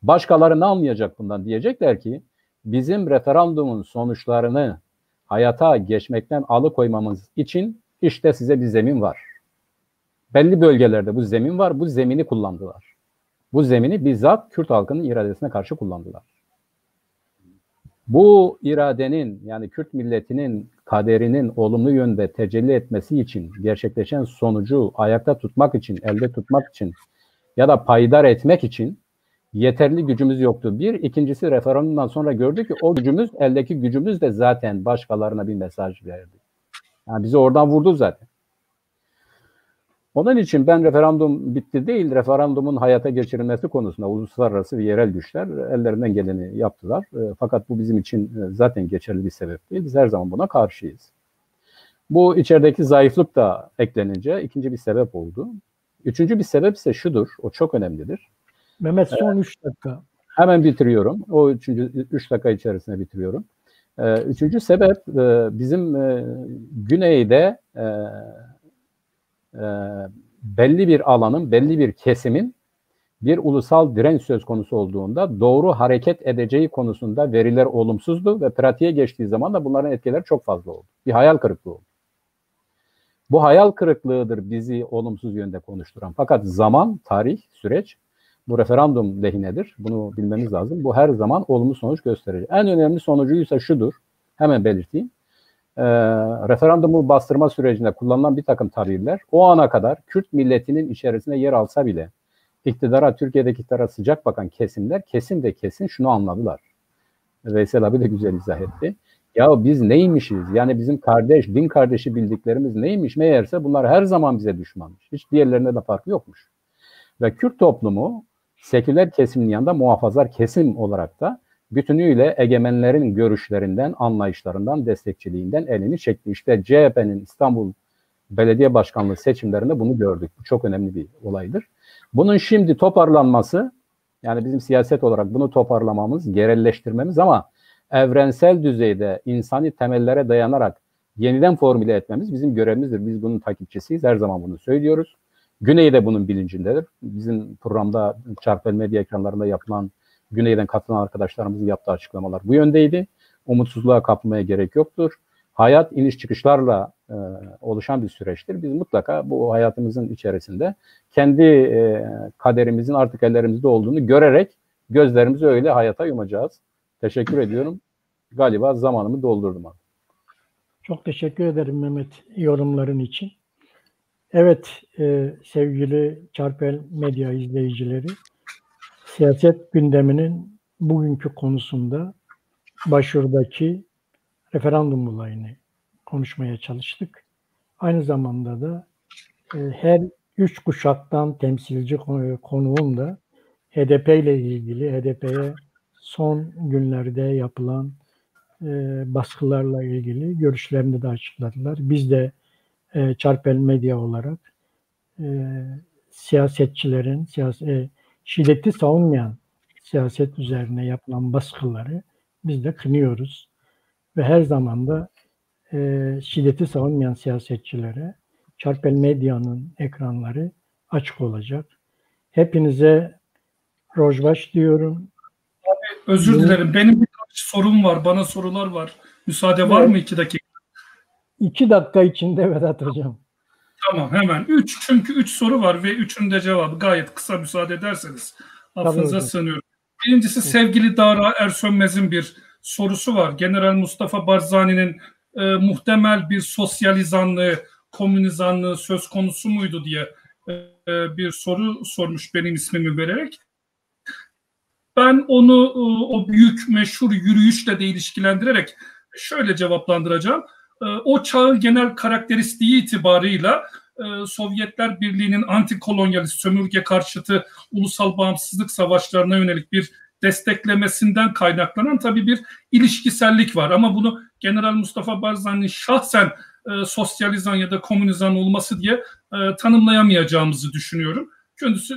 Başkaları ne anlayacak bundan? Diyecekler ki bizim referandumun sonuçlarını hayata geçmekten alıkoymamız için işte size bir zemin var. Belli bölgelerde bu zemin var, bu zemini kullandılar. Bu zemini bizzat Kürt halkının iradesine karşı kullandılar. Bu iradenin, yani Kürt milletinin kaderinin olumlu yönde tecelli etmesi için, gerçekleşen sonucu ayakta tutmak için, elde tutmak için ya da payidar etmek için yeterli gücümüz yoktu. Bir, ikincisi referandumdan sonra gördük ki o gücümüz, eldeki gücümüz de zaten başkalarına bir mesaj verdi. Yani bizi oradan vurdu zaten. Onun için ben referandum bitti değil, referandumun hayata geçirilmesi konusunda uluslararası ve yerel güçler ellerinden geleni yaptılar. Fakat bu bizim için zaten geçerli bir sebep değil. Biz her zaman buna karşıyız. Bu içerideki zayıflık da eklenince ikinci bir sebep oldu. Üçüncü bir sebep ise şudur, o çok önemlidir. Mehmet son 3 dakika. Hemen bitiriyorum. O 3 dakika içerisinde bitiriyorum. Üçüncü sebep bizim güneyde belli bir alanın, belli bir kesimin bir ulusal direnç söz konusu olduğunda doğru hareket edeceği konusunda veriler olumsuzdu ve pratiğe geçtiği zaman da bunların etkileri çok fazla oldu. Bir hayal kırıklığı oldu. Bu hayal kırıklığıdır bizi olumsuz yönde konuşturan. Fakat zaman, tarih, süreç bu referandum lehinedir. Bunu bilmemiz lazım. Bu her zaman olumlu sonuç gösterecek. En önemli sonucuysa şudur. Hemen belirteyim. Referandumu bastırma sürecinde kullanılan bir takım tabirler o ana kadar Kürt milletinin içerisinde yer alsa bile Türkiye'deki iktidara sıcak bakan kesimler kesin şunu anladılar. Veysel abi de güzel izah etti. Ya biz neymişiz? Yani bizim din kardeşi bildiklerimiz neymiş? Meğerse bunlar her zaman bize düşmanmış. Hiç diğerlerine de farkı yokmuş. Ve Kürt toplumu seküler kesimin yanında muhafazakar kesim olarak da bütünüyle egemenlerin görüşlerinden, anlayışlarından, destekçiliğinden elini çekti. İşte CHP'nin İstanbul Belediye Başkanlığı seçimlerinde bunu gördük. Bu çok önemli bir olaydır. Bunun şimdi toparlanması, yani bizim siyaset olarak bunu toparlamamız, yerelleştirmemiz ama evrensel düzeyde insani temellere dayanarak yeniden formüle etmemiz bizim görevimizdir. Biz bunun takipçisiyiz. Her zaman bunu söylüyoruz. Güney de bunun bilincindedir. Bizim programda Çarpel Medya ekranlarında yapılan Güney'den katılan arkadaşlarımızın yaptığı açıklamalar bu yöndeydi. Umutsuzluğa kapılmaya gerek yoktur. Hayat iniş çıkışlarla oluşan bir süreçtir. Biz mutlaka bu hayatımızın içerisinde kendi kaderimizin artık ellerimizde olduğunu görerek gözlerimizi öyle hayata yumacağız. Teşekkür ediyorum. Galiba zamanımı doldurdum abi. Çok teşekkür ederim Mehmet yorumların için. Evet sevgili Çarpel Medya izleyicileri, siyaset gündeminin bugünkü konusunda başvurdaki referandum olayını konuşmaya çalıştık. Aynı zamanda da her üç kuşaktan temsilci konuğum da HDP ile ilgili, HDP'ye son günlerde yapılan baskılarla ilgili görüşlerini de açıkladılar. Biz de Çarpel Medya olarak siyasetçilerin, şiddeti savunmayan siyaset üzerine yapılan baskıları biz de kınıyoruz. Ve her zaman da şiddeti savunmayan siyasetçilere Çarpel Medya'nın ekranları açık olacak. Hepinize rojbaş diyorum. Abi, özür dilerim. Benim birkaç sorum var. Bana sorular var. Müsaade var mı 2 dakika? 2 dakika içinde Vedat Hocam. Tamam hemen. Çünkü 3 soru var ve 3'ünün de cevabı gayet kısa, müsaade ederseniz. Affınıza sığınıyorum. Birincisi sevgili Dara Ersönmez'in bir sorusu var. General Mustafa Barzani'nin muhtemel bir sosyalizanlığı, komünizanlığı söz konusu muydu diye bir soru sormuş benim ismimi vererek. Ben onu o büyük meşhur yürüyüşle de ilişkilendirerek şöyle cevaplandıracağım. O çağın genel karakteristiği itibarıyla Sovyetler Birliği'nin antikolonyalist sömürge karşıtı ulusal bağımsızlık savaşlarına yönelik bir desteklemesinden kaynaklanan tabii bir ilişkisellik var. Ama bunu General Mustafa Barzani'nin şahsen sosyalizan ya da komünizan olması diye tanımlayamayacağımızı düşünüyorum.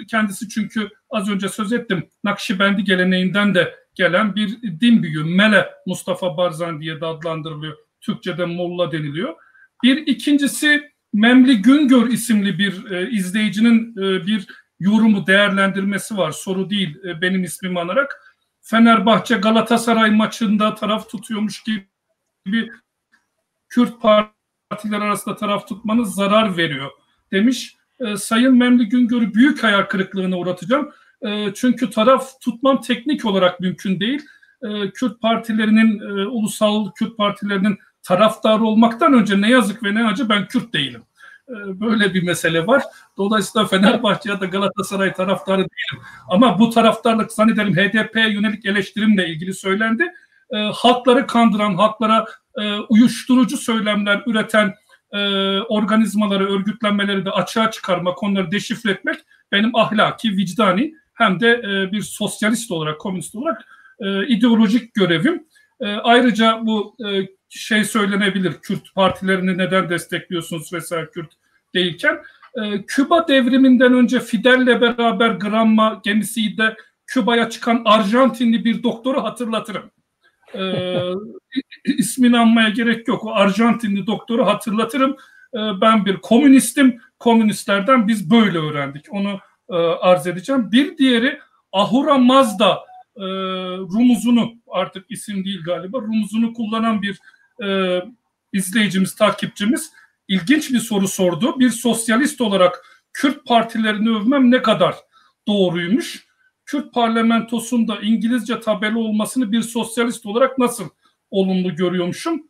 Kendisi çünkü az önce söz ettim, Nakşibendi geleneğinden de gelen bir din büyüğü. Mele Mustafa Barzani diye de adlandırılıyor. Türkçe'de Molla deniliyor. İkincisi Memli Güngör isimli bir izleyicinin bir yorumu, değerlendirmesi var. Soru değil, benim ismimi anarak. Fenerbahçe Galatasaray maçında taraf tutuyormuş gibi Kürt partiler arasında taraf tutmanız zarar veriyor demiş. Sayın Memli Güngör'ü büyük hayal kırıklığına uğratacağım. Çünkü taraf tutmam teknik olarak mümkün değil. Kürt partilerinin, ulusal Kürt partilerinin taraftarı olmaktan önce ne yazık ve ne acı ben Kürt değilim. Böyle bir mesele var. Dolayısıyla Fenerbahçe ya da Galatasaray taraftarı değilim. Ama bu taraftarlık zannederim HDP'ye yönelik eleştirimle ilgili söylendi. Halkları kandıran, halklara uyuşturucu söylemler üreten organizmaları, örgütlenmeleri de açığa çıkarmak, onları deşifre etmek benim ahlaki, vicdani hem de bir sosyalist olarak, komünist olarak ideolojik görevim. Ayrıca bu şey söylenebilir, Kürt partilerini neden destekliyorsunuz vesaire Kürt değilken. Küba devriminden önce Fidel'le beraber Granma gemisiyle Küba'ya çıkan Arjantinli bir doktoru hatırlatırım. İsmini anmaya gerek yok. O Arjantinli doktoru hatırlatırım. Ben bir komünistim. Komünistlerden biz böyle öğrendik. Onu arz edeceğim. Bir diğeri Ahura Mazda rumuzunu, artık isim değil galiba, rumuzunu kullanan bir izleyicimiz, takipçimiz ilginç bir soru sordu. Bir sosyalist olarak Kürt partilerini övmem ne kadar doğruymuş? Kürt parlamentosunda İngilizce tabela olmasını bir sosyalist olarak nasıl olumlu görüyormuşum?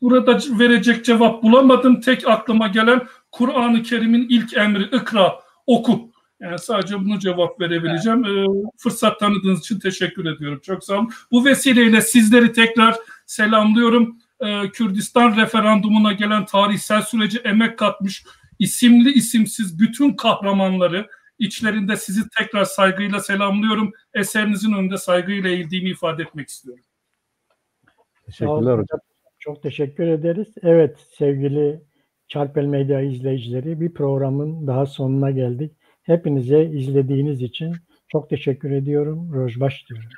Burada verecek cevap bulamadım. Tek aklıma gelen Kur'an-ı Kerim'in ilk emri ikra, oku. Yani sadece bunu cevap verebileceğim. Fırsat tanıdığınız için teşekkür ediyorum. Çok sağ olun. Bu vesileyle sizleri tekrar selamlıyorum. Kürdistan referandumuna gelen tarihsel süreci emek katmış isimli isimsiz bütün kahramanları, içlerinde sizi tekrar saygıyla selamlıyorum. Eserinizin önünde saygıyla eğildiğimi ifade etmek istiyorum. Teşekkürler hocam. Çok teşekkür ederiz. Evet sevgili Çarpel Medya izleyicileri, bir programın daha sonuna geldik. Hepinize izlediğiniz için çok teşekkür ediyorum. Rojbaş diyorum.